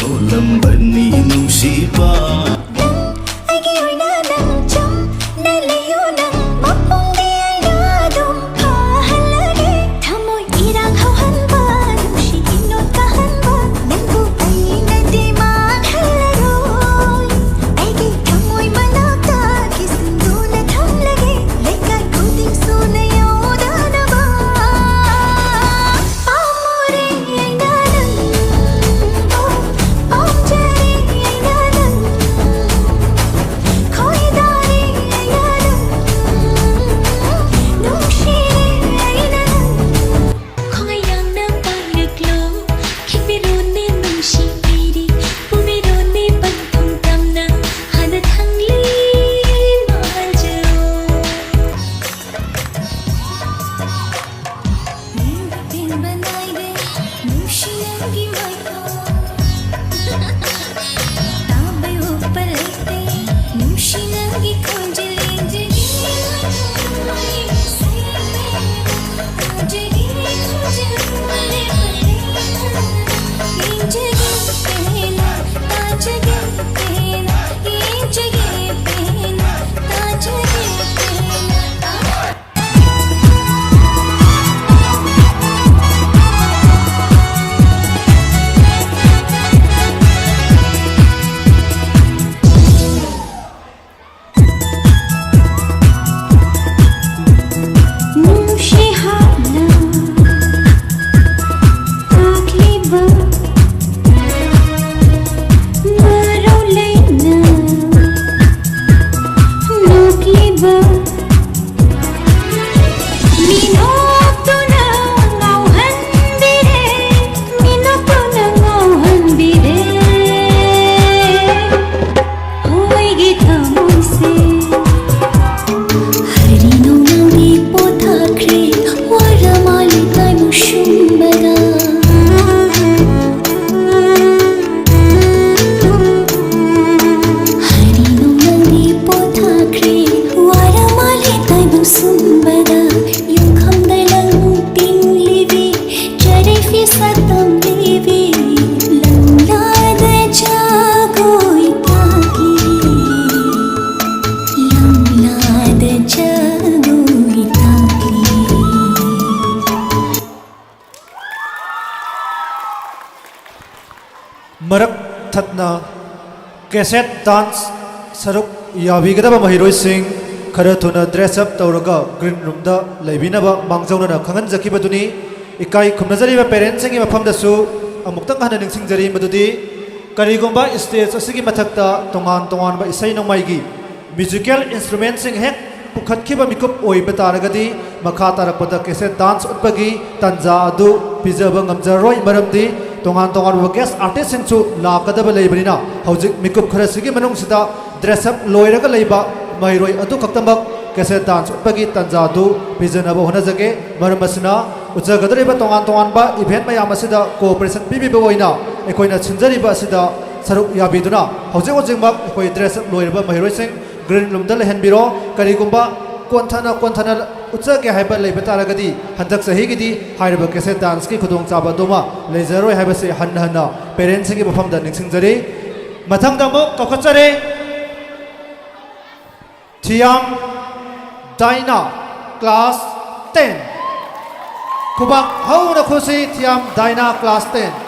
ꯊꯣꯂꯝꯕꯅꯤ ꯅꯨꯡꯁꯤꯕ
ꯑꯩꯒꯤ ꯑꯣꯏꯅ ꯅꯪ ꯆꯨꯝꯅ ꯂꯩꯌꯨ ꯅꯪ ꯃꯄꯨꯡꯗꯤ ꯑꯩꯅ ꯑꯗꯨꯝ ꯐꯍꯜꯂꯒꯦ ꯊꯃꯣꯏ ꯏꯔꯥꯡ ꯍꯧꯍꯟꯕ ꯅꯨꯡꯁꯤ ꯏꯅꯣꯠ ꯀꯥꯍꯟꯕ ꯅꯪꯕꯨ ꯑꯩꯅꯗꯤ ꯃꯥꯡꯍꯜꯂꯔꯣꯏ ꯑꯩꯒꯤ ꯊꯃꯣꯏ ꯃꯅꯥꯛꯇ ꯀꯤꯁꯤꯟꯗꯨꯅ ꯊꯝꯂꯒꯦ ꯂꯩꯀꯥꯏ ꯈꯨꯗꯤꯡ ꯁꯨꯅ ꯌꯧꯗꯅꯕ ꯄꯥꯝꯃꯨꯔꯦ ꯑꯩꯅ ꯅꯪꯕꯨ ꯄꯥꯝꯖꯔꯦ ꯑꯩꯅ ꯅꯪ ꯈꯣꯏꯗꯥꯔꯦ ꯑꯩꯅ ꯅꯪ ꯅꯨꯡꯁꯤꯔꯦ ꯑꯩꯅ ꯅꯪ ꯈꯣꯡꯉꯩ ꯌꯥꯡꯅ ꯄꯥꯏꯔꯛꯂꯣ ꯈꯤꯛꯄꯤꯔꯣꯅꯦ ꯅꯨꯡꯁꯤꯕꯤꯔꯤ ꯄꯨꯕꯤꯔꯣꯅꯦ ꯄꯟꯊꯨꯡ ꯇꯝꯅ ꯍꯥꯟꯅ ꯊꯪꯂꯤ ꯃꯥꯜꯖꯧ ꯄꯦꯟꯕ ꯅꯥꯏꯗꯦ ꯅꯨꯡꯁꯤ ꯅꯪꯒꯤ ꯃꯥꯏꯊꯣꯡ ꯇꯥꯕꯩ ꯎꯞꯄ ꯂꯩꯇꯦ ꯅꯨꯡꯁꯤ ꯅꯪꯒꯤ ꯈꯣꯟꯖꯦꯜ ꯌꯦꯡꯖꯒꯦ ꯇꯥꯖꯒꯦ ꯈꯣꯟꯖꯦꯜ ꯌꯦꯡꯖꯒꯦ ꯄꯦꯟꯅ ꯇꯥꯖꯒꯦ ꯄꯦꯟꯅ ꯌꯦꯡꯖꯒꯦ ꯄꯦꯟꯅ ꯇꯥꯖꯒꯦ ꯄꯦꯟꯅ ꯅꯨꯡꯁꯤ ꯍꯥꯞꯅ ꯇꯥꯛꯂꯤꯕ ꯃꯔꯧ ꯂꯩꯅ ꯅꯣꯛꯂꯤꯕ ꯃꯤꯅꯣꯛꯇꯨꯅ ꯉꯥꯎꯍꯟꯕꯤꯔꯦ ꯃꯤꯅꯣꯛꯇꯨꯅ ꯉꯥꯎꯍꯟꯕꯤꯔꯦ ꯍꯣꯏꯒꯤ ꯊꯃꯣꯏꯁꯦ हरिनो नंदी पोथा खरे वरमाली ताइमु शुंबदा हरिनो नंदी पोथा खरे वरमाली ताइमु शुंबदा युखम दलंग तिंग लिवी चरे फी सतम लिवी लंगला द जागोई ताकी लंगलाद जागोई ताकी
मरक थतना कैसेट डांस सरुक याबीगदब महिरोई सिंह खरा थुना ड्रेस अप तौरगा ग्रीन रूम दा लेबिनब मांगजौना खंगन जखिबदुनी इकाई खुमनजरीबा पेरेंट्स सिंग मफमदसु अमुक्तंग हना निंगसिंगजरी मदुदी करिगुंबा स्टेज असigi मथक्ता तोंगान तोंगानबा इसै नोंमाइगी म्यूजिकल इंस्ट्रूमेंट सिंग हेक पुखतखिबा मिकुप ओइबा तारगदी मखा तारकपदा कैसेट डांस उत्पगी तंजा अदु पिजबा ngamjaroi मरमदी तोंगान तोंगानबा गेस्ट आर्टिस्ट सिंगसु लाकदबा लेबनिना हौजिक मिकुप खरसिगी मनोंगसिदा ड्रेस अप लोइरगा लेबा महिरोई अदु खक्तमक कैसेट डांस उत्पगी तंजा अदु पिजनबा होनजगे मरमसना उजगदरिबा तोंगान तोंगानबा इवेंट मयाम असिदा कोऑपरेशन पिबिबा ओइना एकोइना सिंजरिबा असिदा सरुक याबिदुना हौजिक हौजिकमक एकोइ ड्रेस अप लोइरबा महिरोई सिंग ग्रीन रूम दा लेहनबिरो करिगुंबा कोंथना उच्चगे हाइबा लेबा तारगदी हंदक सहीगिदी हाइरबा कैसेट डांस की खुदोंग चाबा दोमा लेजरोय हाइबसे हन्न हन्न पेरेंट्स की मफमदा निंगसिंगजरी मथंगदा मो कखचरे थियाम डाइना क्लास 10 खुबाक हौना खुसी थियाम डाइना क्लास 10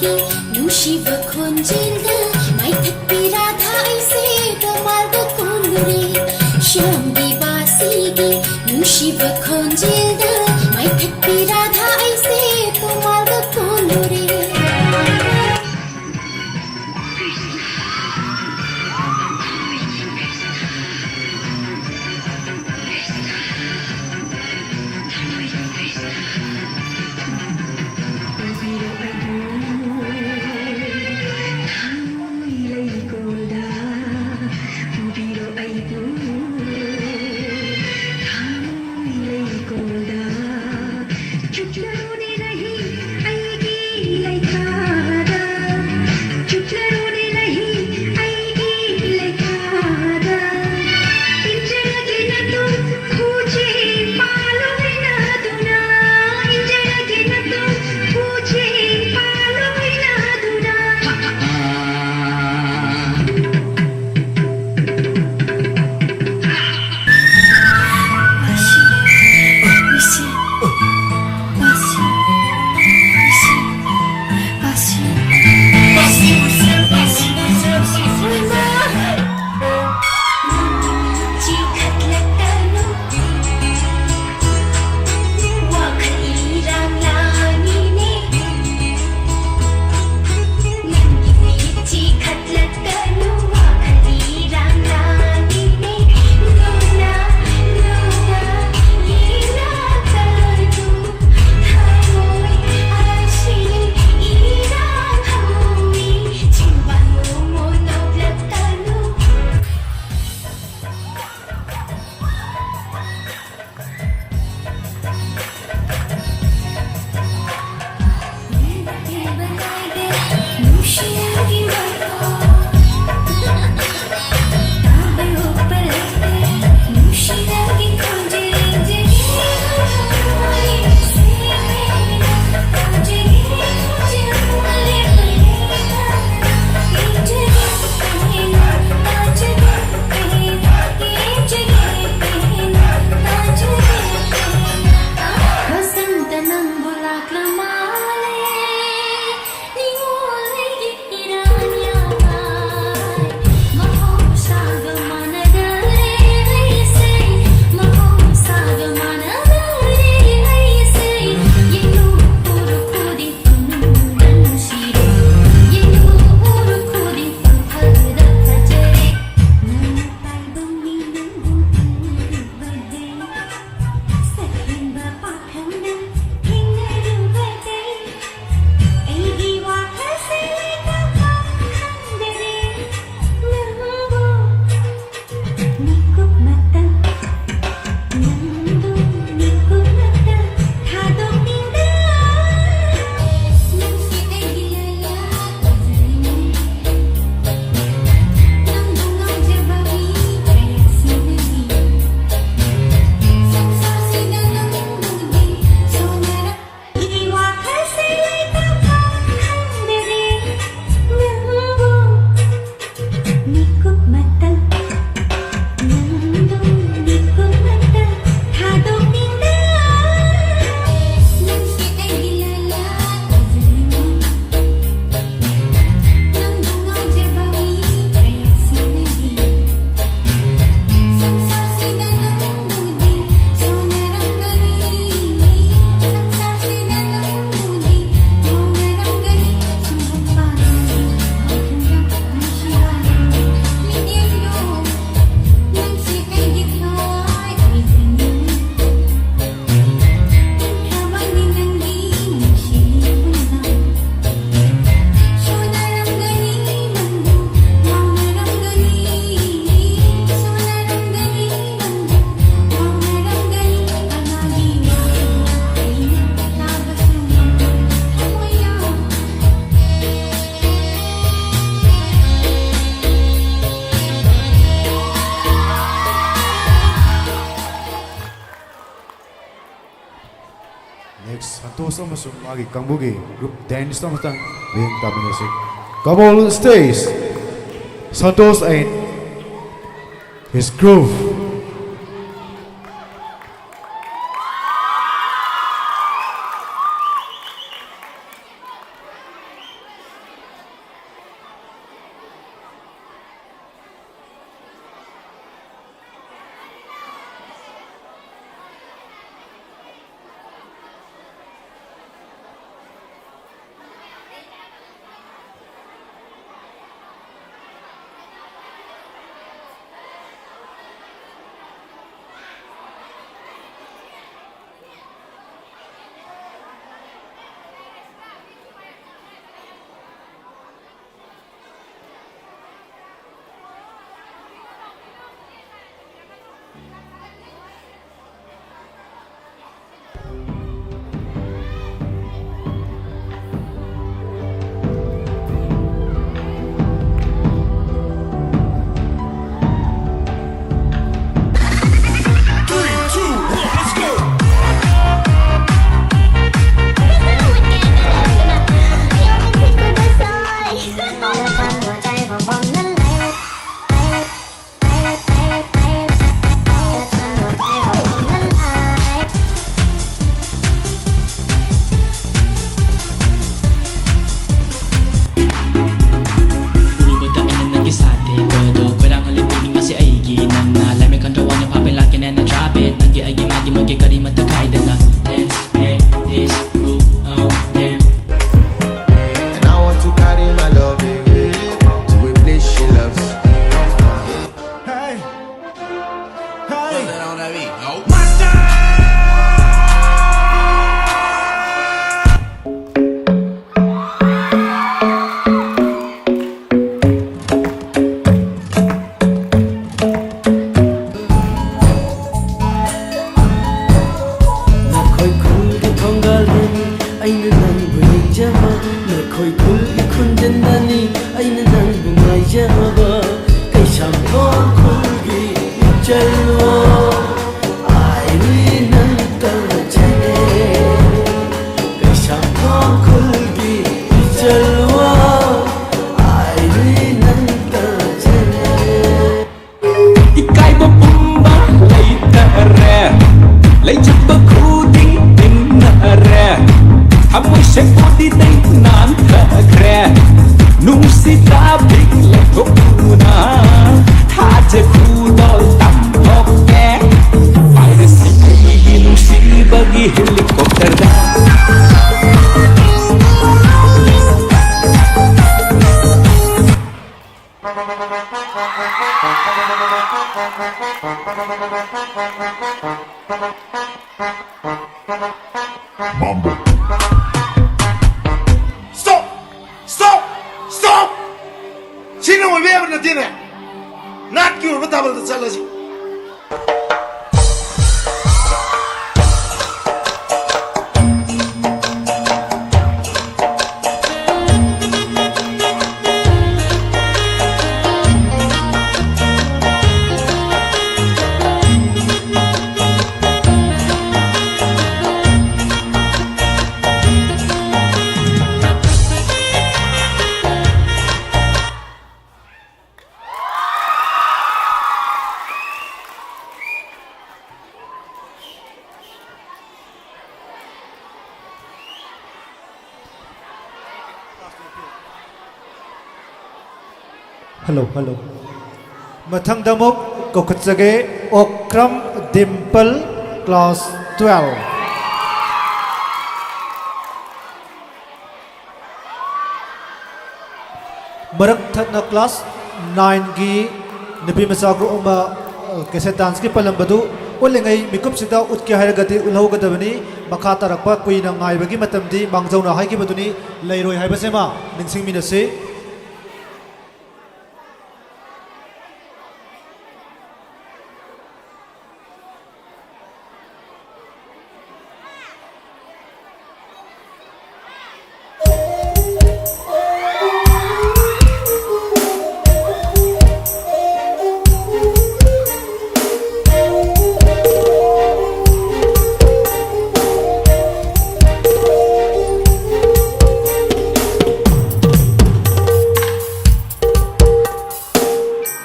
गे नुशिब खोंजिल माई थक्पी राधा ऐसे कमाल कोलुरे श्याम गी बासी गे नुशिब खोंजिल माई थक्पी राधा ऐसे कमाल कोलुरे
Next, Santos amasung magi kangbugi group dance tamatang wing taminasik. Come on stage. Santos and his groove.
Ravi. No.
Khoi khul ki thongal ni aina nang bu jama na khoi khul ki khunjan nani aina nang bu ngai jama ba kai sham thon khul gi chalwa ai ri nang kal chane kai sham thon khul gi chalwa ai ri nang kal chane
ikai ba pumba lai ta re lai chapa khu ding ding na re hamoi se podi ding nan ka kre nung si ta big le thok na tha che khu dol tam hok ke ai de si gi nung si bagi helicopter da
Stop! Stop! Stop! Sino mo biya na tiene? Not cure ba tabal sa laji?
Hello, hello. Mathang damok kokutsage Okram Dimple class 12. Marak thatna class 9 gi nabi masagu uma kese dance ki palam badu ulengai mikup sida utke hairagati ulhau gadabani makha tarakpa kuina ngai bagi matamdi mangjauna hai ki baduni leiroi haibasema ningsing minase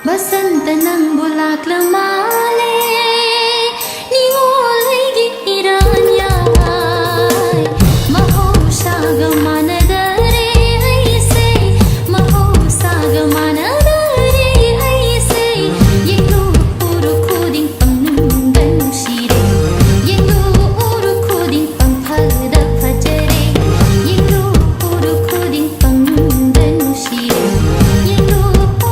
बसंत नंग बुलाक लमाले निगोल है गिरानिया महो साग मनदरे ऐसे महो साग मनदरे ऐसे ये लो उरु खुदिंग पंगन शिरे ये लो उरु खुदिंग पंफद फजरे ये लो उरु खुदिंग पंगन शिरे ये लो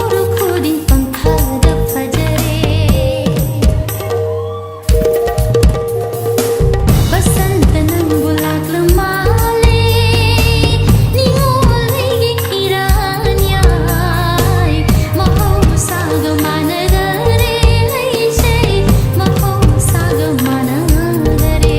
उरु खुदिंग पंफद फजरे बसंत नंग बुलाक लमाले निगोल है गिरानिया महो साग मनदरे ऐसे महो साग मनदरे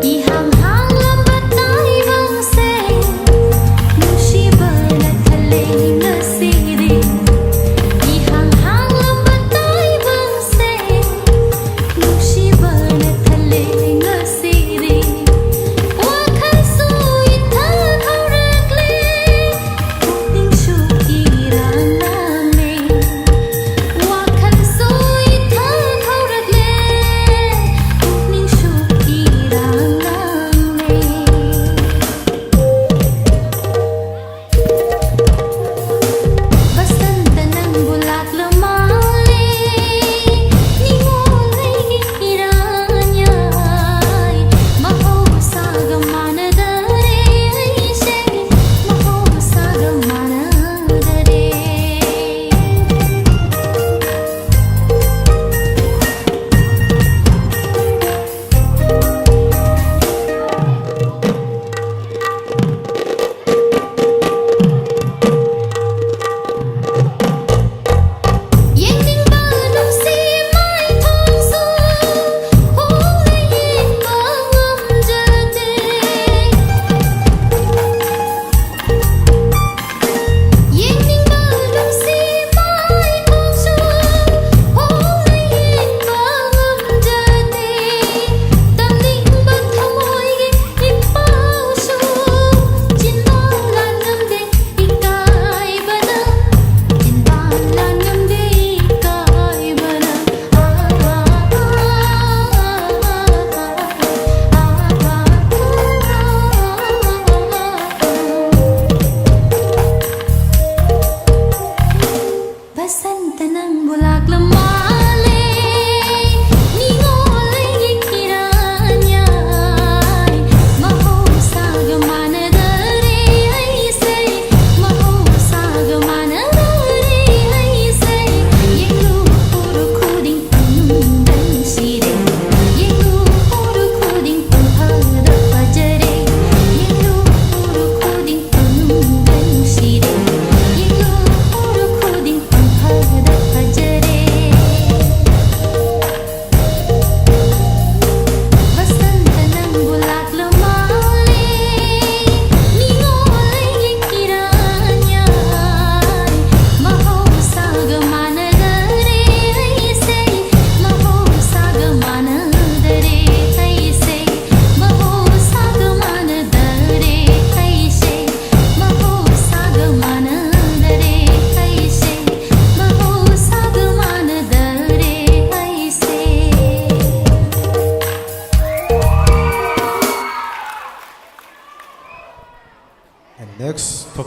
Ihang halam batay bang se Musiba na kalay na siri Ihang halam batay bang se Musiba na kalay na siri Wakay suy ta kaurakli Kuting syukiran namin Wakay suy ta kaurakli Kuting syukiran namin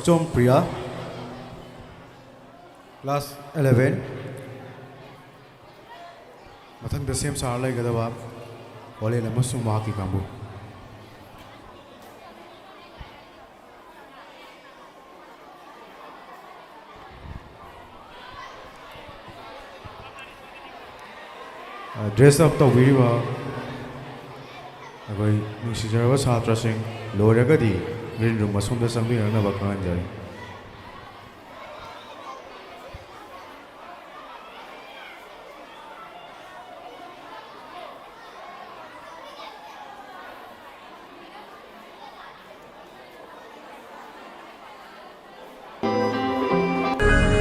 Sokchom Priya, Class 11. Mathang the same Sarlai Gadava, Ole Lamasum Maki Kambu. Dress up the Viva. Agai Nusijara Satra Singh, Loragadi, Green Room Masunda Sami and Navakanjari.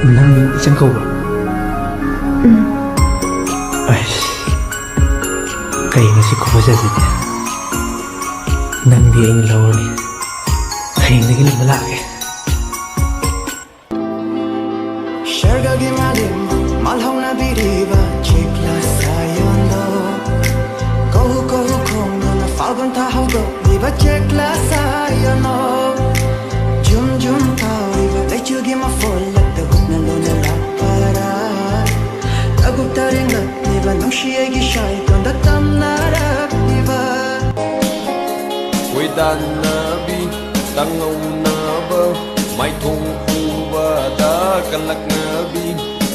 Nang isang kau ba? Ay, kaya nga si Kuya sa siya. Nang di ay nilaw ni, kaya nga gilang malaki.
Share gagi malim, malhaw na biriba, chikla sayon do. Kohu kong na falgon tahaw do, diba chikla sayon do. Jum tao, iba ay chugi mafolak, dagot na luna lapara. Dagot taring lat, diba nung siya gishay, kanda tam narap, diba.
Wedan nabi, tangaw na ba, may tungkuba da kalak nabi.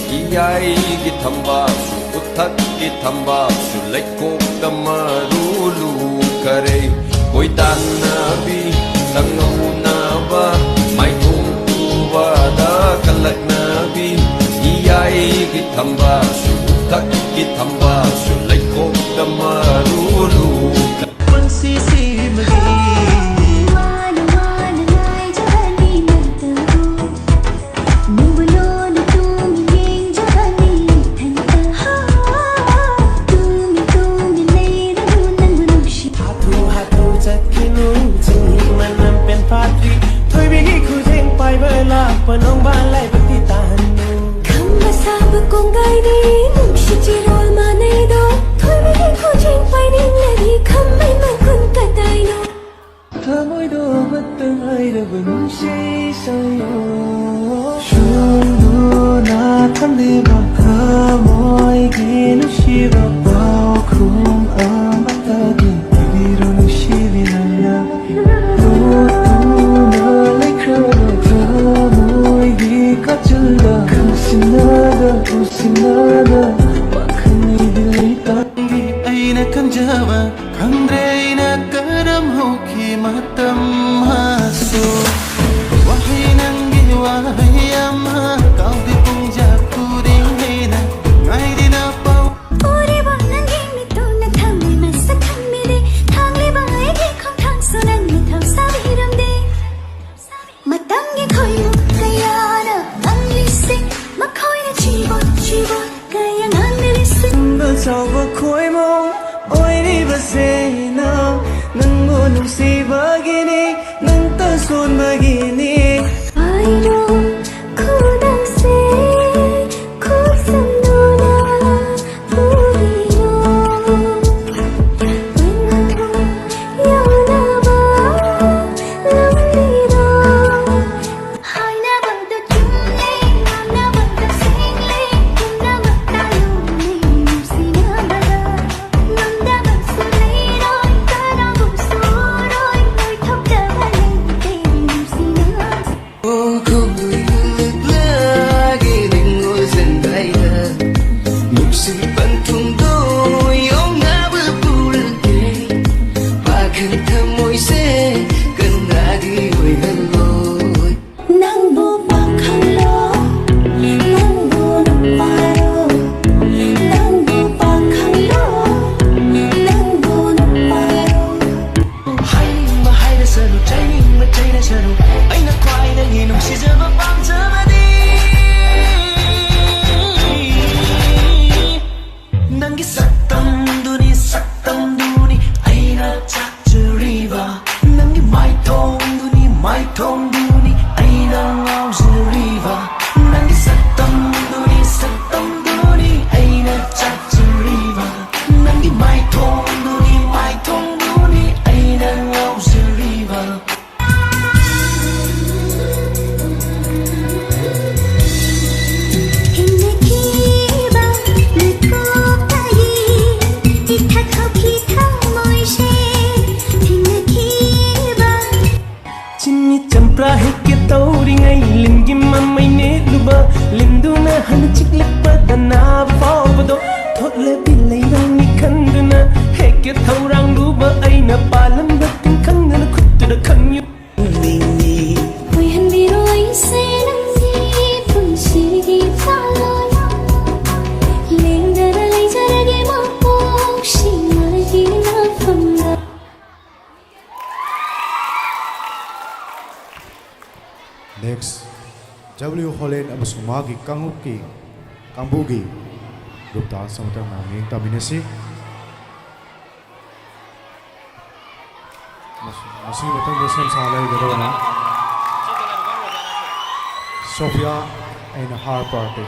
Iyay gitamba, utat gitamba, sulay kong damarulu kare. Wedan nabi, tangaw na ba, may tungkuba da kalak nabi. Iyay gitamba, utat gitamba, sulay kong damarulu kare.
Panong balay pagtitan mo Kamba sabi kong gaydi Nung siya jirol manay do Toy bagi ko jing paining lagi Kamay magkun katay no Tamoy do matang ay raban siya sa'yo Shundo na tamdiba Kamoy ginusiba Bao kung ang matagin Ibiro nung siya Luto na like Kacilda, kusinada, bakani dilita. Ay na kanjawa, kandre na karam hoki matam haso. Wahay nang giwahay ama, kau di pungja kuring hena, ngay di na pau. Uri ba nang gimito na kami masa kami de, tangli ba ay gikong tang sunang mitaw sa hiram de. Matangi koyo kaya na ang lising, makoy na chibot kaya nga nilising. Basawa ko'y mo, oy di ba sa'yo nang ngunong si bagini.
hana chiklik padana fawdo thotle bilai rang ni khanduna heke thaurang ruba aina palam batin khangna khutda khangyu ni
oi hanbiro aise nangsi punshigi falon lengdara leijarage mapok shimagi na famda.
Next, W. Holland amasung magi Kangbugi group dance sa matang naming taminasi. Masih matang Muslim salay dalawa na. Sophia and her party.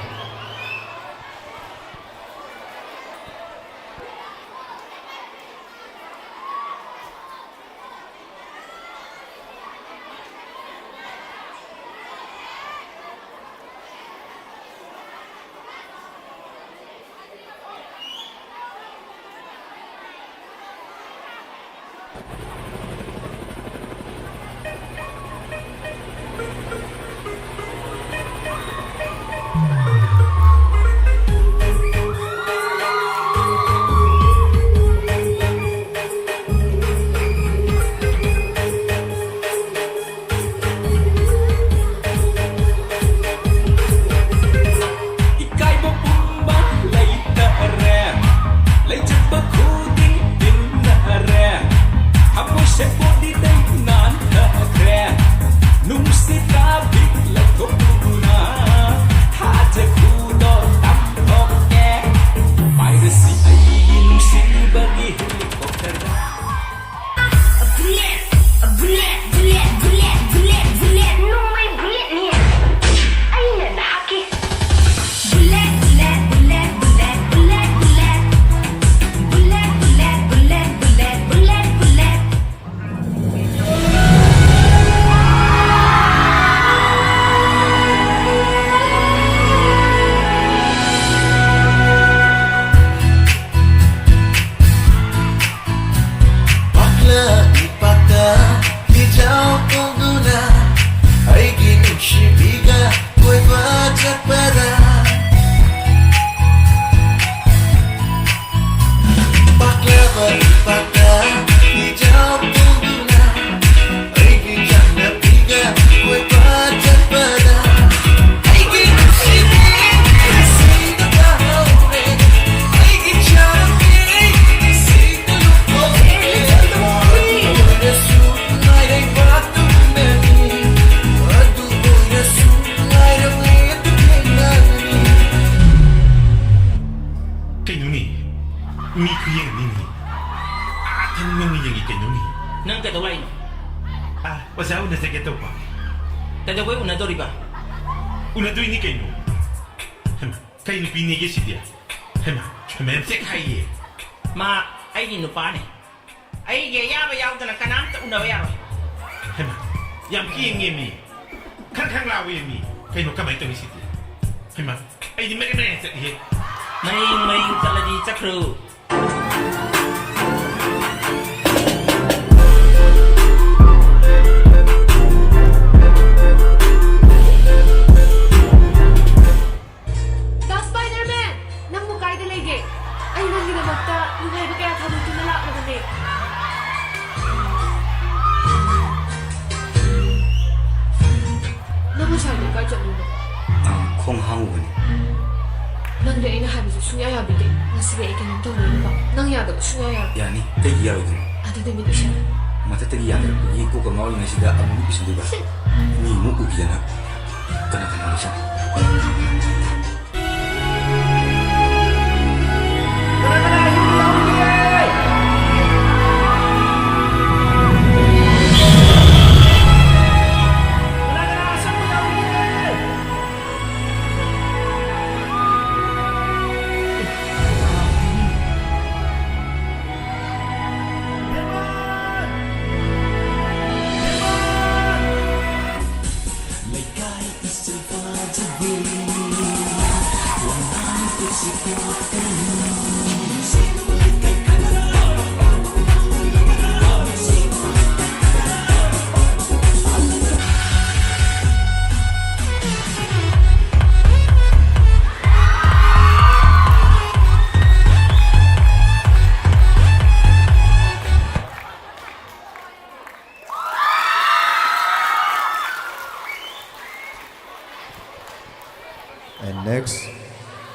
And next,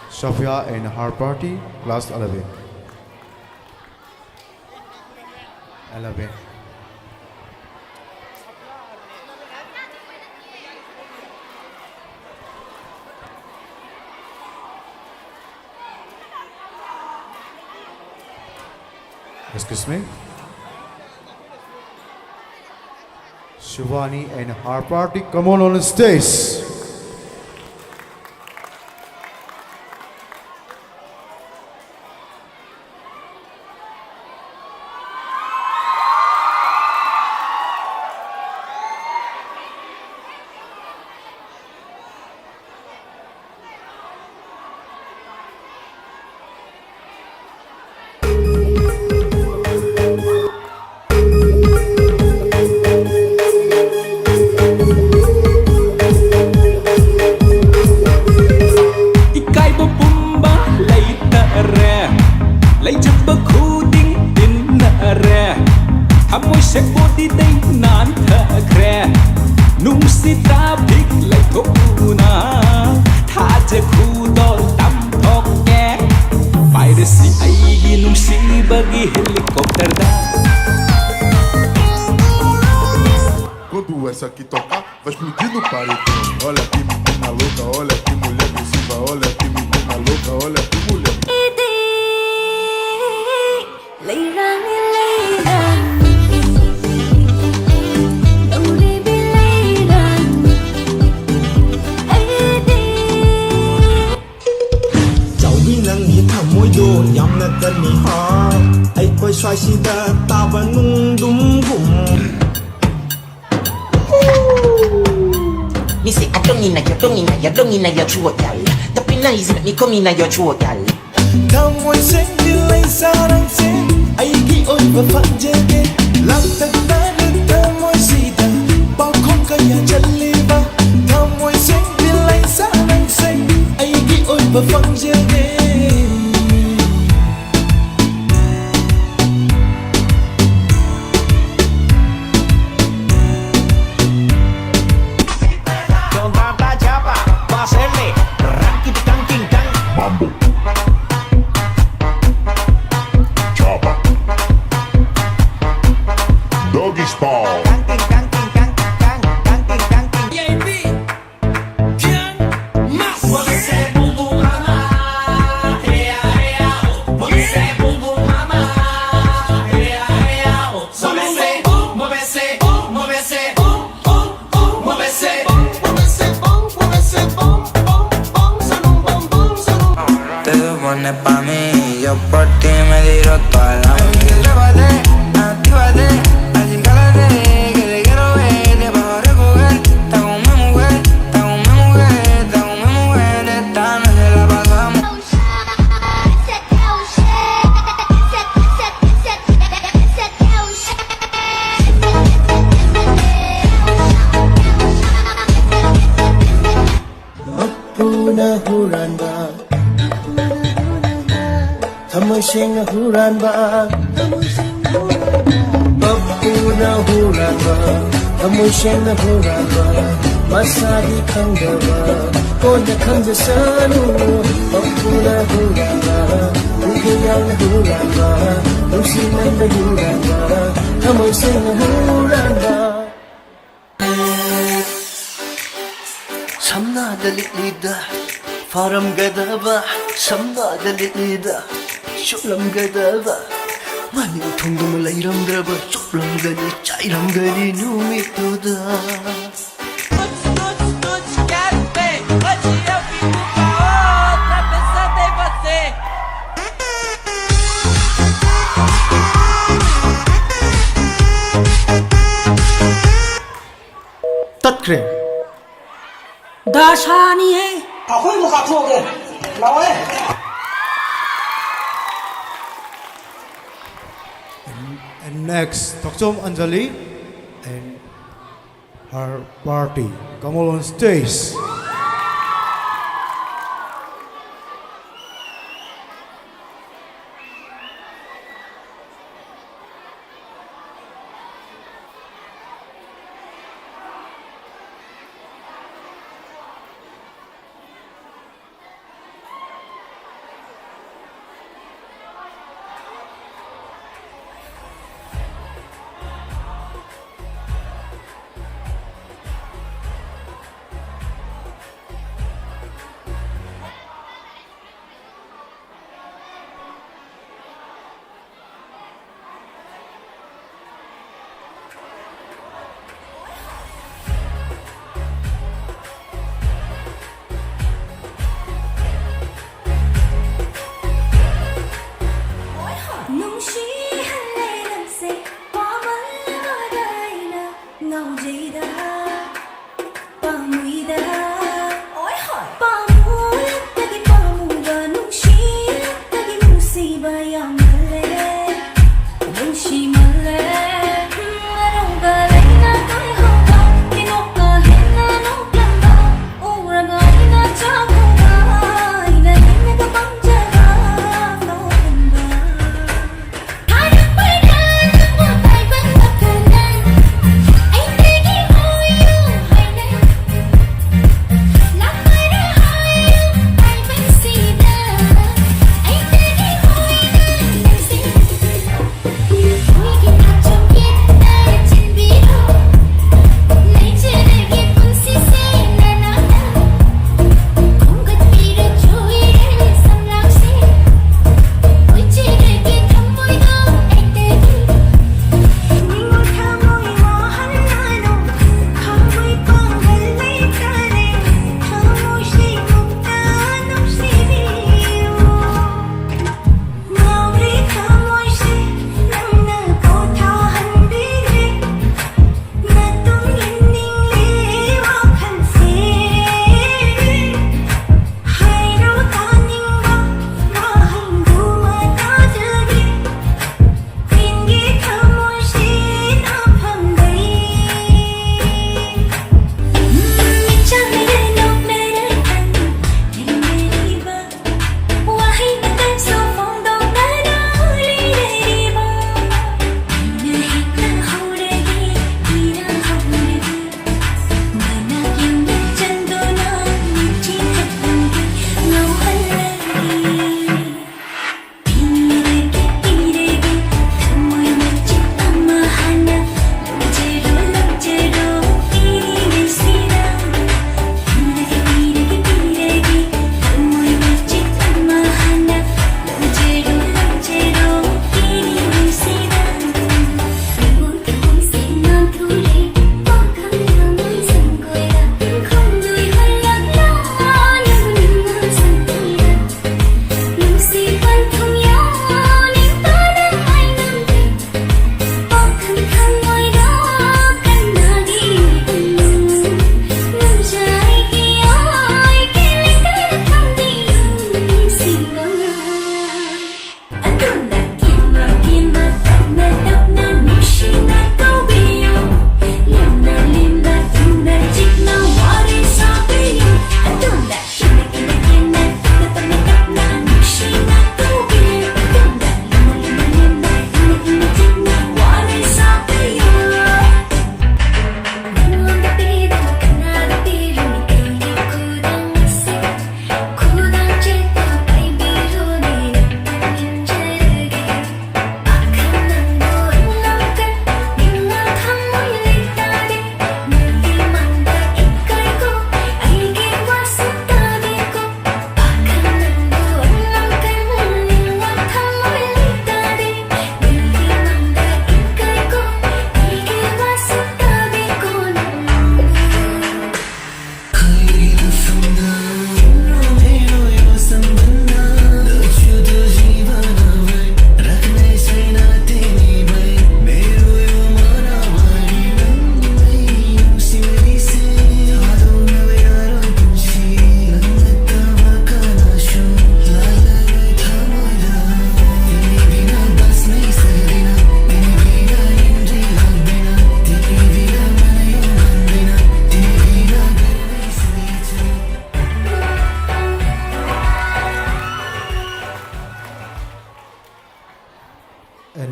Sophia and her party, class 11. 11. Excuse me. Shivani and her party, come on the stage.
Quando essa aqui tocar, vai explodir no paredão. Olha que menina louca, olha que mulher agressiva, olha que menina louca, olha que mulher.
Me say I don't in your true gal. The penalize me come in your true gal.
Come on, sing the lane, sarang sing. I get on the fajege. Love the night, come on, see the balcon kaya jaliba. Come on, sing the lane, sarang sing. I get on the fajege.
Pa' mí, yo por ti me tiro toda la vida. Actívate, acércate, que te quiero ver, te bajo a recoger. Está con mi mujer, está con mi mujer, está con mi mujer, esta noche la pasamos.
Apuna huranda Tamushing Huranba Babuna Huranba Tamushing Huranba Masadi Kangaba Konya Kanja Sanu Babuna Huranba Ugiyang Huranba Usinanda Huranba Tamushing Huranba Samna Dalida Faram Gadaba Samna Dalida Shoplam gadaba Mani thongdum lairam draba Shoplam gani chairam gani numituda
Quero ver, hoje eu fico com a outra pensando em você.
Tatkre
Dashani hai.
Akhoi mukha thoge lawe
And next, Tokchom Anjali and her party. Come on stage.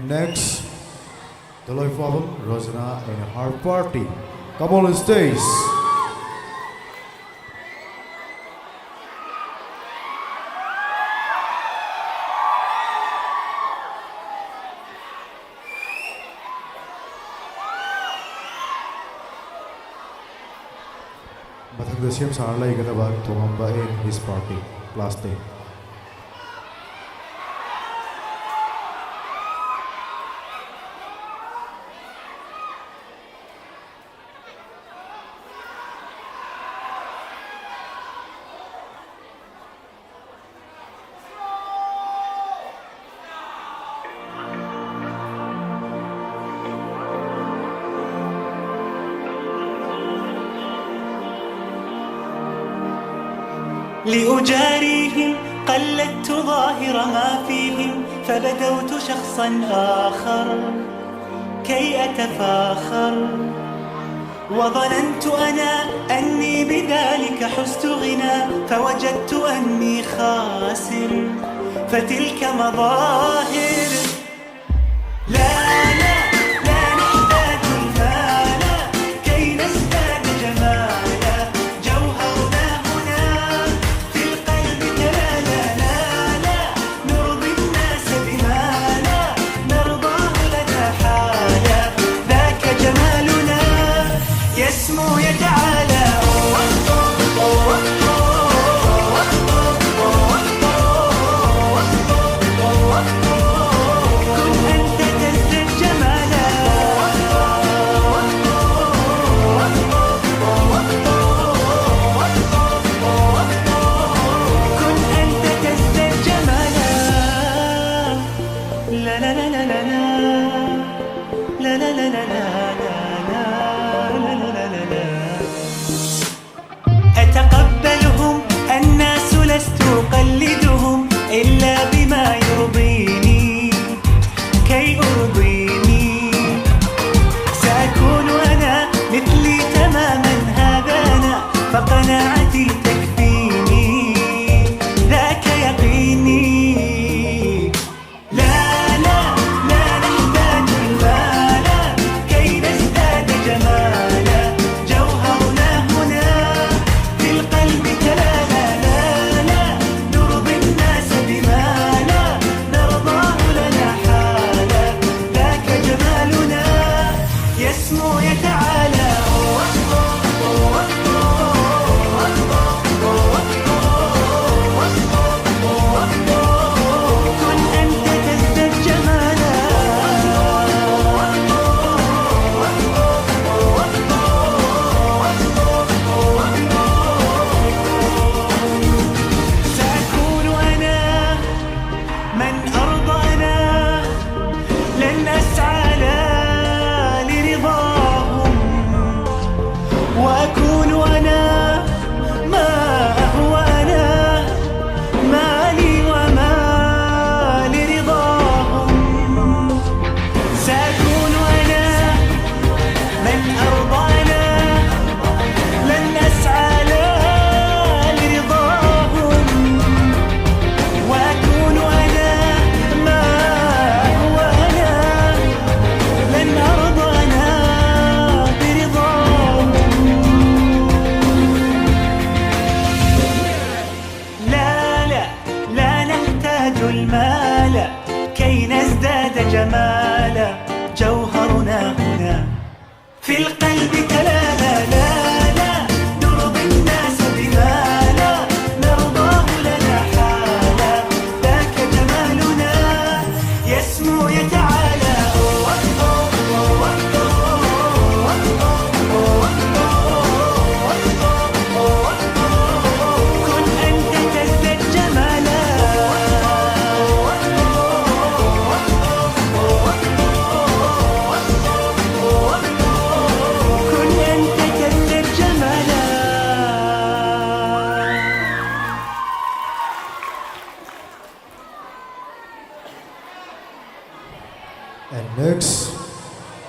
And next, Daloy Fabel, Rosana and her party. Come on stage. The same Sarla Igadaba Tomamba in his party last day.
لأجاريهم قلدت ظاهر ما فيهم فبدوت شخصا آخر كي أتفاخر وظننت أنا أني بذلك حزت غنى فوجدت أني خاسر فتلك مظاهر لا نحتاج المال كي نزداد جمالا جوهرنا هنا في القلب لا نرضي الناس بما لا نرضاه لنا حالا ذاك جمالنا يسمو يتعالى أتقبلهم الناس لست أقلدهم إلا بما يرضيني كي أرضيني سأكون أنا مثلي تماما هذا أنا فقناعتي تكفيني ذاك يقيني لا نحتاج المال كي نزداد جمالا جوهرنا هنا في القلب لا نرضي الناس بما لا نرضاه لنا حالا ذاك جمالنا يسمو يتعالى كن أنت تزداد جمالا سأكون أنا من أرضى أنا لن أسعى لا لرضاهم وأكون أنا ما هو أنا مالي وما لرضاهم سأكون أنا من أرضى أنا لن أسعى لا لرضاهم وأكون أنا ما هو أنا لن أرضى أنا برضاهم لا نحتاج المال كي نزداد جمالا جوهرنا هنا في القلب لا نرضي الناس بما لا نرضاه لنا حالا ذاك جمالنا يسمو يتعالى كن أنت تزداد جمالا كن أنت تزداد جمالا
And next,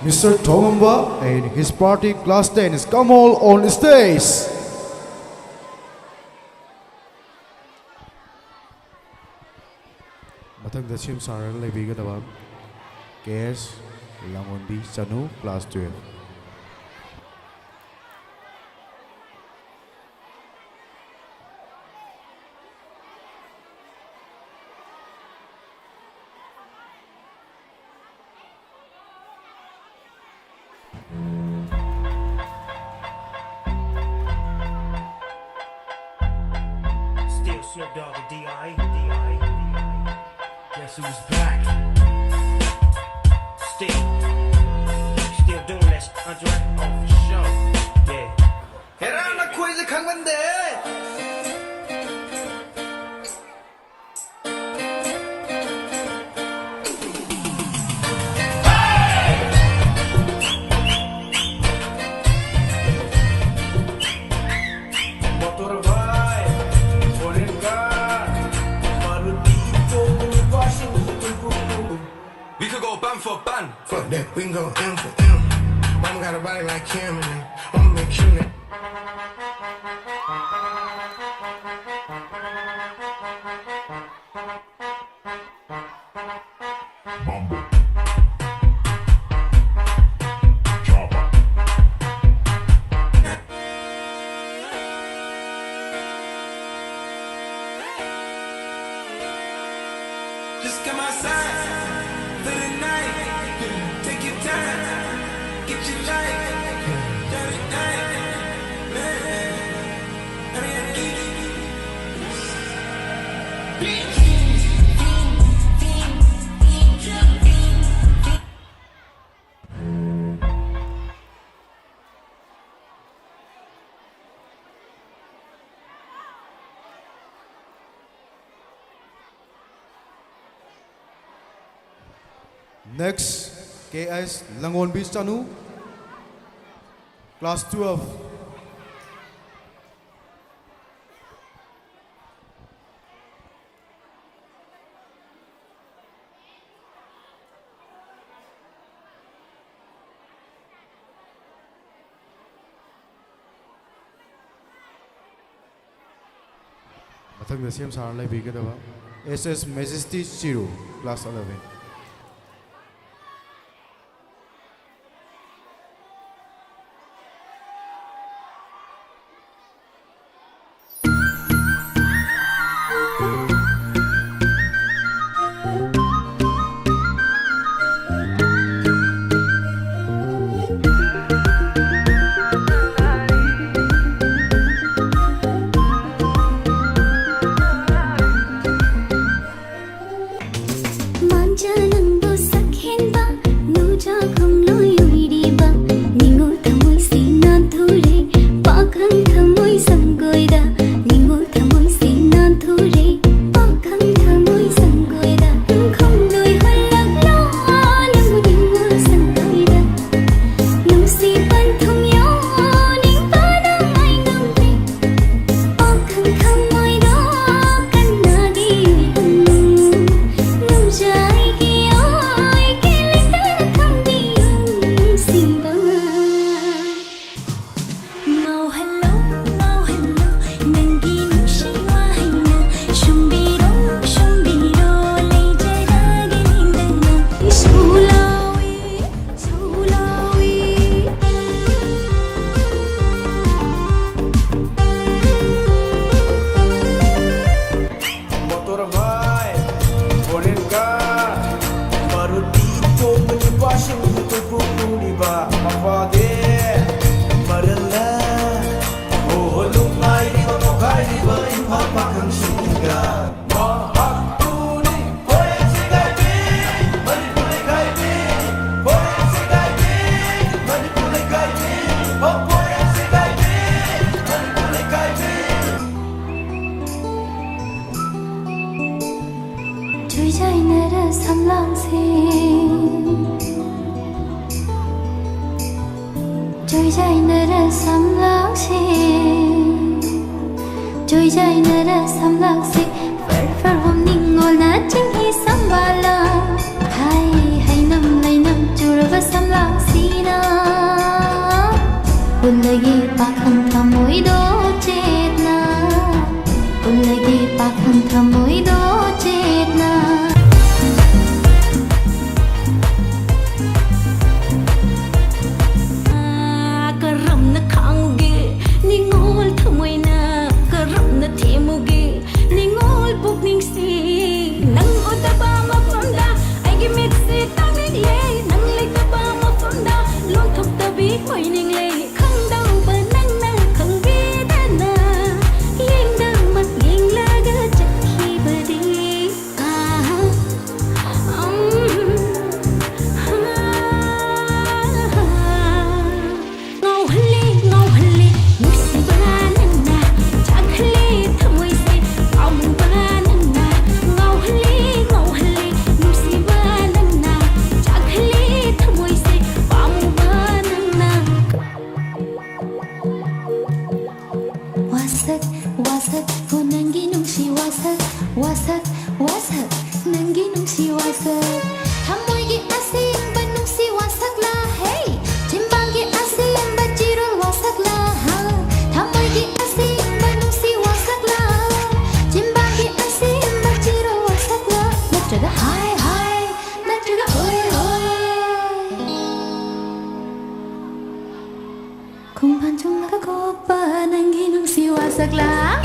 Mr. Tomamba and his party class 10 is come all on stage. Matang the same Sarah Leviga the KS Langonbi Chanu, Class 12.
Still Snoop Dogg and D.I. Guess who's back? Still doing that, Andre? Oh, for sure. Yeah.
해라 나 퀴즈 강만대. Motor vai, Orengar, Marutito, Washington.
We could go band for band.
Fuck that, we can go M for M. Mama got a body like Kim and I'ma make sure that.
Just come outside for the night. Take your time, get your life. Dirty night, man. I mean,
Next, KS Langonbi Chanu, Class 12. Mathang Siem Sar Lai Bigadava, SS Majesty Chiru, Class 11.
wasak wasak wasak nangi nungsi wasak hamoigi asim ba nungsi wasak la hey chimbangi asim ba jirul wasak la ha hamoigi asim ba nungsi wasak la chimbangi asim ba jirul wasak la natraga hi hi natraga oi oi kung panjung nakakopa nangi nungsi wasak la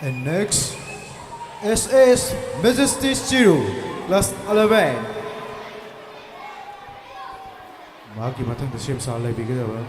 And next, SS Majesty Chiru, class 11.
Maki matang the same salay bigay ba?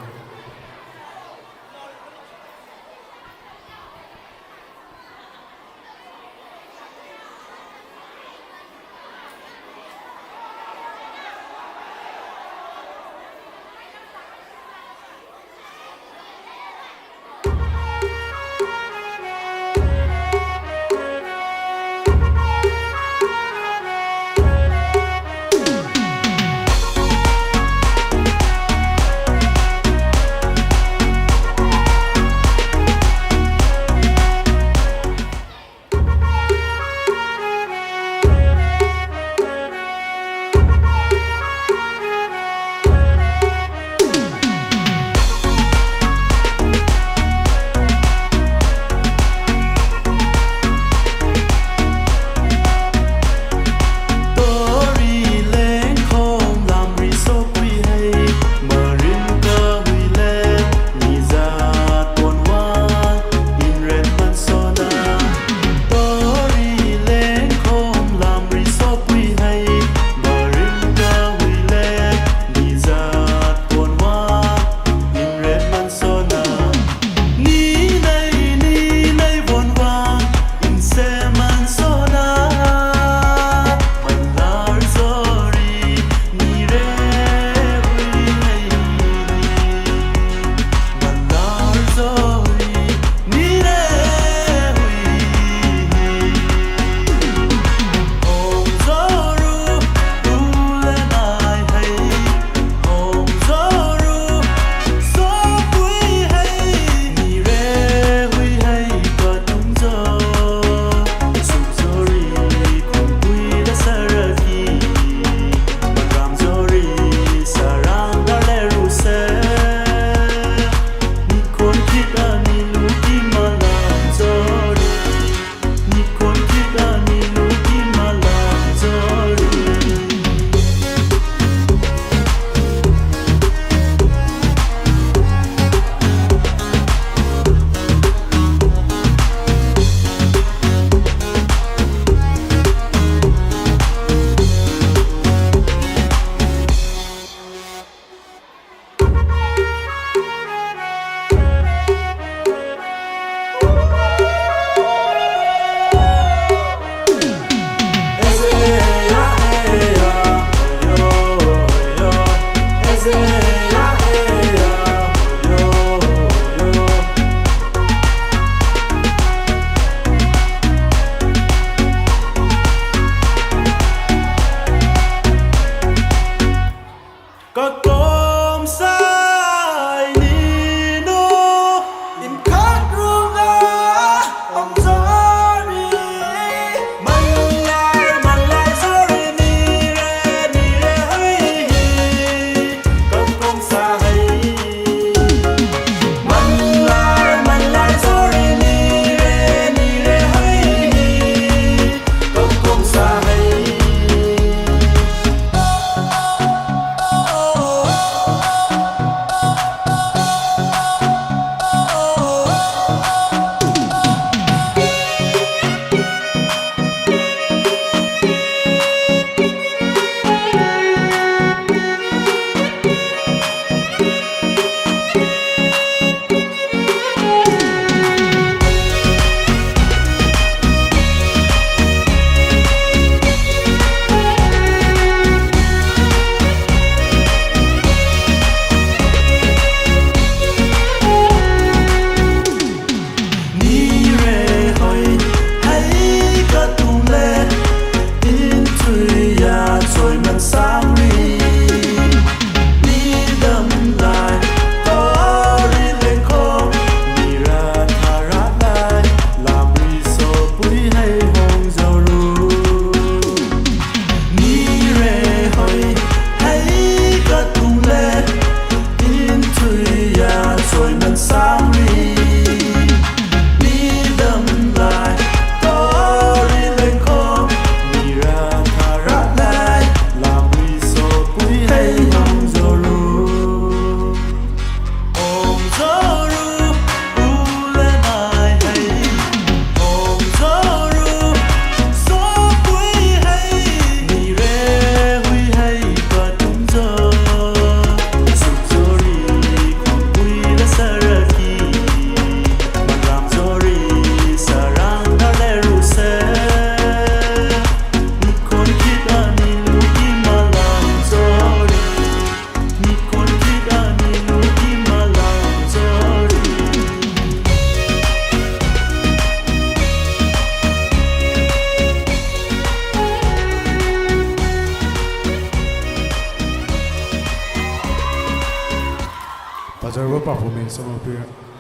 ꯁꯝ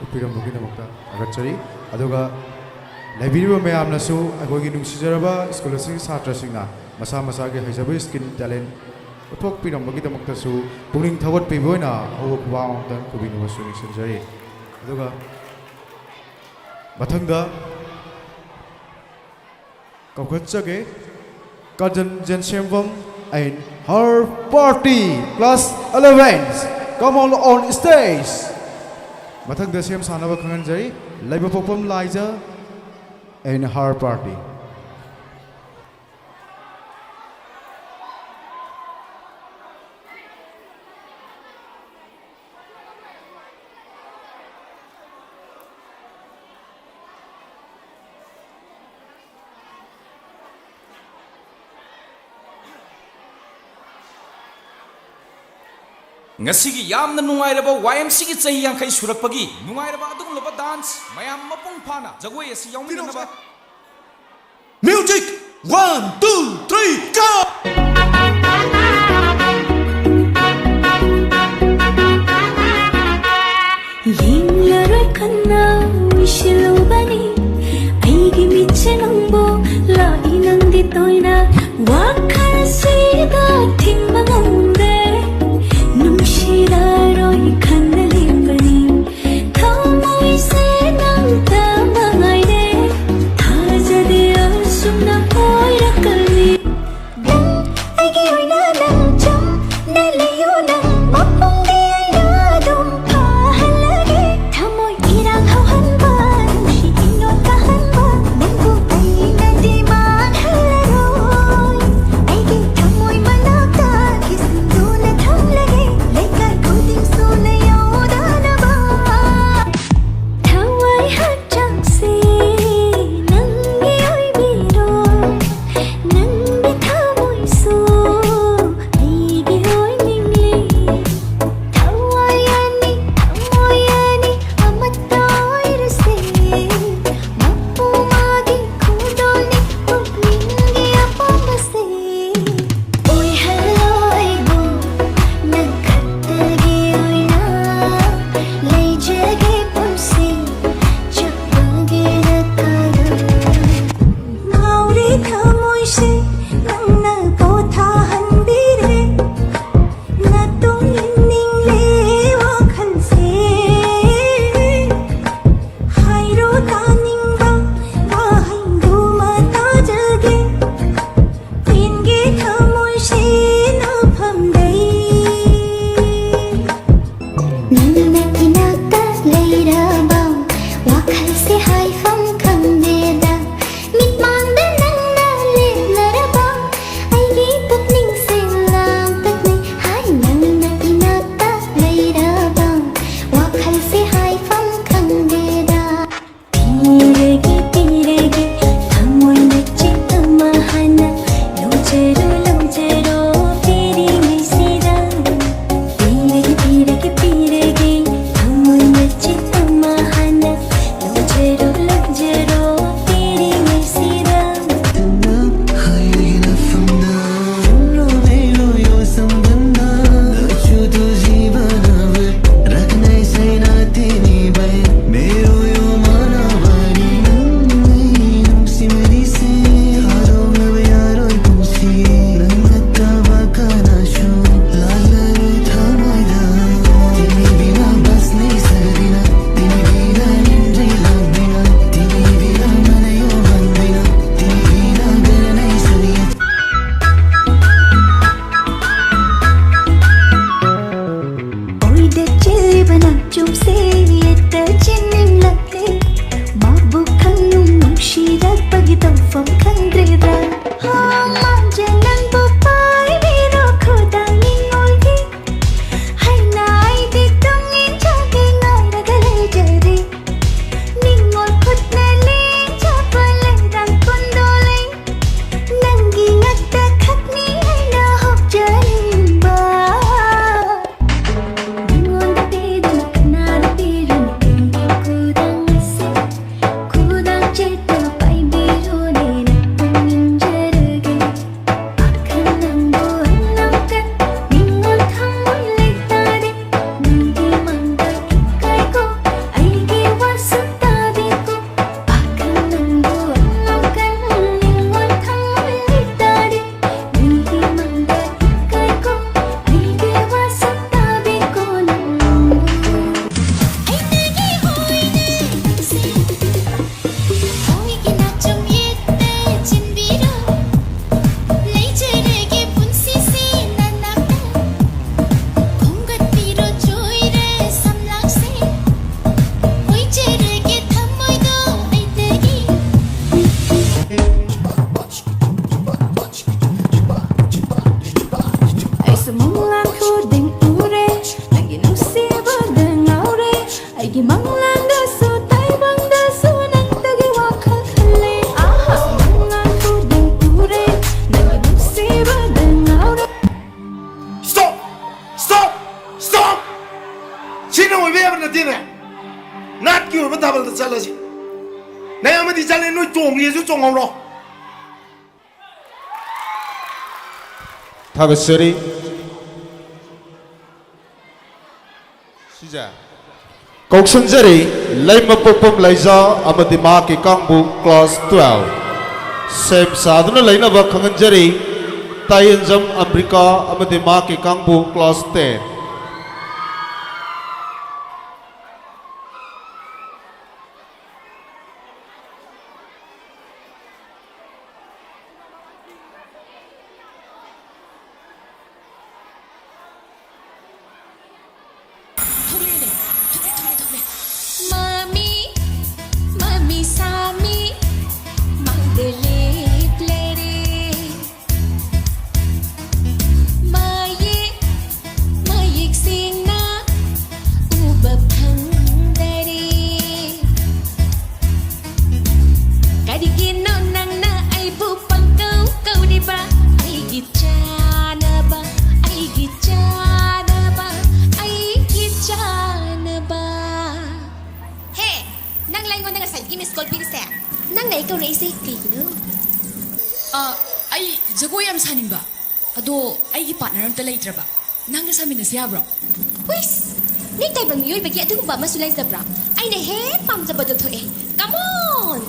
ꯎꯠꯄꯤꯔꯝꯕꯒꯤꯗꯃꯛꯇ ꯊꯥꯒꯠꯆꯔꯤ ꯑꯗꯨꯒ ꯂꯩꯕꯤꯔꯤꯕ ꯃꯌꯥꯝꯅꯁꯨ ꯑꯩꯈꯣꯏꯒꯤ ꯅꯨꯡꯁꯤꯖꯔꯕ school ꯑꯁꯤꯒꯤ ꯁꯥꯇ꯭ꯔꯁꯤꯡꯅ ꯃꯁꯥ ꯃꯁꯥꯒꯤ ꯍꯩꯖꯕ ꯁ꯭ꯀꯤꯜ ꯇꯦꯂꯦꯟ ꯎꯠꯊꯣꯛꯄꯤꯔꯝꯕꯒꯤꯗꯃꯛꯇꯁꯨ ꯄꯨꯛꯅꯤꯡ ꯊꯧꯒꯠꯄꯤꯕ ꯑꯣꯏꯅ ꯑꯍꯧꯕ ꯈꯨꯕꯥꯛ ꯑꯃꯇꯪ ꯈꯨꯕꯤꯅꯕꯁꯨ ꯅꯤꯡꯁꯤꯡꯖꯔꯤ ꯑꯗꯨꯒ ꯃꯊꯪꯗ ꯀꯧꯈꯠꯆꯒꯦ cousin Jenshemvam and her party class 11 come on stage mathangda sem sanaba khanganjari laiba pokpam Liza and her party
ngasi yamna nungairaba YMC gi chahi yang kai surakpagi nungairaba adugulaba dance mayam mapung phana jagoi asi yauminaba
Music 1 2 3 go
Yinglaroy kanna wishilubani aigi miche nangbo lai nang di toina wakhal sida thingmagamde nungshiraroy kanna limbani thamoi se nang tamangaide thajade asumna hoirakali nang aigi oina nang cham na leyo nang mapungde aina dum pahalage thamoi irang hauhanba nushi inot kahanba nangbu aina di man halaroy aigi thamoi manakta kisinduna thamlage lekar koding suna yaudanaba thawai hatchak se nangi oibiro nangi thamoi so aigi hoi ningli thawayani amatta oirse mappumagi khudoni pukningi apamase oi haloi bu nagkhattagi oina leijage pulsi chapage rakara nauri thamoi se nangna kotha hanbire natung ning le wakhal se hairo taning ba wahindu mata jage pinge thamoi se na phamdai nangna inakta leiraba wakhal se haifam khangdeda mitmangda nangna leplara
noi chong ye chong ro
Thagasari
Sija
Kauksanjari Laima Popom Laiza Amadi Maki Kangbu Class 12 Sem Saduna Laina Bakanganjari Tayanjam Amerika Amadi Maki Kangbu Class 10
Mami Sami Mandele Plere Mayik Singna Ubab Hangdari Kadigin no nang na ay bupang kau di ba ay gitana ba ay gitana ba ay gitana ba Hey nang lain ko nang sa Miss Call Pinsa nang na ikaw na isay kayo
ay jagoy am sanin ba ado ay gi partner am talay tra ba nang sa min siya bro
Wis ni tay bang yoy bagi atu ba masulay sa bra ay na he pam sa badot eh come on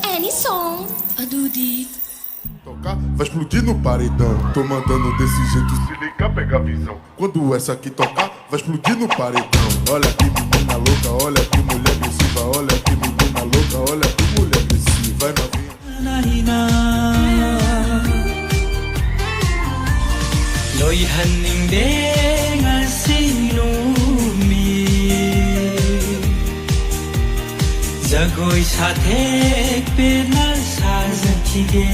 Any song
Tocar, vai explodir no paredão. Tô mandando desse jeito, se liga, pega a visão. Quando essa aqui tocar, vai explodir no paredão. Olha que menina louca, olha que mulher agressiva. Olha que menina louca, olha que mulher agressiva. Vai novinha.
naina loi hanning de ngasinu mi jagoi sathek pe na sajkhige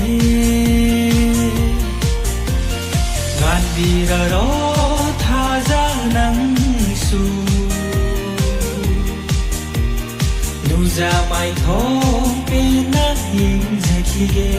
ganbiraro thaja nangsu nuja mai thong pe na hing jakhige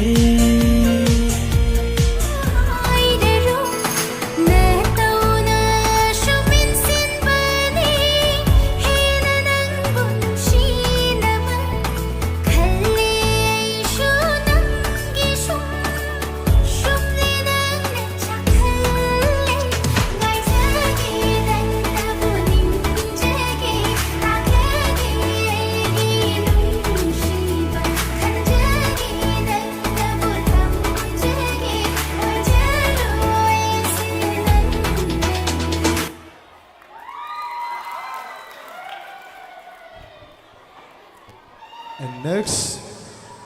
And next,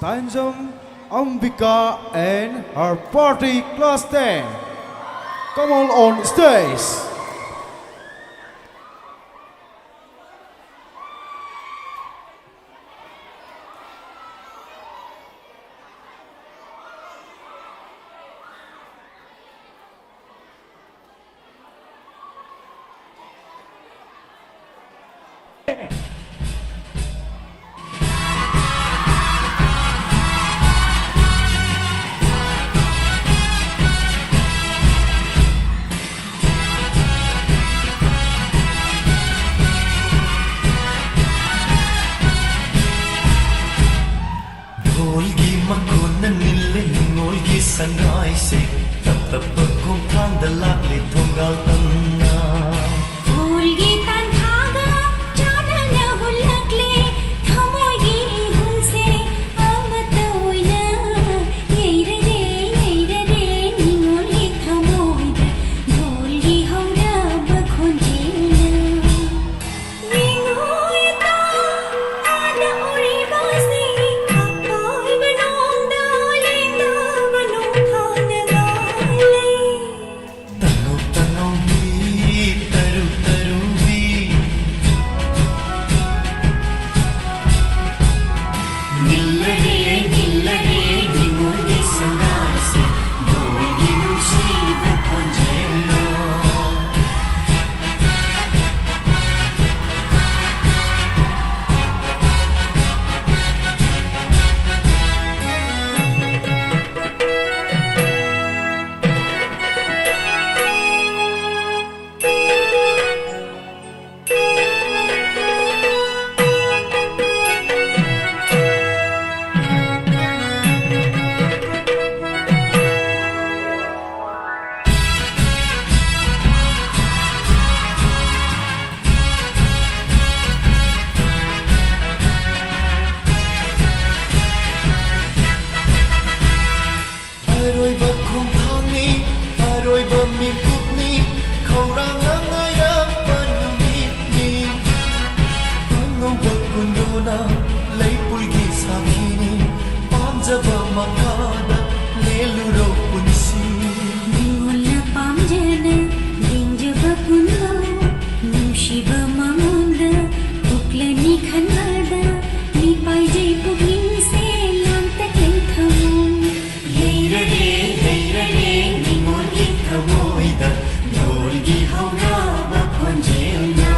Tanjung Ambika and her party class 10. Come on stage.
Sunrise, tap tap pagkong tanda lakli tunggal tanga.
Hulgi tan thaga, chana na hulakle, thamogi hunse, amata oina. Yeira re, ningoli thamoida, dholgi haura bakhonjena. Ningoita, ana uri basi, kapai banonda linda banong thana gale.
Tanong hi taru hi. Nillare, ningoli sunrise, dholgi nusi bakhonjena. Aroiba kumpani, aroiba mikupni, kaurang angai rapanumi ni. Angoba kunduna, leipulgi sakini, pamjaba makada, leluro punsi.
Ningolna pamjana, dingjaba pundo, nushiba mamunda, uklani khanada, ni paijai pugin se lamta kentham.
Yeira re, ningoli thamoida, dholgi haura bakhonjena.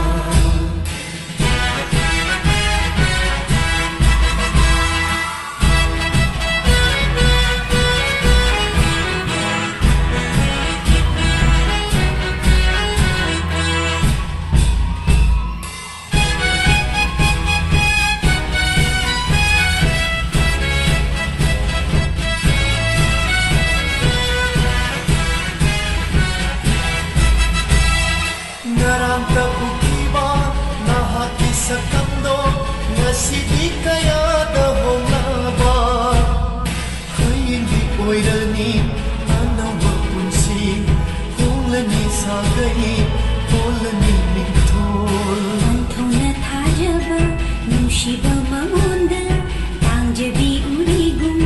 Naranta ukiba, nahati sakando, ngasidi kaya dahong laba. Hindi oirani, anawa punsi, hulani sagay, hulani mingtol.
Anthona thajaba, nushiba mamunda, tangjabi urigum,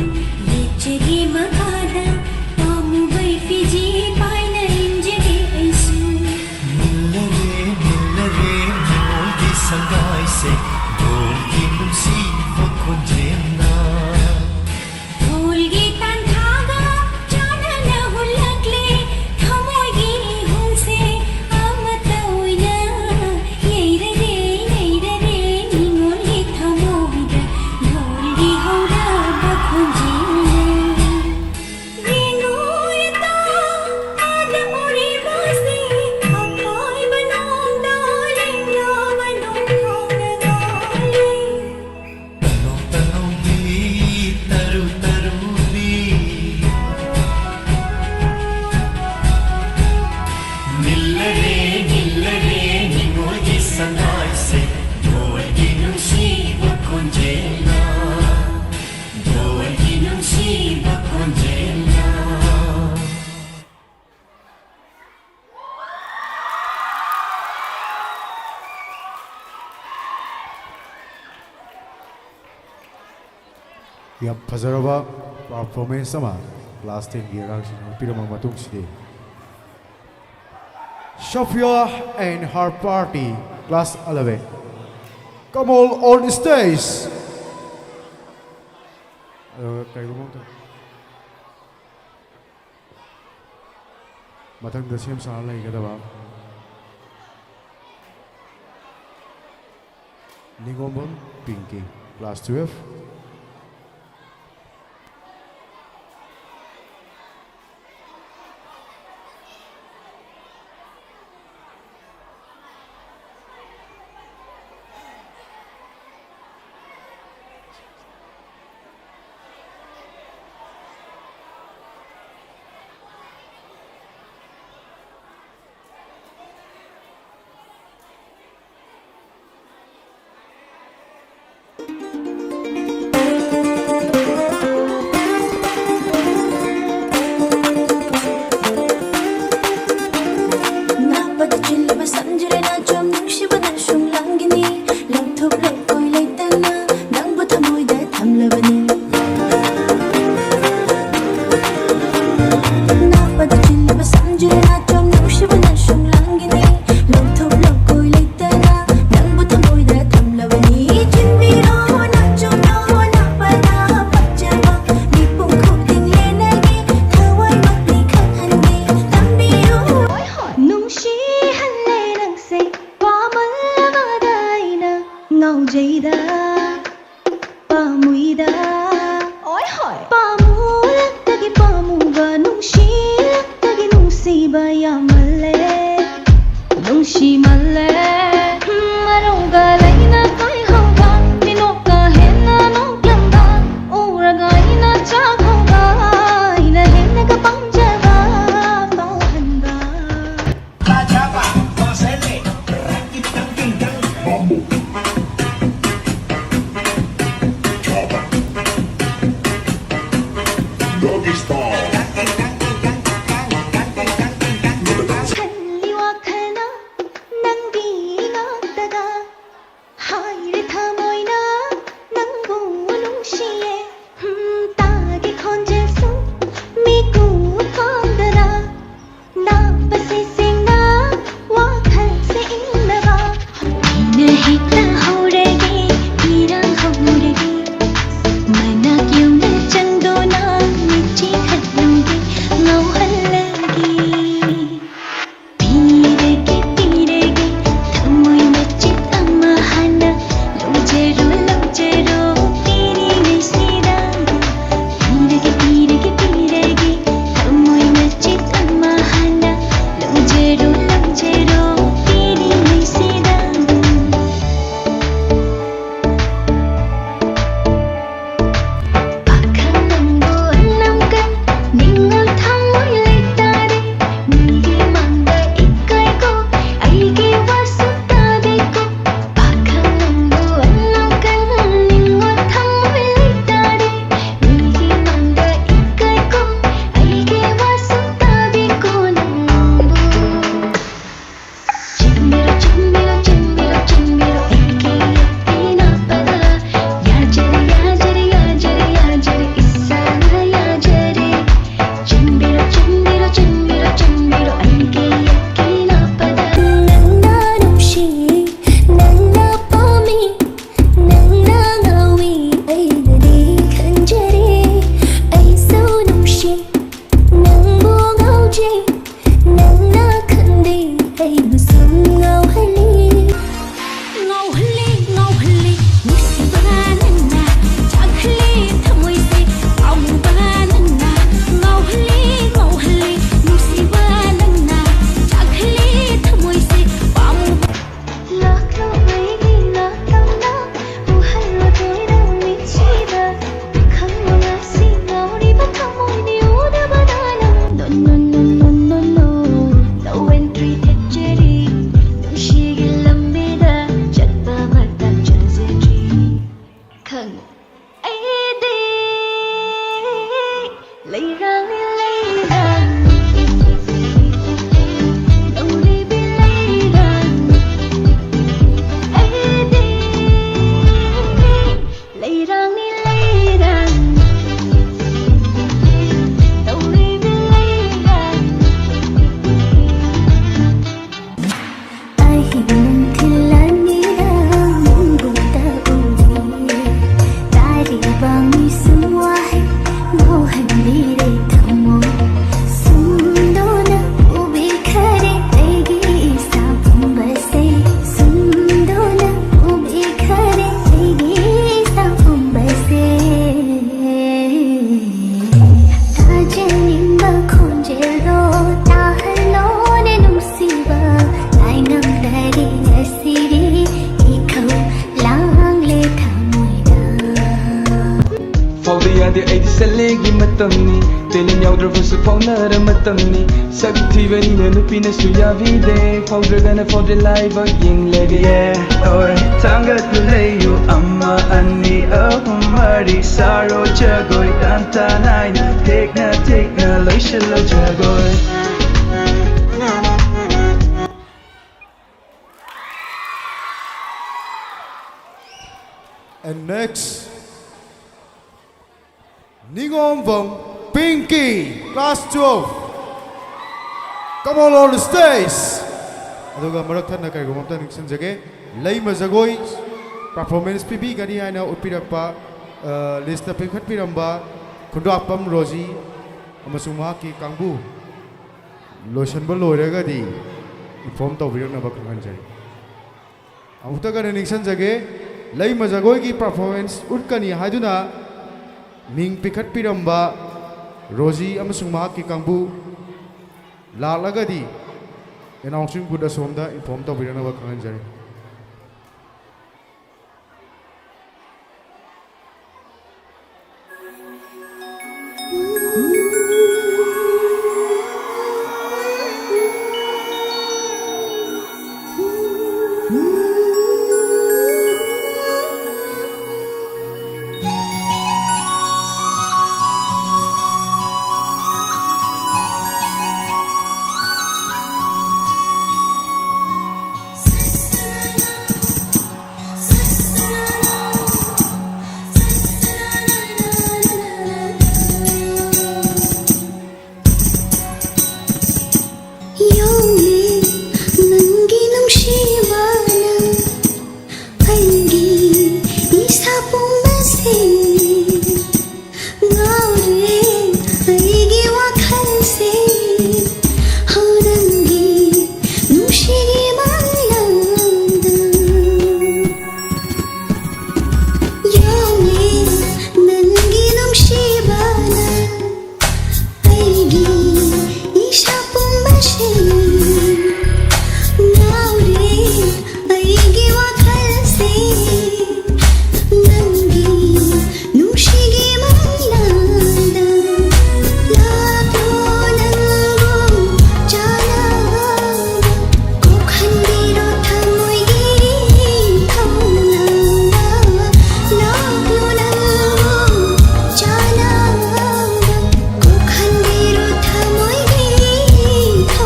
ꯌꯥꯝ ꯐꯖꯔꯕ performance ꯑꯃ class 10ꯒꯤ ꯑꯉꯥꯡꯁꯤꯡꯅ ꯄꯤꯔꯝꯕ ꯃꯇꯨꯡꯁꯤꯗꯤ Sophia and her party, class 11. Come on stage. ꯃꯊꯪꯗ ꯁꯦꯝ ꯁꯥꯔ ꯂꯩꯒꯗꯕ ꯅꯤꯡꯉꯣꯝꯕꯝ ꯄꯤꯡꯀꯤ, class 12.
Nang di
ꯅꯛꯁꯜꯂꯦꯒꯤ ꯃꯇꯝꯅꯤ talent ꯌꯥꯎꯗ꯭ꯔꯕꯁꯨ ꯐꯥꯎꯅꯔ ꯃꯇꯝꯅꯤ ꯁꯛ ꯊꯤꯕꯅꯤꯅ ꯅꯨꯄꯤꯅꯁꯨ ꯌꯥꯕꯤꯗꯦ ꯐꯥꯎꯗ꯭ꯔꯒꯅ ꯐꯥꯎꯗ꯭ꯔꯦ ꯂꯥꯏꯕꯛ ꯌꯦꯡꯂꯒꯦ ꯊꯥꯡꯒꯠꯂꯨ ꯂꯩꯌꯨ ꯑꯃ ꯑꯅꯤ ꯑꯍꯨꯝ ꯃꯔꯤ ꯁꯥꯔꯣ ꯖꯒꯣꯏ ꯇꯥꯟꯇꯥ ꯅꯥꯏꯅ ꯊꯦꯛꯅ ꯊꯦꯛꯅ ꯂꯣꯏꯁꯤꯜꯂꯣ ꯖꯒꯣꯏ
And next, Ningom Vong Pinky, class 12. Come on the stage. Aduga marakhan na kay gumamta nixon jage lay mazagoi performance pibi gani aina upirakpa list na pingkhat piramba kundu apam roji amasung mahaki kangbu lotion ba loiraga di inform tawbirak na bakhan jai amuta gani nixon jage lay mazagoi ki performance utkani haiduna ming pikhat piramba roji amasung mahaki kangbu lagadi announcing buda somda inform tawbirana ba khangan jari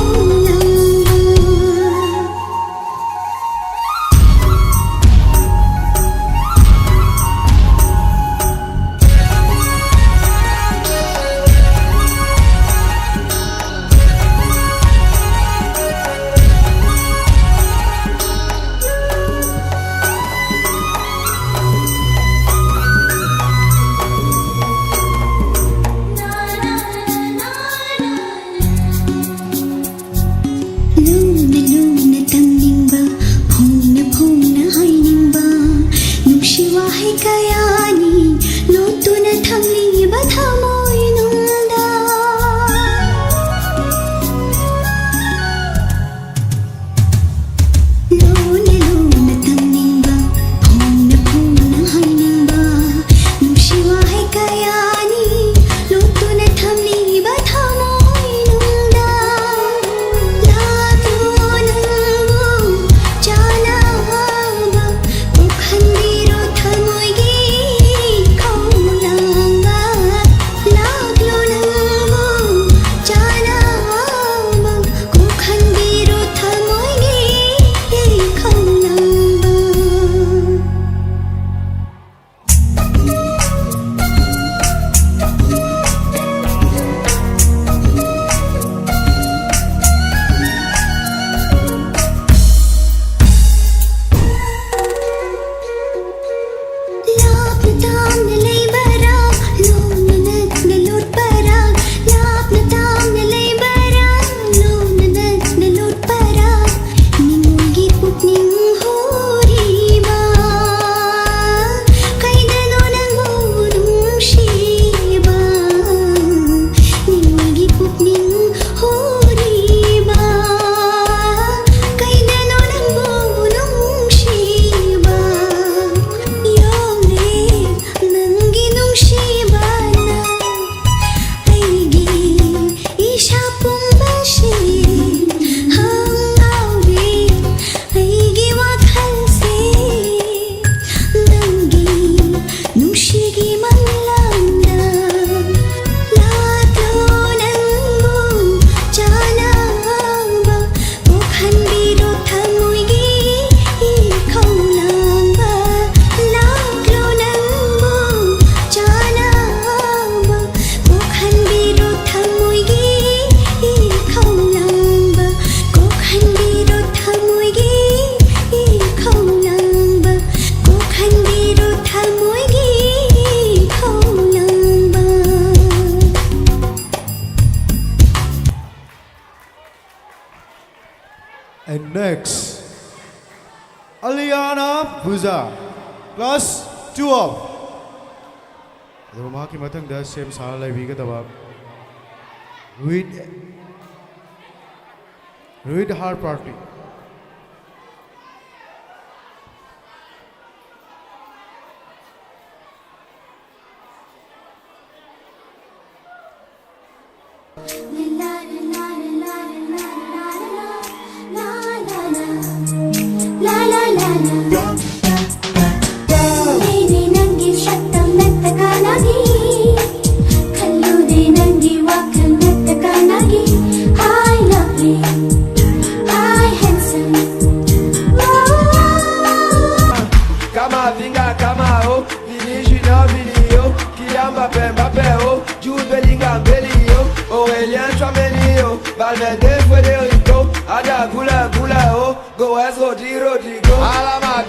Oh
And next, Aliana Buza, class 12.
ꯑꯗꯨꯒ ꯃꯍꯥꯛꯀꯤ ꯃꯊꯪꯗ ꯁꯦꯝ ꯁꯥꯔ ꯂꯩꯕꯤꯒꯗꯕ Read Har Party.
Valverde, Federico, Ada, Gula, Gula, oh, go as Rodrigo, Alamat.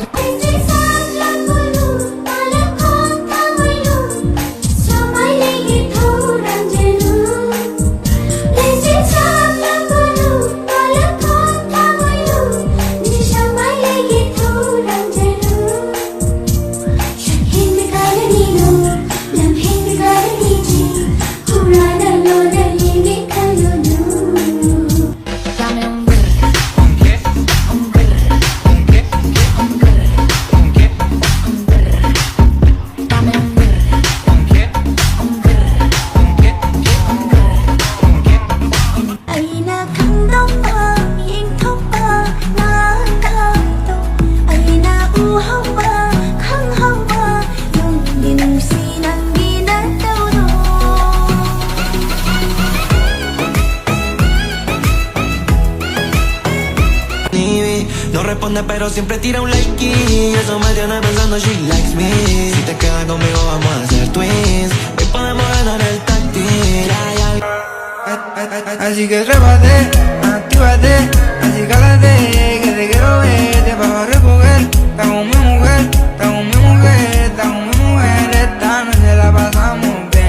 No responde pero siempre tira un like y eso me tiene pensando she likes me. Si te quedas conmigo vamos a hacer twins. Hoy podemos ganar el táctil.
Así que trépate, actívate, así cálate, que te quiero ver, te pago a recoger. Está con mi mujer, está con mi mujer, está con mi mujer, esta noche la pasamos bien.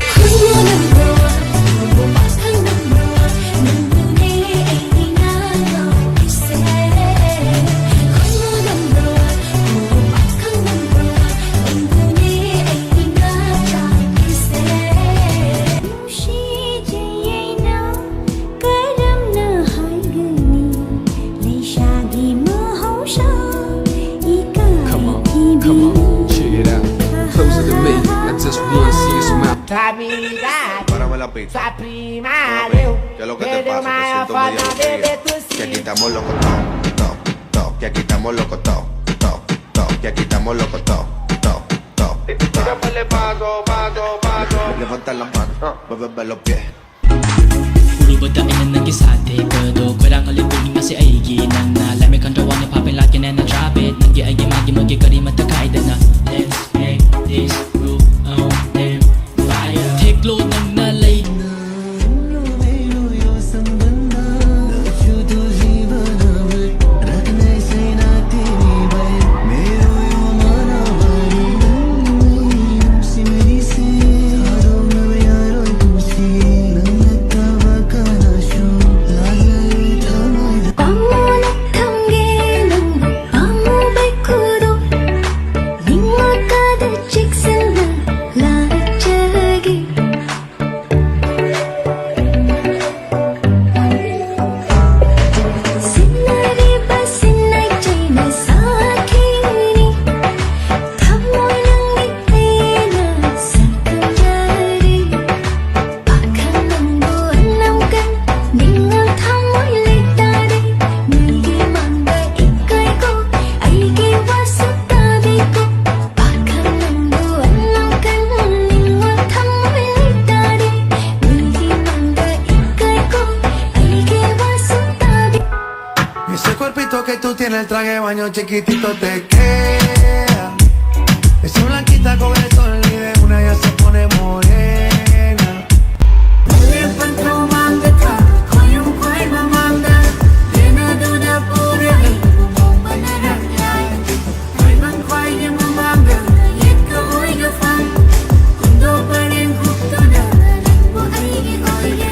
Párame la pista. ¿Qué es lo que te pasa? Te siento medio aburrido. Que aquí estamos locos todos. Que aquí estamos locos todos. Que aquí estamos locos todos. Tírale paso. Levanta las manos, mueve los pies.
우리보다 있는 게 사태거도 그랑 걸린 분이 맛이 아이기 난나 Let me control one popping like an and drop it 난게 아이기 막이 먹이 거리만 다 가이드나 Let's make this groove on them fire Take load 난 날래
El traje de baño chiquitito te queda. Esa blanquita con el sol y de una ya se pone morena. Le encuentro mandeta, con un cuerpo manda. Llena de una pura y un banana. Hoy van kwai de mamba, y es que hoy yo fan. Cuando paren justo la lengua ahí oye.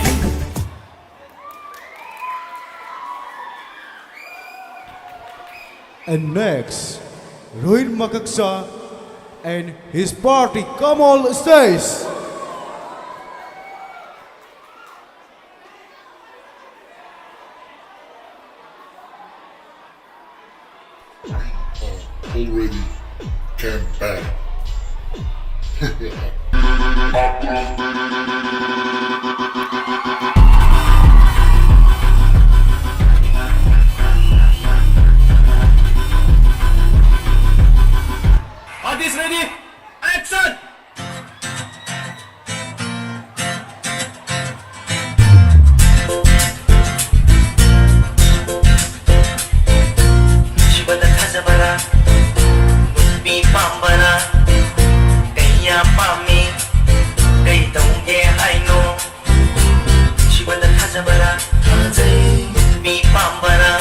And next, Rohit Makaksa and his party. Come on stage.
Already came back.
Artists ready? Action!
Shibata Kazabara, Nubi Pambara, Kaya Pami, Kay Tongye Haino, Shibata Kazabara, Nubi Pambara,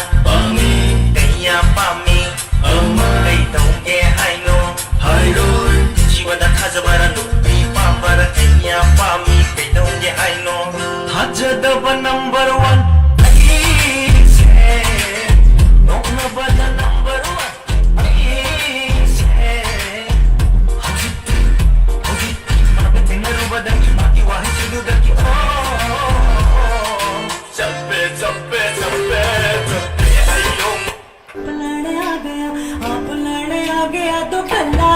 Kaya Pami, Kay Tongye Haino, Shibata Kazabara, Nubi Pambara, Kaya Pami, Kay Tongye Haino, Hajadaba number one.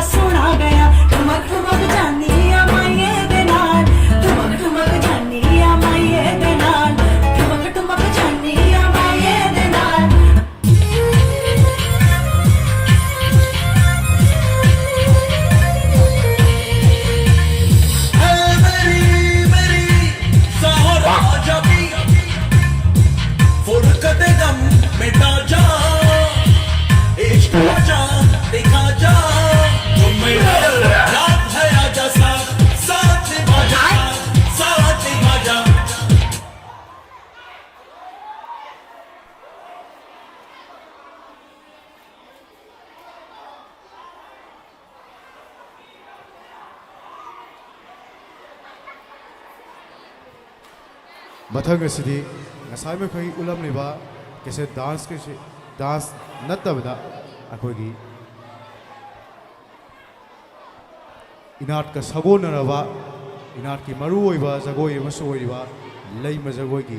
सुना गया ठुमक ठुमक जानिया माये दे नाल ठुमक ठुमक जानिया माये दे नाल ठुमक ठुमक जानिया माये दे नाल
मथंग असदी ngasai me khoi ulam liba kese dance ke dance natabda akogi inat ka sagon raba inat ki maru oiba jagoi amasu oiba leima jagoi ki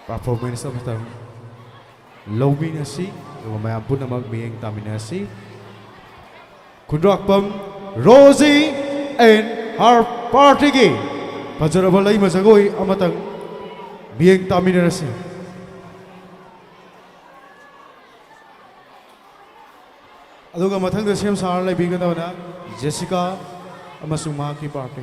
performance amtang lowmin asi mayam punamak miyeng taminasi kunrakpam Rosie and her party ki Pajaraba lay masagoi amatang biyeng taminarasi. Aduga mathang da siyam sar lay bigan na Jessica amasung mahaki party.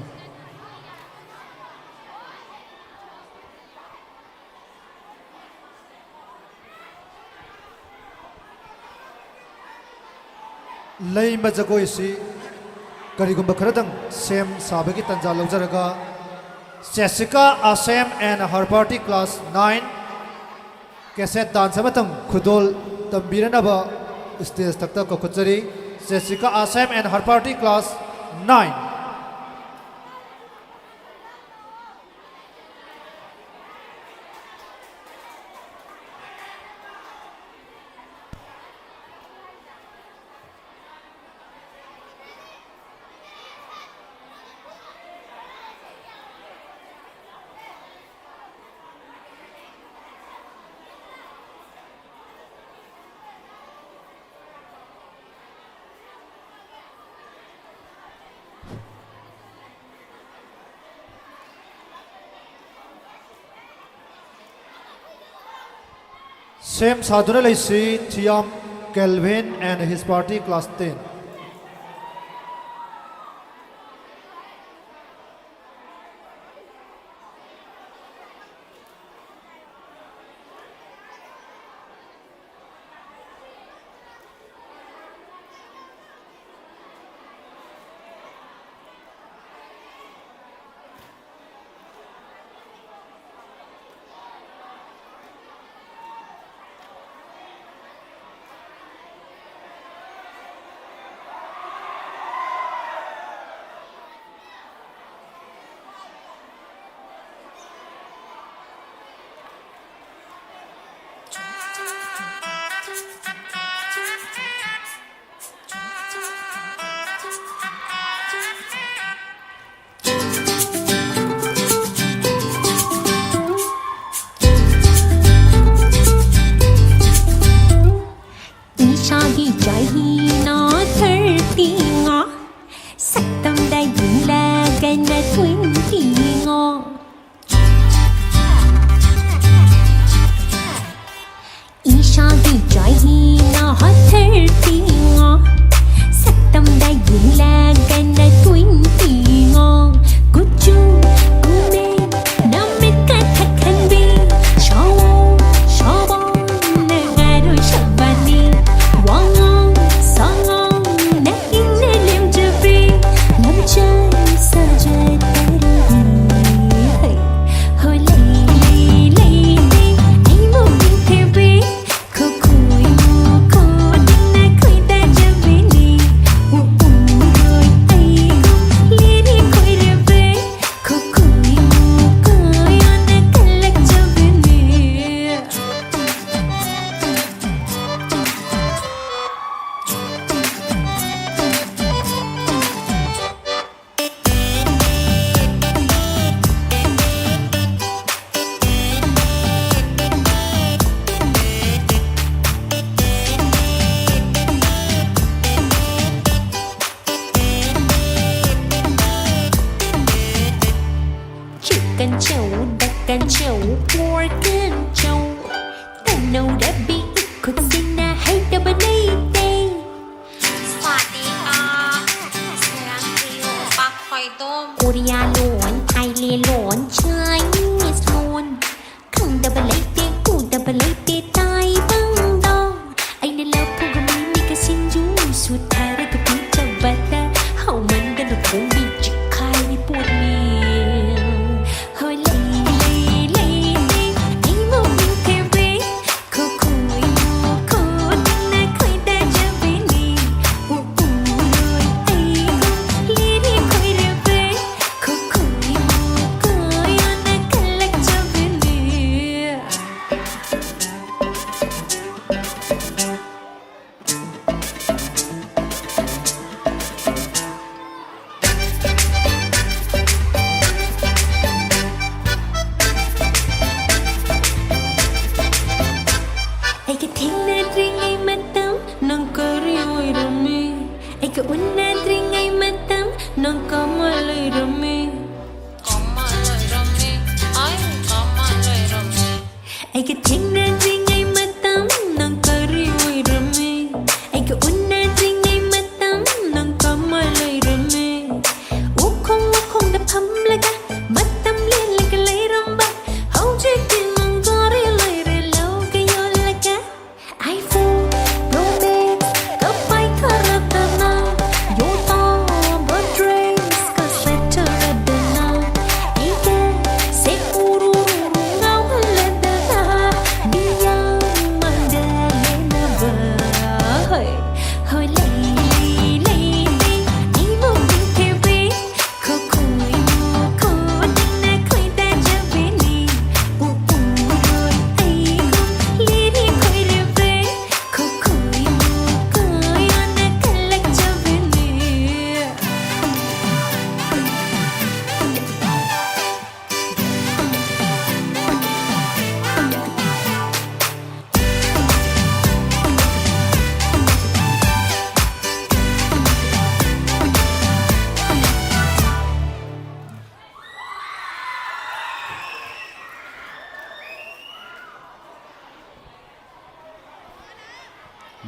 Lay majagoi si karigumba kharadang sem sabagi tanja lawjaraga Jessica Asem and her party class 9 cassette dance matang khudol tambiranaba stage takta ko khutchari Jessica Asem and her party class 9 Same Sadhuna Laisi, Tiam Kelvin and his party class 10.
20 ngó sắc tâm đại diện là cái na 20 ngó Isha đi trọi hi nó hot 30 ngó sắc tâm đại diện là cái na 20 ngó cú chu cú mê nó mê cái thật khăn bi cho bông nè ngài đôi sập và đi quăng ngon sao ngon nè in nè liêm chưa bi lâm chơi sao chơi tới đi hồi lấy đi anh muốn đi theo bi cô cùi cô đừng nè cùi ta chưa bi đi rồi ai cũng lia đi cùi đi về cô cùi on nè cái lắc chưa bi đi Chicken chow, duck and chow, pork and chow. Ta nấu đã bị cook xin na hay đã bận đây đây.
สวัสดีค่ะเสียงริวปักไฟต้ม
โคเรียล้วนไทยเลียล้วนใช้มิสล้วนคังดับเบิลเลเตกูดับเบิลเลเตตายบังดองไอ้เนี่ยแล้วพวกมันมีกระสินยูสุดท้ายได้ก็ปีจะบัดดาเฮามันกันเราคงมีจิกคายมีปวดเมียเฮ้ยเลยไอ้โมมิงเทเวคุยคุยนะคุยแต่จะไม่นีเลยไอ้เลียนี่คุยเรื่องเวคุยonนะกันลักจะไม่นี Ai cái thiên na ring ai mà tâm nong có rioi rami ai cái un na ring ai mà tâm nong có mà lời rami ai cái thiên na ring ai mà tâm nong có rioi rami ai cái un na ring ai mà tâm nong có mà lời rami u không đập hầm lại cả mất tâm liên lại cái lấy ramba hậu chơi tiền nong có ri lời re lâu cái yo lại cả iPhone, Rolex, cấp bay Caratana, Yota, Burdrace, cassette Radana, Ike, Sekuru, ngao lên đà, Bia, Magdalena bờ, hơi lấy đi, đi một mình theo bi, cô đừng nè cùi ta chưa bi đi, rồi ai cũng lia đi cùi đi về, cô on nè cái lắc chưa bi đi.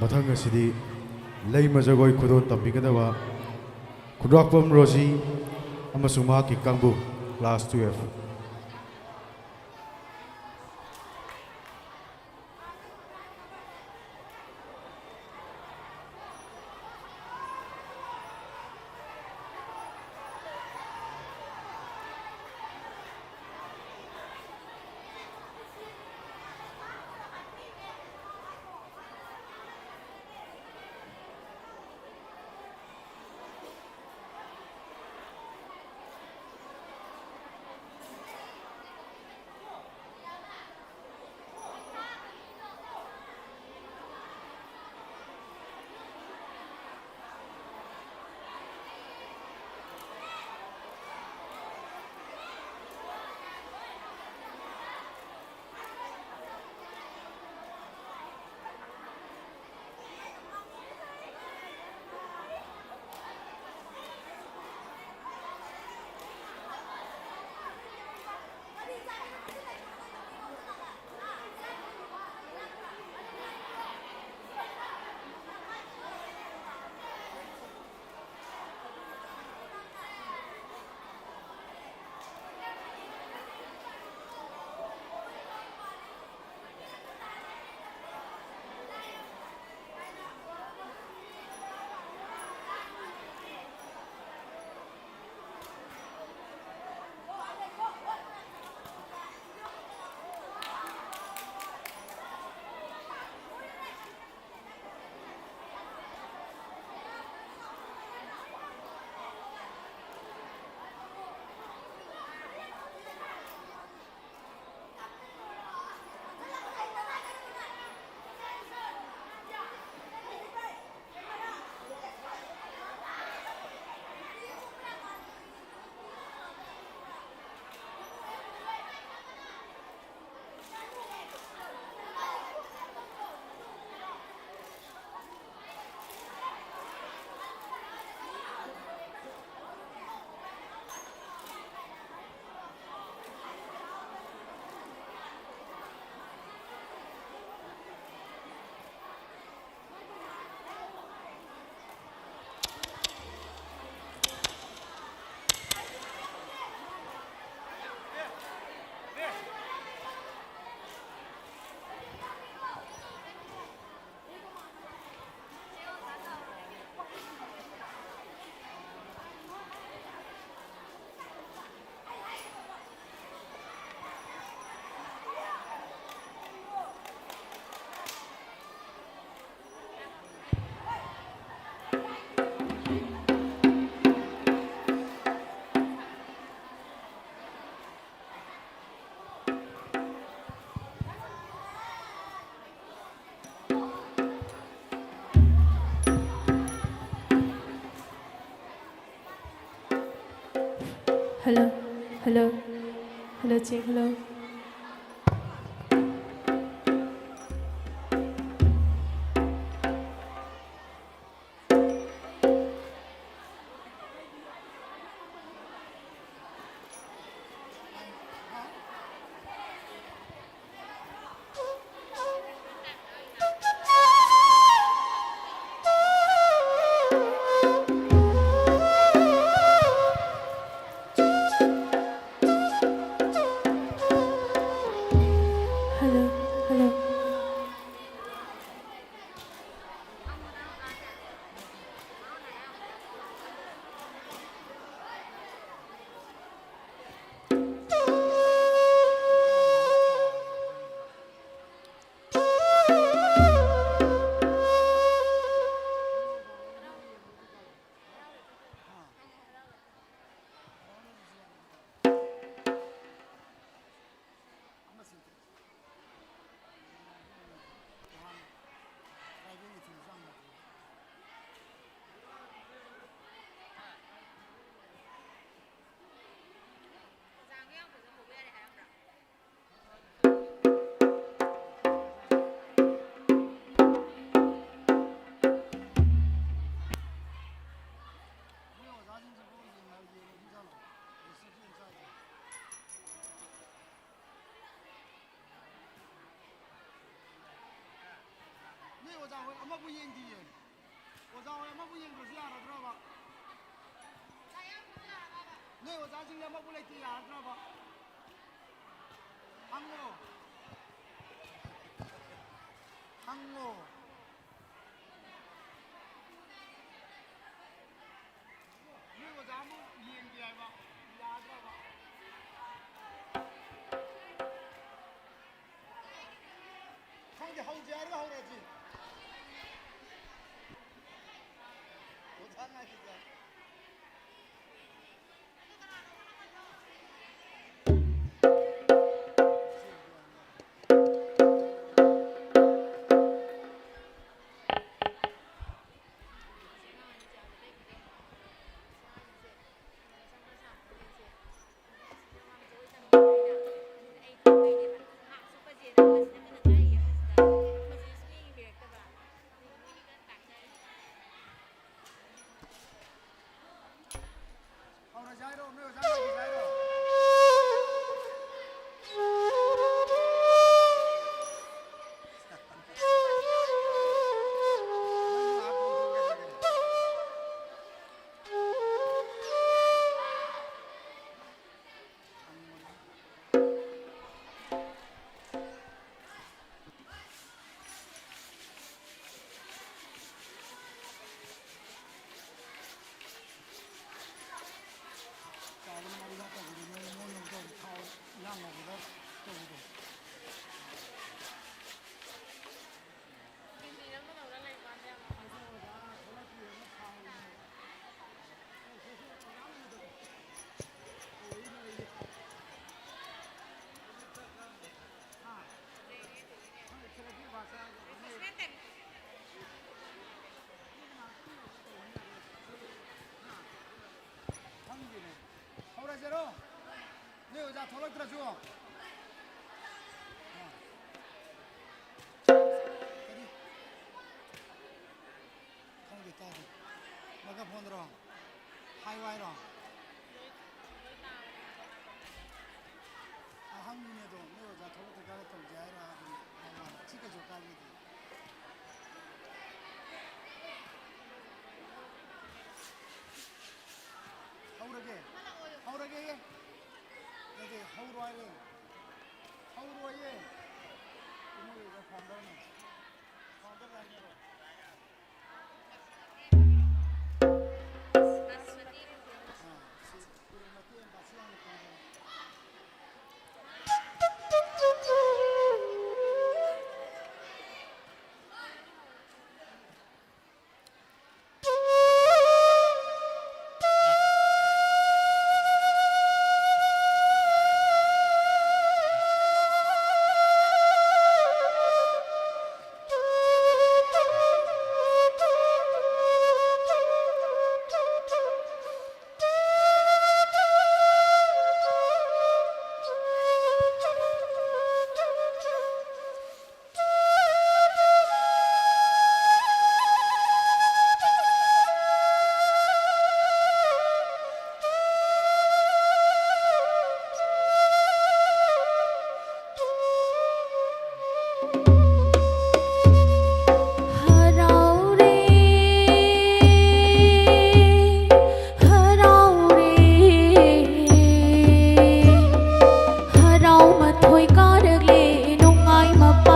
ꯃꯊꯪ ꯑꯁꯤꯗꯤ ꯂꯩꯃ ꯖꯒꯣꯏ ꯈꯨꯗꯣꯜ ꯇꯝꯕꯤꯒꯗꯕ ꯈꯨꯟꯗ꯭ꯔꯥꯛꯄꯝ Rosie ꯑꯃꯁꯨꯡ ꯃꯍꯥꯛꯀꯤ ꯀꯥꯡꯕꯨ class 12
hello, hello, hello, check, hello. Hello, hello.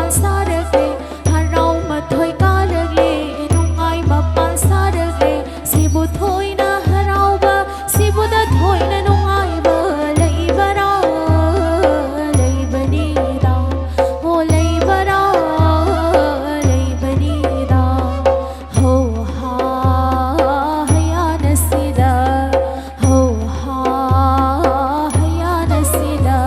mapal sarage harau mathoi karage nungai mapal sarage sibu thoi na harau ba sibu da thoi na nungai ba leibara leibani da ho leibara leibani da ho ha haya nasida ho ha haya nasida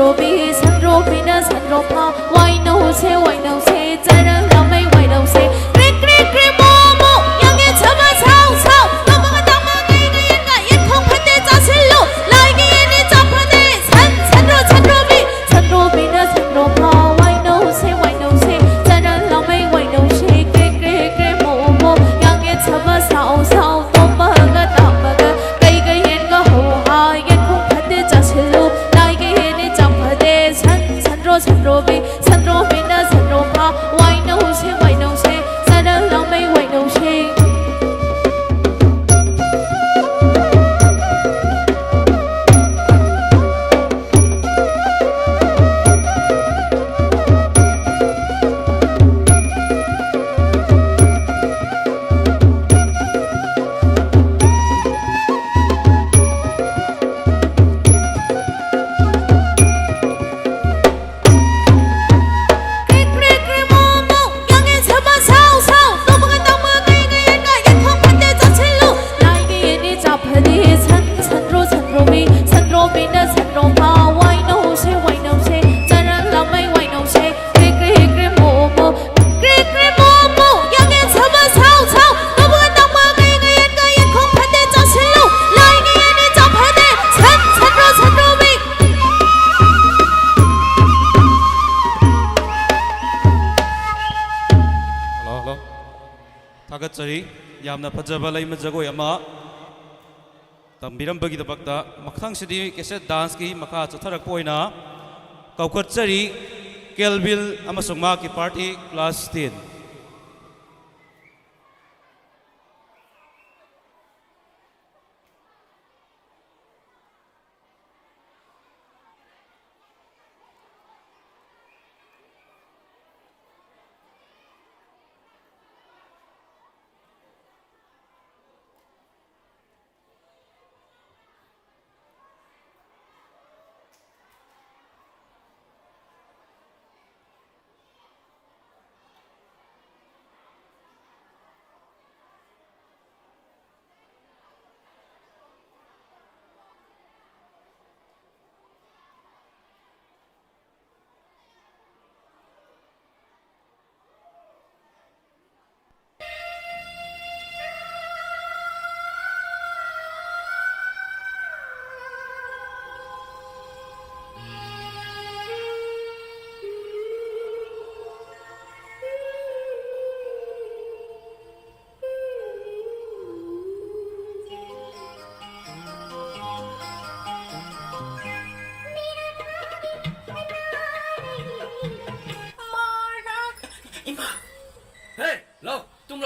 산로비 산로비나 산로파 와이노세 와이노세 짜랑 라메 와이노세 그래 모모 양에 잡아 사우사우 넘어가 넘어가 이가 예콩 판대 짜실로 라이게 얘네 잡아내 산로비 산로비나 산로파 와이노세 와이노세 짜랑 라메 와이노세 그래 모모 양에 잡아 사우사우 넘어가 넘어가 이가 얘가 호하 예콩 판대 짜실로 산로비 산로비나 산로파 와이노세 와이노세 사랑 랑메 와이노세
Tagatchari yamna phajaba laima jagoi ama tambirambagidamakta makhangsidhi cassette dance ki makha chatharak poina kaukhatchari Kelvin amasung maki party class 10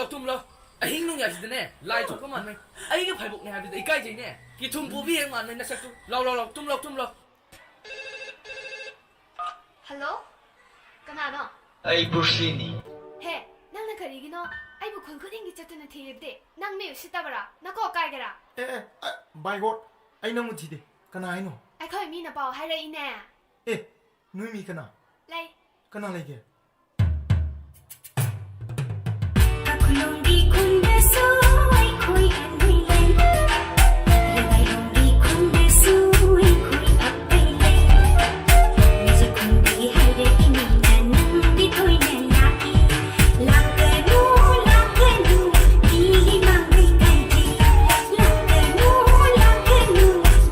tumlo ahing nung ya sidane lai thok ko man mai ai ge phai bok ne ha bi kai jai ne ki thum pu bi heng man mai na sak tu lo tumlo
hello kanano
ai Bruce
he nang na karigino ai bu khon khuding gi chatuna thirde nang me usitabara nako kai gara
by god ai nang mu thide kana ai no
ai khoi mi na pau hai rai ne
nui mi kana
lai
kana lai ge
Kulongi kunde su ai koi andai len Regai longi kunde su ai koi apai len Meja kundi hai re ini nan di toi nen laki Lakanu dili mangai kai ji Lakanu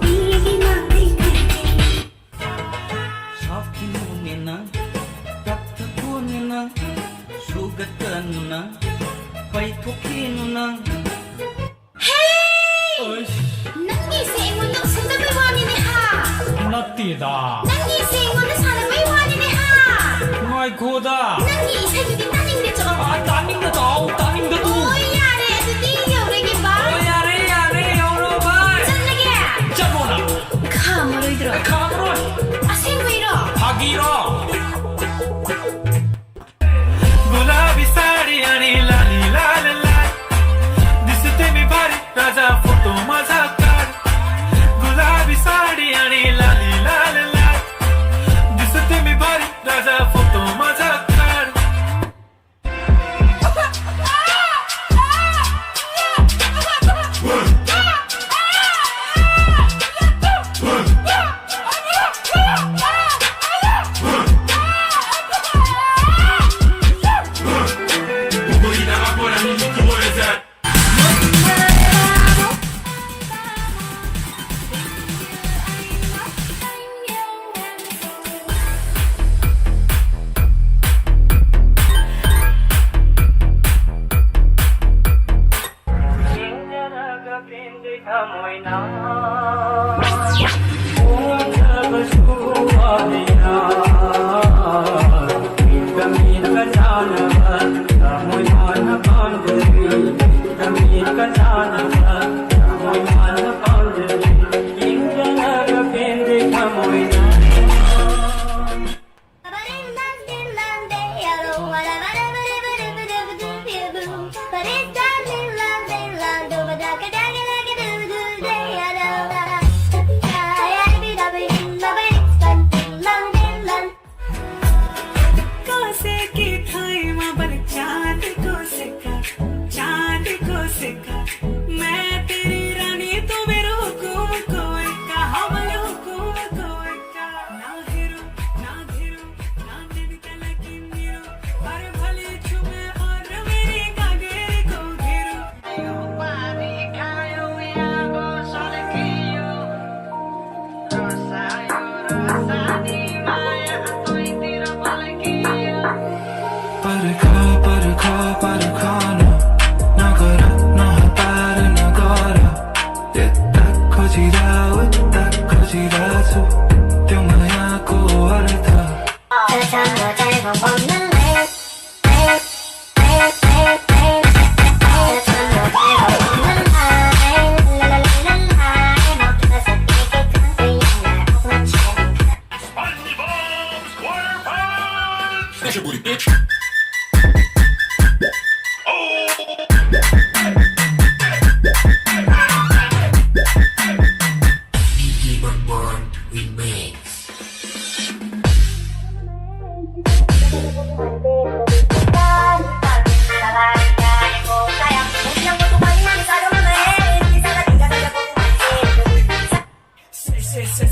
dili mangai kai ji
Soft kinu nena tak ku nena sugat kanuna Pai thokinu na
Hey Nangi se mo lo sunda bai wani ne ha
natti da
Nangi se mo na sana bai wani ne ha
ngai khoda
Nangi se gi din taning de cho
taning da tu
Oh yare adu di yo re gi ba
Oh yare yo ro ba
chan lage
chamo na
khamroi dro asing bai ro
hagi ro gulabi sari ani lali lal lal diste mi bari raja photo maza kar gulabi sari ani lali lal lal diste mi bari raja photo maza kar जानवा रामोय मान पांडवी तमीर का जानवा रामोय मान पांडवी इंजना का पेंदे खमोय मैं तेरी रानी तू मेरा हुकुम कोई का हमल हुकुम कोई का ना हिरो ना धीरो ना देवी तला की नीरो पर भले छुमे और मेरी गागरे को घेरो पानी खायो या गो साले कियो रसानी माया तोई तेरा भल कियो पर खाना नगरा खोजिरहेछु त्यो मायाको अर्थ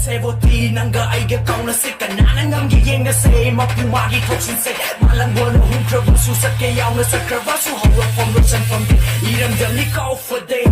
세보티 난가 아이게 까우나스까 나는 남기 앵가세 마푸마기 톡신세 말랑원은 훔크러분 수삭게 야우나 사크라바수 허러펌 로찬펌디 이름들 니꺼 for day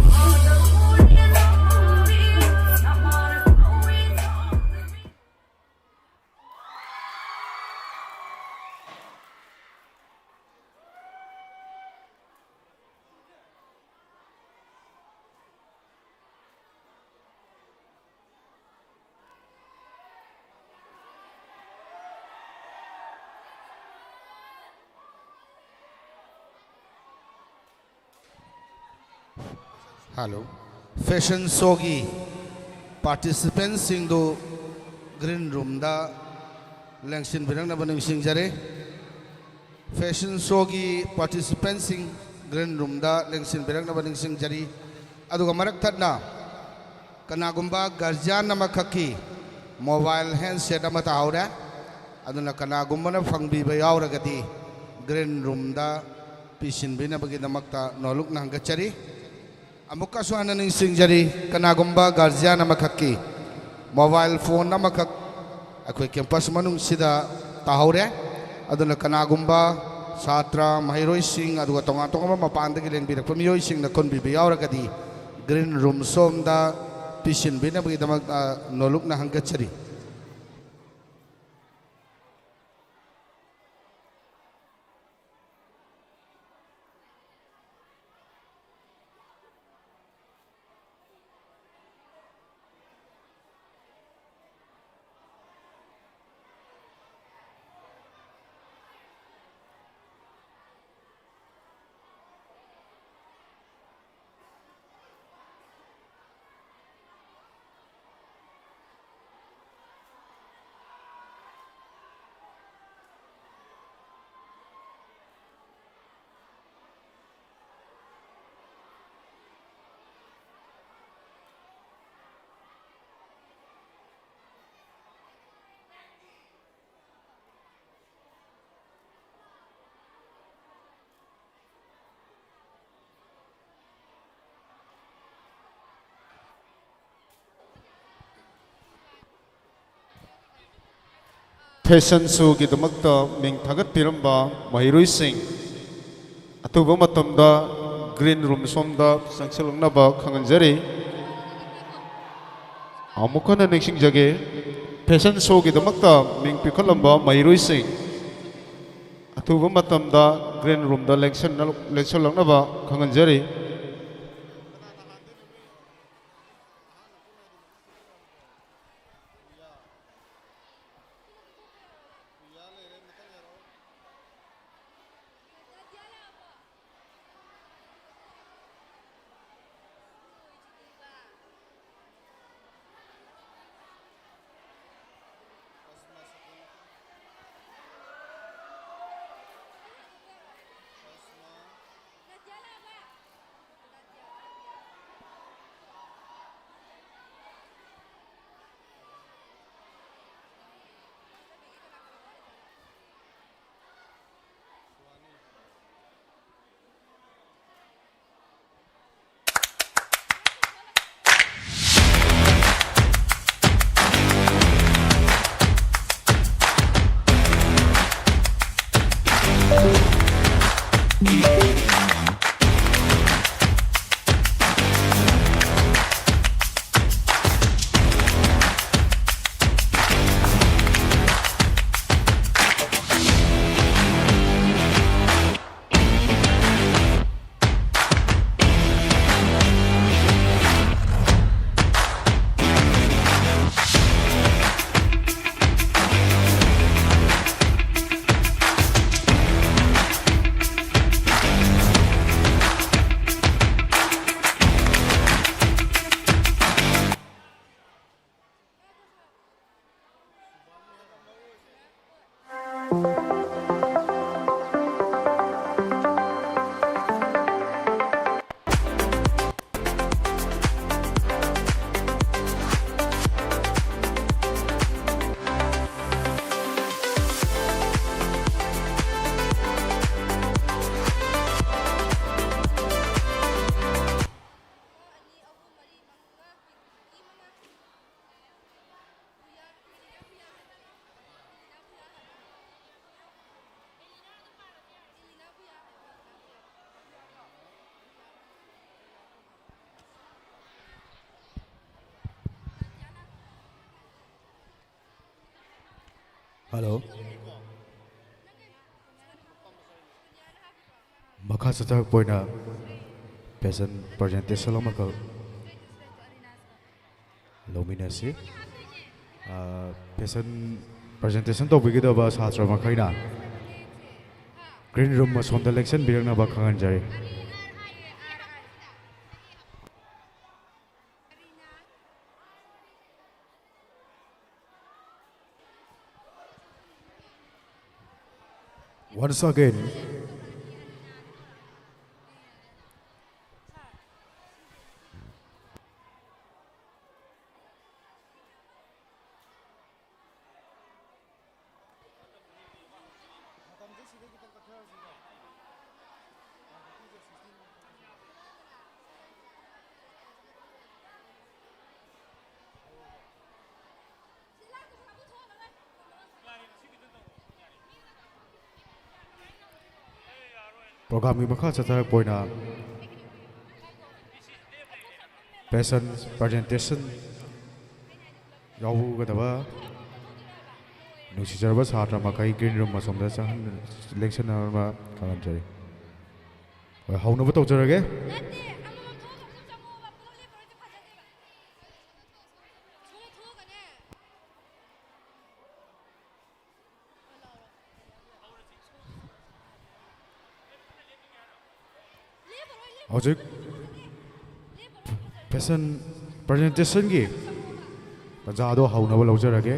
Hello. Fashion show की participants सिंधु green room दा लंचिन बिरंग ना बनिंग सिंग जरे fashion show की participants सिंग green room दा लंचिन बिरंग ना बनिंग सिंग जरी अदुगा मरक थरना कनागुम्बा गर्जियान नमक खकी mobile handset अमत आवरा अदुना कनागुम्बा ना फंगबी बयावरा गति green room दा पिसिन बिना बगी नमक ता नौलुक ना हंगचरी अमुका सुहाना निंग जरी कनागुम्बा गार्जियन अमखकी मोबाइल फोन अमखक अखोई कैंपस मनुंग सिदा ताहौरे अदुना कनागुम्बा छात्र महिरोई सिंग अदुगा तोंगा तोंगा मपानदगी लेंबिरक मियोई सिंग नकोन बिबे यावरगदी ग्रीन रूम सोमदा पिसिन बिना बगी दमक नोलुक ना हंगचरी
패션 쇼기दमक्ता मिंग थागतपिरंबा महिरुइसिंग अतुबा मतमदा ग्रीन रूम सोमदा संगसलंगनाबा खंगनजरी अमुकना निंगसिंग जगे 패션 쇼기दमक्ता मिंग पिखलंबा महिरुइसिंग अतुबा मतमदा ग्रीन रूमदा लेक्सलंगनाबा खंगनजरी
Hello. Makha satak poina peasant presentation lomakal lominasi peasant presentation to bigi da ba satra makhaina green room ma som election birang na ba khangan jari once again. Program makha satak poina peasant presentation yawu gadaba nusijarba satra makai green room ma somda chahan election ma khangan jari hoi hauna ba tawjarage Hojik peasant presentation gi tajado hauna ba lawjarage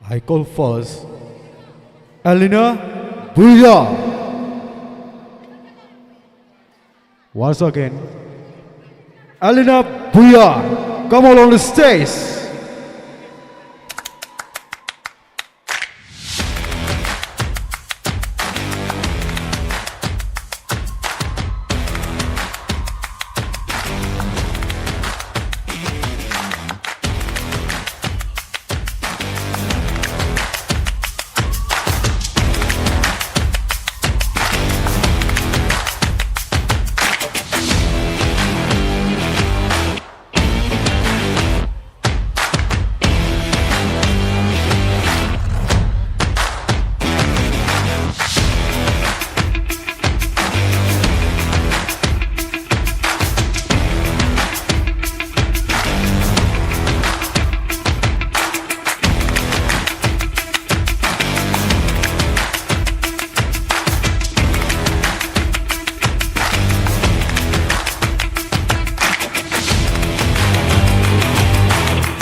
I call first Elena Buya. Once again, Elena Buya, come on the stage.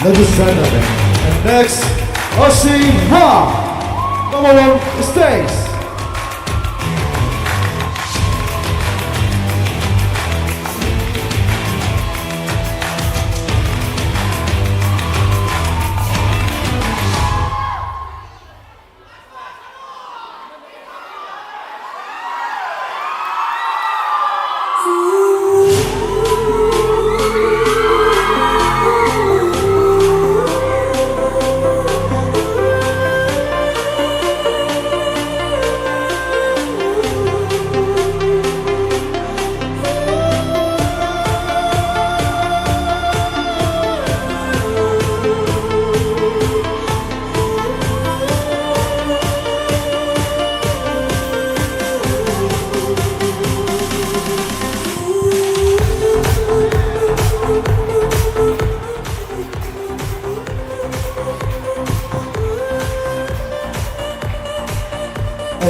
Ladies and gentlemen, and next, Osi Ma, come on the stage.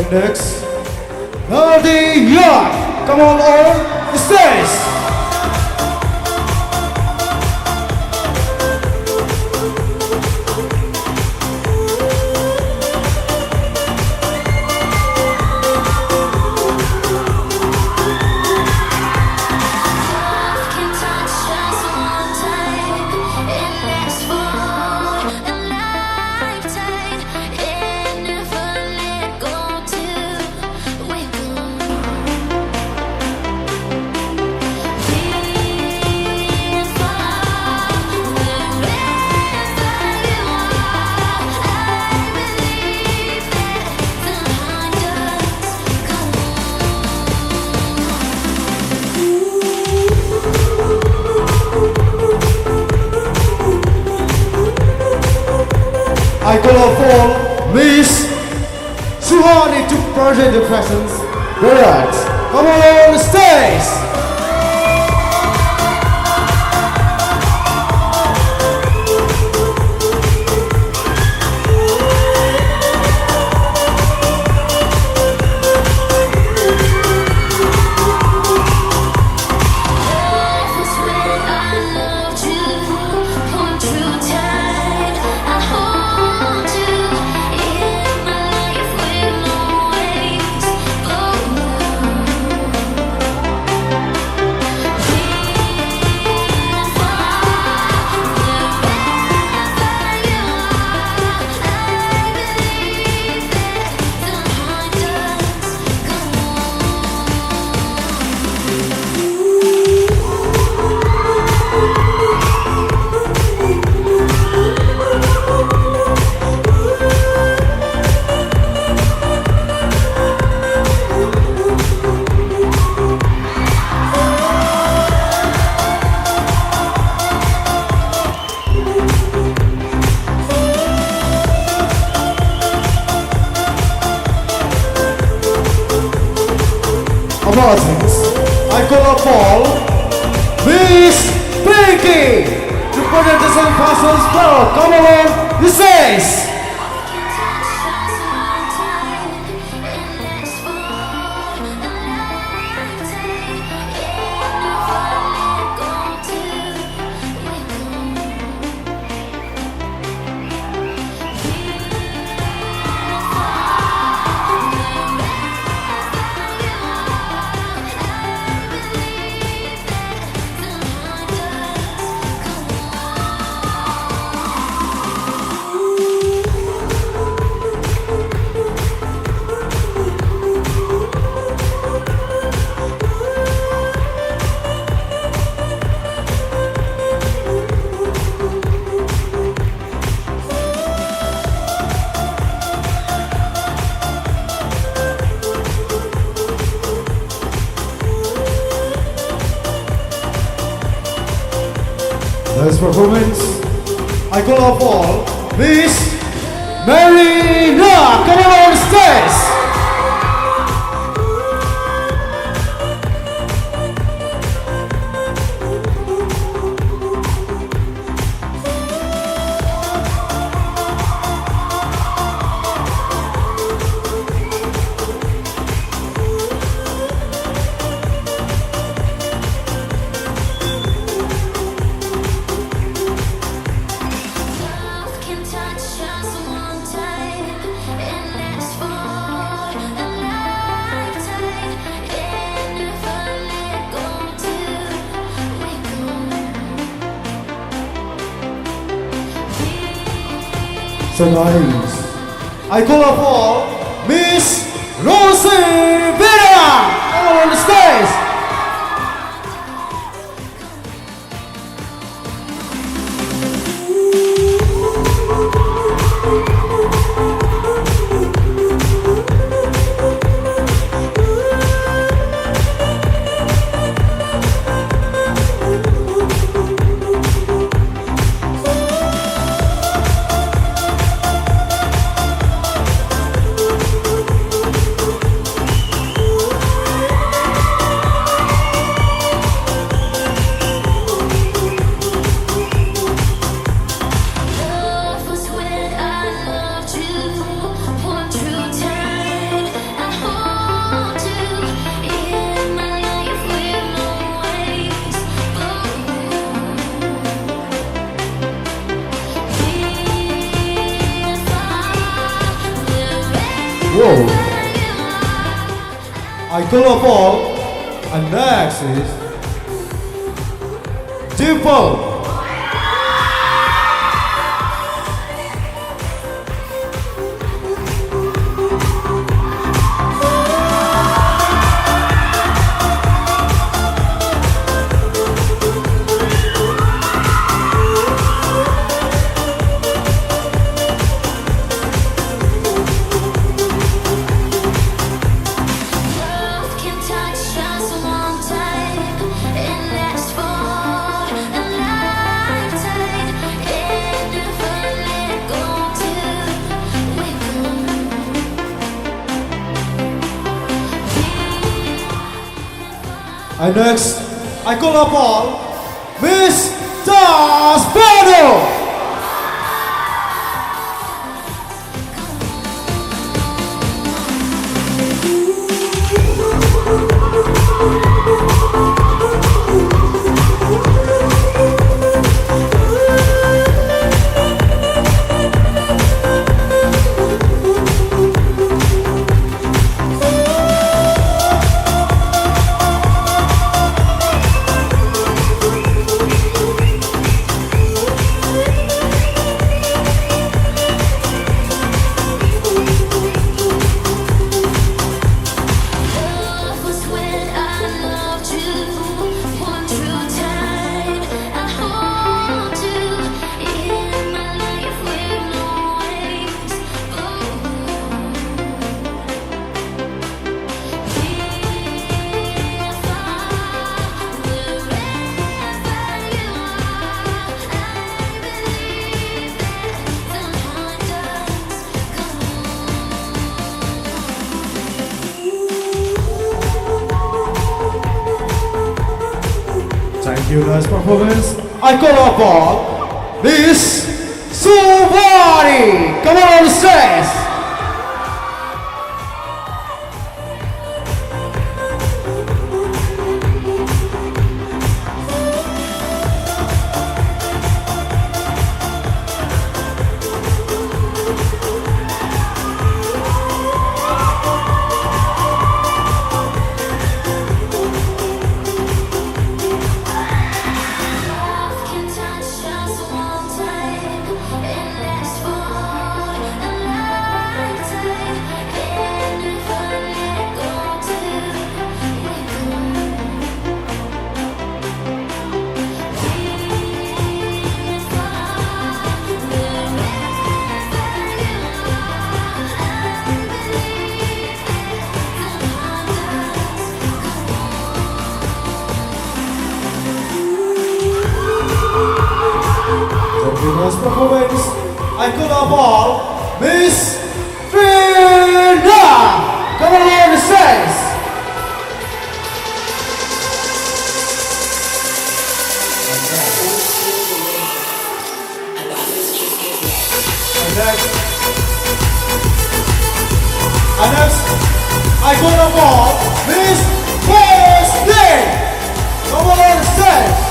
And next, Nadia, come on all the stage. I call upon Miss Suhani to present the presence. Alright, come on the stage. I call upon Miss Pinky to present the same person's spell. Come on, he says. This performance, I call upon Miss Marina. Come on the stage. So nice. I call upon Miss Rosie Vera on the stage. gold. I call upon, and next is Dimple.
Love can touch us one time and last for a lifetime and never let go till we
And next, I call upon Miss Daspano.
Love was when I loved you. One true time I hold you in my life with no ways.
Thank you, nice performance. I call upon Miss Subari. Come on stage.
Love can touch us one time and last for a lifetime and never let go till we
Thank you, nice performance. I call upon Miss Frida. Come on stage. And next, I call upon Miss Wesley. Come on stage.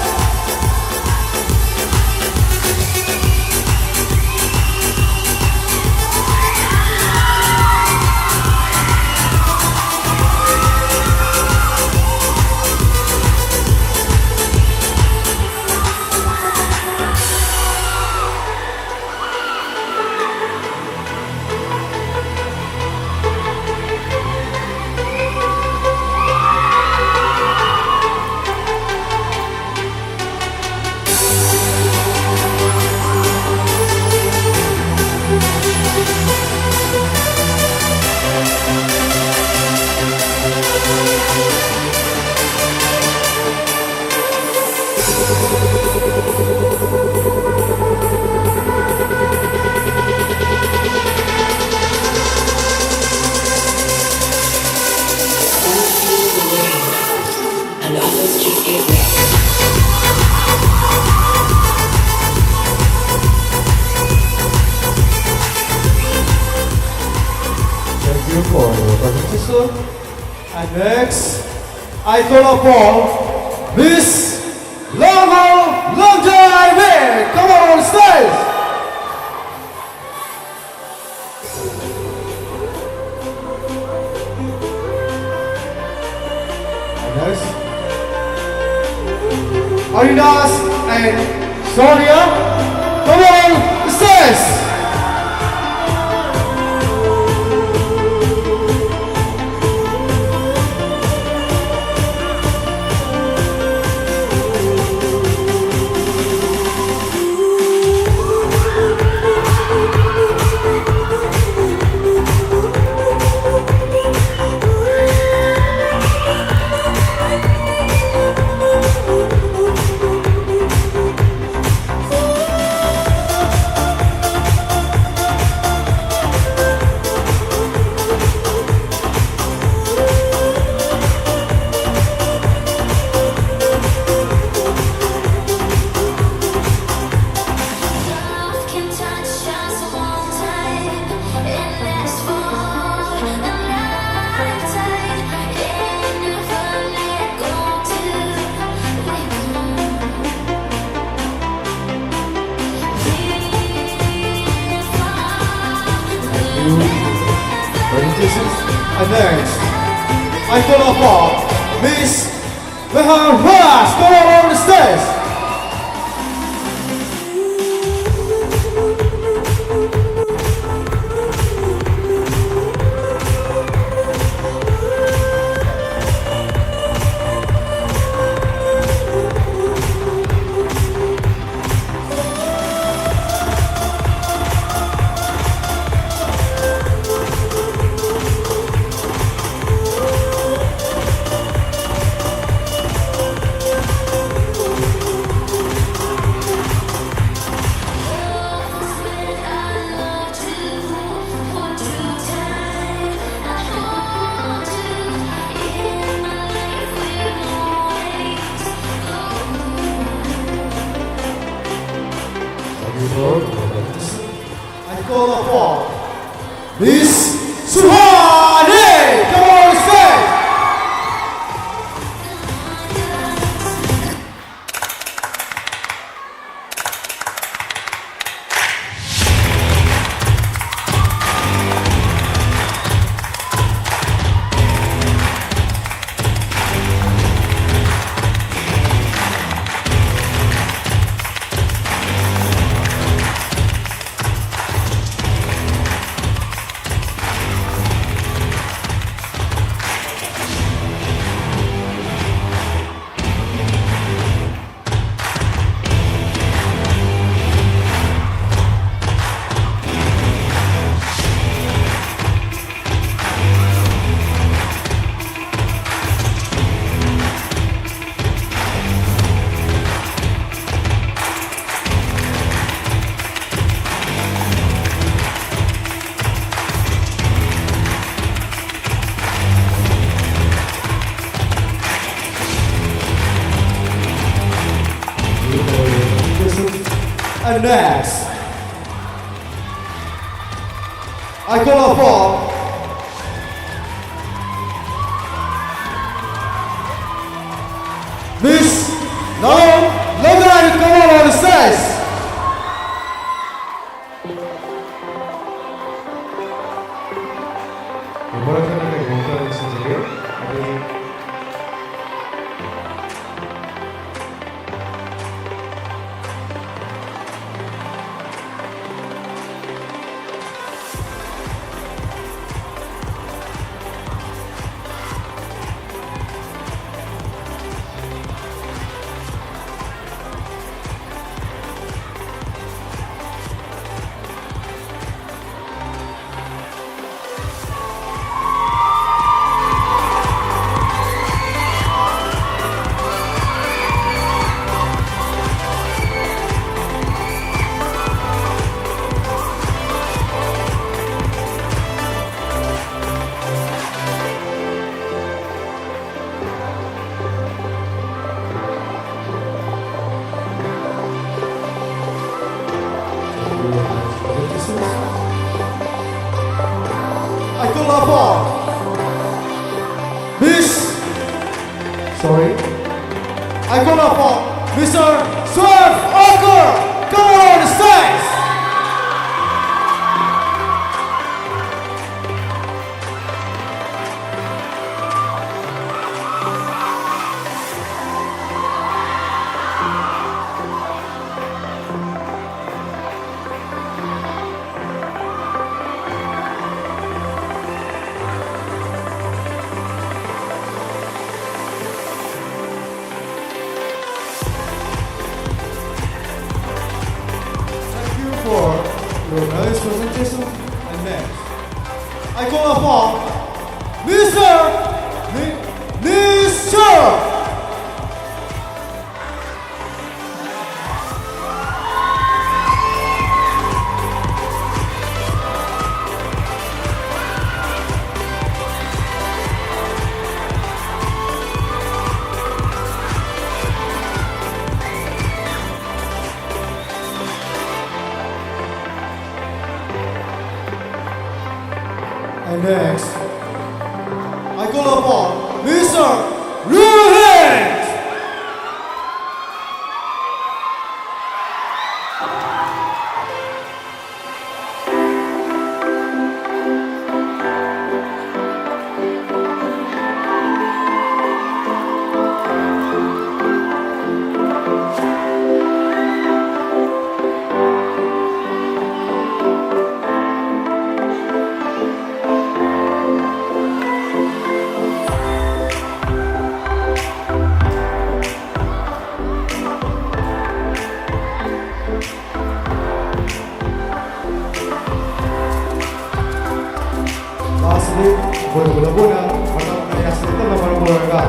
Thank you for your presentation. And next, I call upon Miss Longo Longdive. Come on stage. and Sonia, come on, stairs. And next, I call upon Miss Behar Ras, come on the stage. I call upon Miss Suhani, come on the stage. And next, I call upon Miss Naum Logani, come on the stage. I call upon Miss. Sorry. I call upon Mr. Swerve Ocker. Come on the stage. nice presentation. And next, I call upon Mr. Nisha. And next, I call upon Mr. Ruhen. Lastly, bola-bola atau kaya itu nomor bola.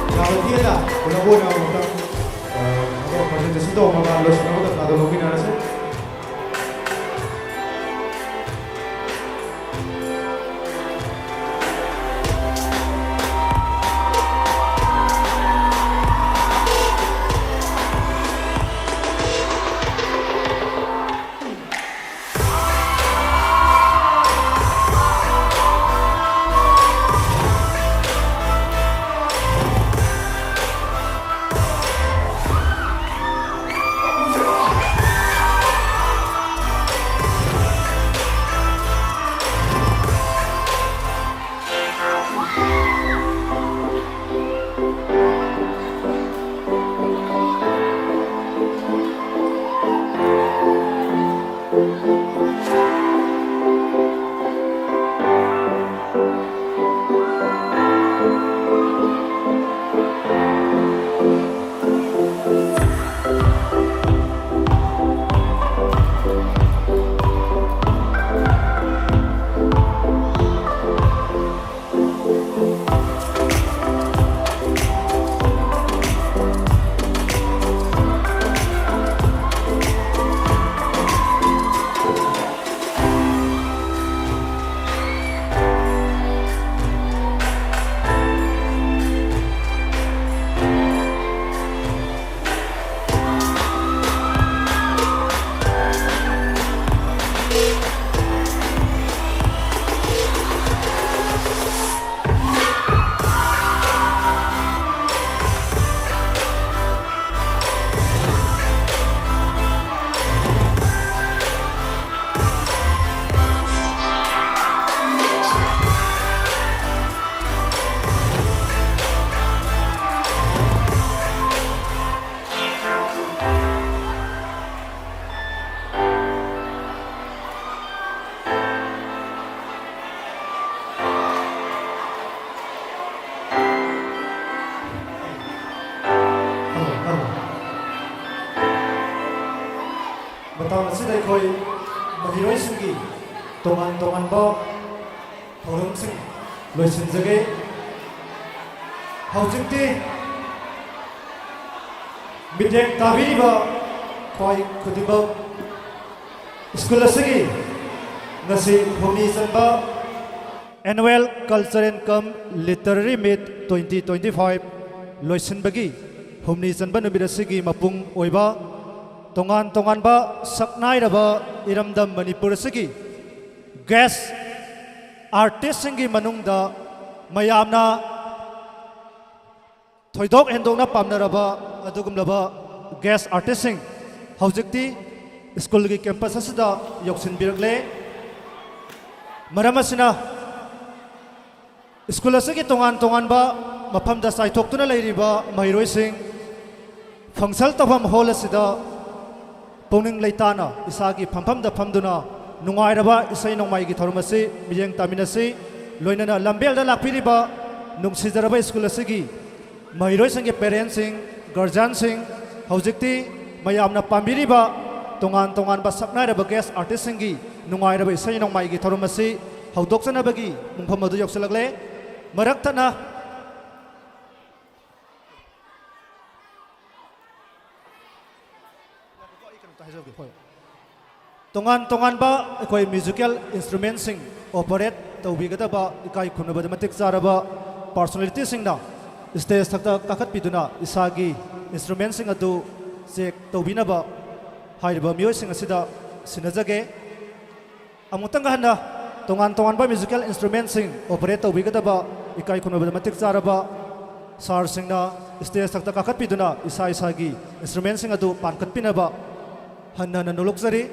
Kalau dia lah bola-bola untuk presentasi itu mga los na utak na dalawin na nasa. Matang asida koi mahiroi singi tongan ba thorong sing loisin jage haujingti midek tabi ba koi kudiba school asigi nasi humi sanba annual culture and come literary meet 2025 loisin bagi humni sanba nubirasigi mapung oiba tongan ba saknai raba iramdam manipur sigi guest artist singi manungda mayamna thoidok hendokna pamnaraba adugumlaba guest artist sing haujikti school gi campus asida yoksin biragle maramasina school asigi tongan ba mafamda saithoktuna leiriba mahiroi sing fangsal tabam hall asida Pongning Leitana, Isagi Pampamda Pamduna, Nungairaba, Isai Nongmai Gitormasi, Bijang Taminasi, Loinana Lambel da Lapiriba, Nung Sidaraba School Sigi, Mahiroi Sangi Parents Sing, Guardian Sing, Haujikti, Mayamna Pambiriba, तोंगान तोंगान बा सकनाइरबा guest artist सिंगी नुंगाइरबा इसै नोंमाइगी थौरम असि हौदोक्चनबगी मुंफम अदु यौसलगले मरक्तना तोंगान तोंगान बा अखोई musical instrument सिंग operate तौबीगदबा इकाई खुनबद मतिक चारबा पर्सनालिटी सिंगना स्टेज तक काखत्पीदुना इसागी इंस्ट्रूमेंट सिंग अदु चेक तौबीनबा हाइरबा मियोय सिंग असिदा सिनजगे अमुतंग हन्ना तोंगान तोंगान बा म्यूजिकल इंस्ट्रूमेंट सिंग ऑपरेट तौबीगदबा इकाई खुनबद मतिक चारबा सार सिंगना स्टेज तक काखत्पीदुना इसा इसागी इंस्ट्रूमेंट सिंग अदु पानखत्पिनबा हन्ना नुलुकजरी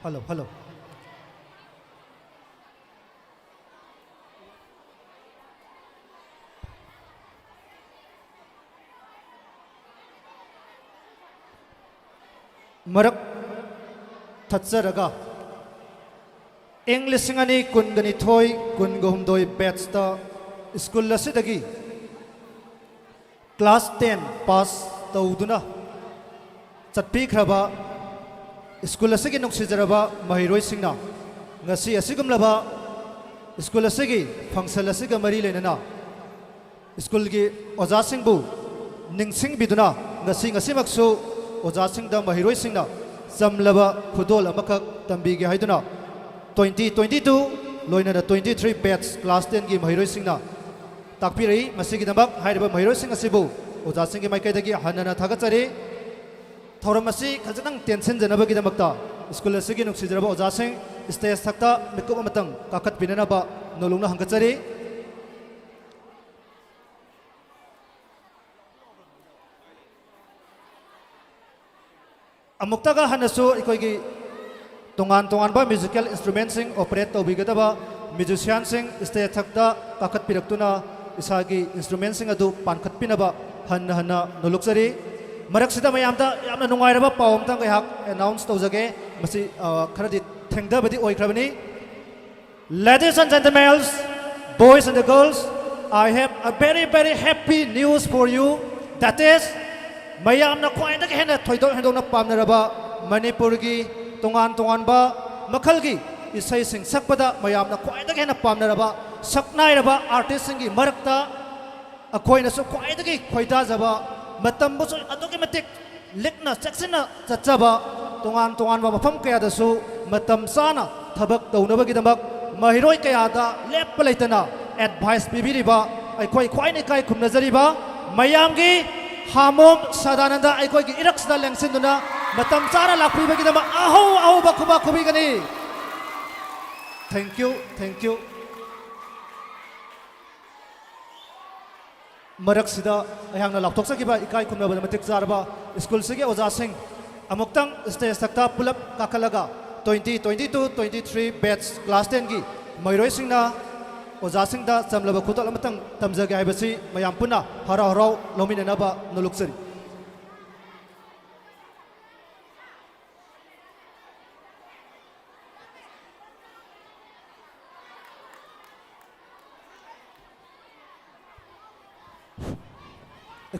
हेलो हेलो मरक थत्सरगा इंग्लिश सिंगनी कुनगनी थोई कुनगहुमदोई बैट्सता स्कूल असिदगी क्लास 10 पास तौदुना चटपीख्रबा स्कूल असिगी नुक्सिजरबा महिरोई सिंगना ngasi asigumlaba स्कूल असिगी फंक्शन असिगा मरी लेनना स्कूल की ओजा सिंगबु निंगसिंग बिदुना ngasi ngasi maksu ओजा सिंगदा महिरोई सिंगना समलबा खुदोल अमखक तंबीगे हाइदुना 2022 लोइना 23 बैच क्लास 10 की महिरोई सिंगना ताकपिरई मसिगी दमक हाइरबा महिरोई सिंग असिबु ओजा सिंग की माइकैदगी हनना थागचरी थौरम असी खजनंग टेंशन जनबगीदमक्ता स्कूल असिगी नुक्सिजरबा ओजा सिंग स्टेज तकता मिकुप अमतंग काकत पिननबा नोलुंगना हंगचरी अमुक्तगा हनसु इकोगी तोंगान तोंगान बा म्यूजिकल इंस्ट्रूमेंट सिंग ऑपरेट तौबीगदबा म्यूजिशियन सिंग स्टेज तकता काकत पिरक्तुना इसागी इंस्ट्रूमेंट सिंग अदु पानखत पिनबा हन्ना हन्ना नोलुक्चरी मरक्सिदा मयामदा यामना नुंगाइरबा पावमतंग गयहाक अनाउंस तौजगे मसी खरदि थेंगदबदि ओइख्रबनी Ladies and gentlemen, boys and girls, I have a very happy news for you. That is, mayamna khwaidagi hena thoidok hendokna pamnaraba Manipurgi tongan tongan ba makhalgi isai sing sakpada mayamna khwaidagi hena pamnaraba saknairaba artist singi marakta akoina su khwaidagi khoidajaba matambu su adugi matik likna chaksina chachaba tongan tongan ba mafam kayadasu matam sana thabak taunabagi महिरोई कयादा लेप लेतना advice पीबीरिबा अखोई ख्वाइने काय खुमनजरिबा मयामगी हामोम सदानंदा अखोई इरक्सदा लेंसिनदुना मतम चारा लाखुइबगिदमा अहो अहो बखुबा खुबिगनी thank you मरक्सिदा अयांगना लाक्तोक्सगिबा इकाई खुमनबदा मतिक चारबा स्कूल सिगे ओजा Singh अमुक्तंग stage तकता pull-up काखलगा 2022-23 batch class 10 की महिरोई सिंगना ओजा सिंगदा चमलबा खुतल अमतंग तमजगे हाइबसी मयाम पुना हराव हराव लोमिननबा नुलुक्सरी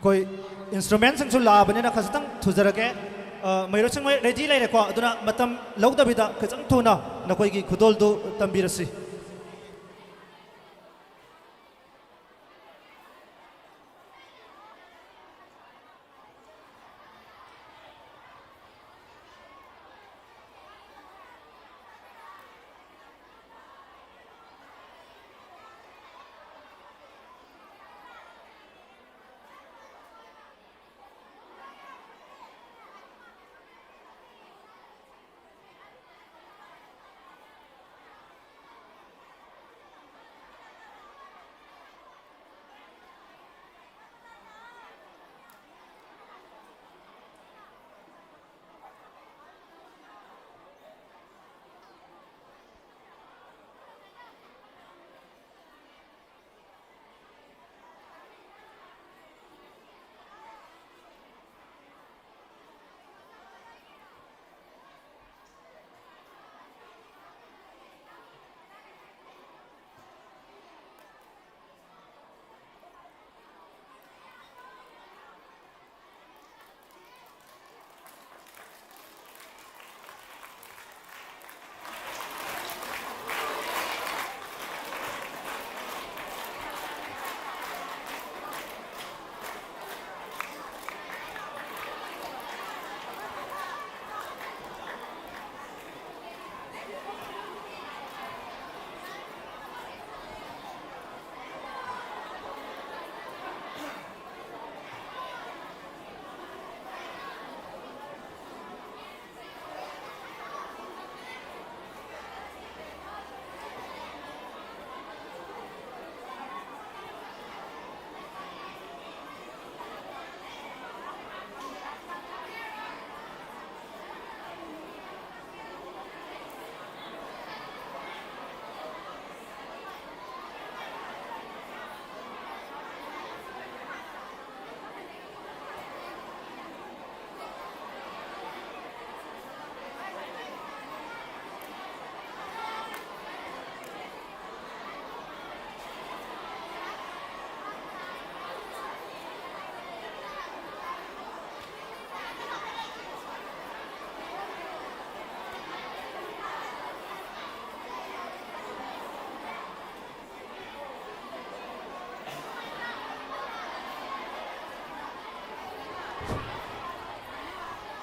कोई इंस्ट्रूमेंट सिंग लाबने खजतंग थुजरगे महिरोई सिंग रेडी लेरेको अदुना मतम लौदबिदा खजंग थुना नकोइगी खुदोलदु तंबीरसी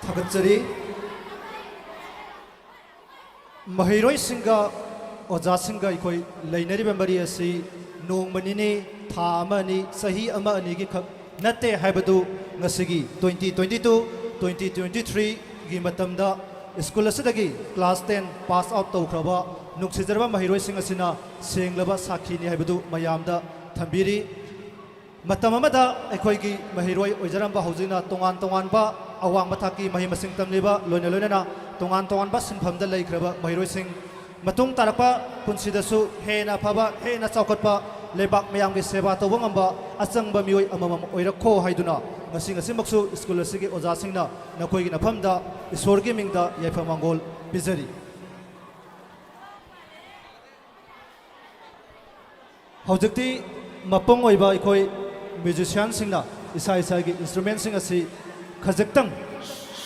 थागतजरी महिरोई सिंगा ओजा सिंगा इकोई लेनरी मरी असि नोंगमनिने था अमनि सही अमा अनि की खक नते हाइबदु ngasiगी 2022 2023 gi matamda स्कूल असिदगी क्लास 10 पास आउट तौख्रबा नुक्सिजरबा महिरोई सिंग असिना सेंगलबा साखीनि हाइबदु मयामदा थंबिरी मतम अमदा अखोइगी महिरोई ओइजरंबा हौजिना तोंगान तोंगानबा अवांग मथाकी महि मसिंग तमलिबा लोइना लोइना तोंगान तोंगानबा सिंफमदा लेख्रबा महिरोई सिंग मतुंग तारकपा पुंसिदसु हेना फबा हेना चौकटपा लेबाक मयामगी सेवा तौबा ngamba achangba mioi amamam oirakho haiduna ngasi ngasi maksu school असि ओजा सिंगना नखोइगी नफमदा ईश्वर की मिंगदा याइफा मंगोल बिजरी हौजक्ति मपंग ओइबा इखोइ म्यूजिशियन सिंगना इसा इसा की इंस्ट्रूमेंट सिंग असि खजक्तंग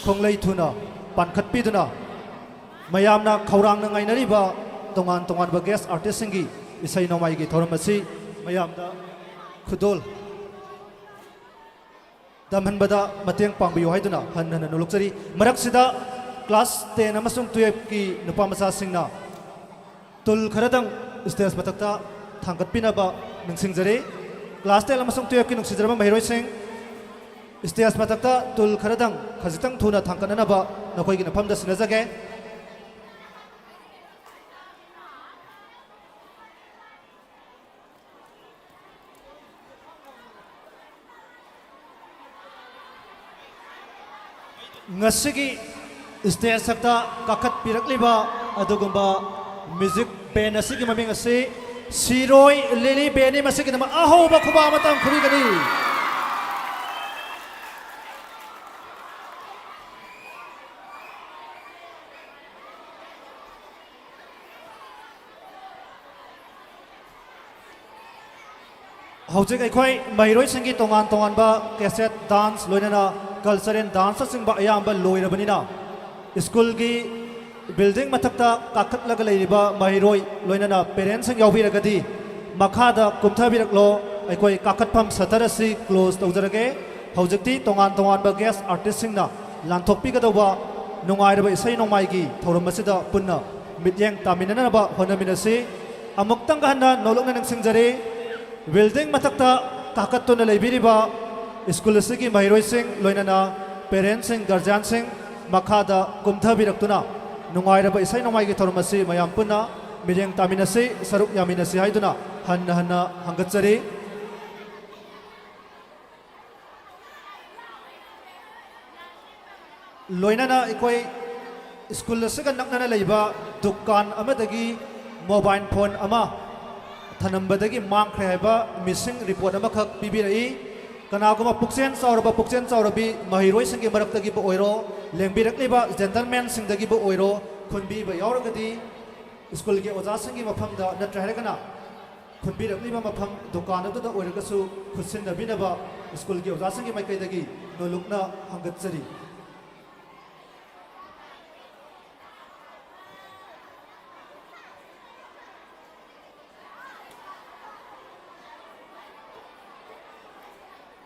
खोंगलै थुना पानखतपिदुना मयामना खौरांग नंगाइनरिबा तोंगान तोंगान बा गेस्ट आर्टिस्ट सिंगी इसै नोमाई की थोरम असि मयामदा खुदोल दमहनबदा मतेंग पांगबियो हाइदुना हनन नुलुक्चरी मरक्सिदा क्लास 10 अमसुंग 12 की नुपा मसा सिंगना तुल खरदंग स्टेज मतकता थांगतपिनबा निंसिंगजरे क्लास 10 अमसुंग 12 की नुक्सिजरबा महिरोई सिंग स्टेज मतकता तुल खरदंग खजितंग थुना थांगकननबा नखोइगी नफमदा सिनजगे ngasiगी स्टेज सकता काखत पिरकलिबा अदुगुंबा म्यूजिक बैंड असिगी ममिंग असे सिरोई लिली बेनी मसिगी नम अहोबा खुबा मतंग खुबिगनी हौजिक अखोई महिरोई सिंगी तोंगान तोंगान बा कैसेट डांस लोइनना कल्चरल डांस सिंग बा अयाम बा लोइरबनिना स्कूल की बिल्डिंग मथक्ता काखतलग लेरिबा महिरोई लोइनना पेरेंट्स सिंग याउबिरगदी मखादा कुमथाबिरकलो अखोई काखतफम सतरसी क्लोज तौजरगे हौजिकती तोंगान तोंगान बा गेस्ट आर्टिस्ट सिंगना लांथोकपिगदौबा नुंगाइरबा इसै नोंमाइगी थौरम मसिदा पुन्ना मित्येंग तामिननबा होनमिनसी अमुक्तंग हन्ना नोलुंगना नंसिंगजरे बिल्डिंग मथक्ता काकतुना लेबिरिबा स्कूल असि महिरोई सिंग लोइनना पेरेंट्स सिंग गार्जियन सिंग मखादा कुमथाबिरक्तुना नुंगाइरबा इसै नोंमाइगी थौरम असि मयाम पुन्ना मिरेंग तामिनसी सरुक यामिनसी हाइदुना हन्ना हन्ना हंगतजरी लोइनना इकोई स्कूल असि नकनना लेबा दुकान अमदगी मोबाइल फोन अमा थनम्बदगी मांगख्रे हाइबा मिसिंग रिपोर्ट अमखक पिबिरई कनागुमा पुक्सेन चाउरबी महिरोई सिंगी मरक्तगी बो ओइरो लेंबिरक्लिबा जेंटलमैन सिंगदगी बो ओइरो खुनबीबा यावरगदी स्कूल के ओजा सिंगी मफमदा नत्र हाइरगना खुनबीरक्लिबा मफम दुकान अदुदा ओइरगसु खुसिनबिनबा स्कूल के ओजा सिंगी माइकैदगी नोलुकना हंगतजरी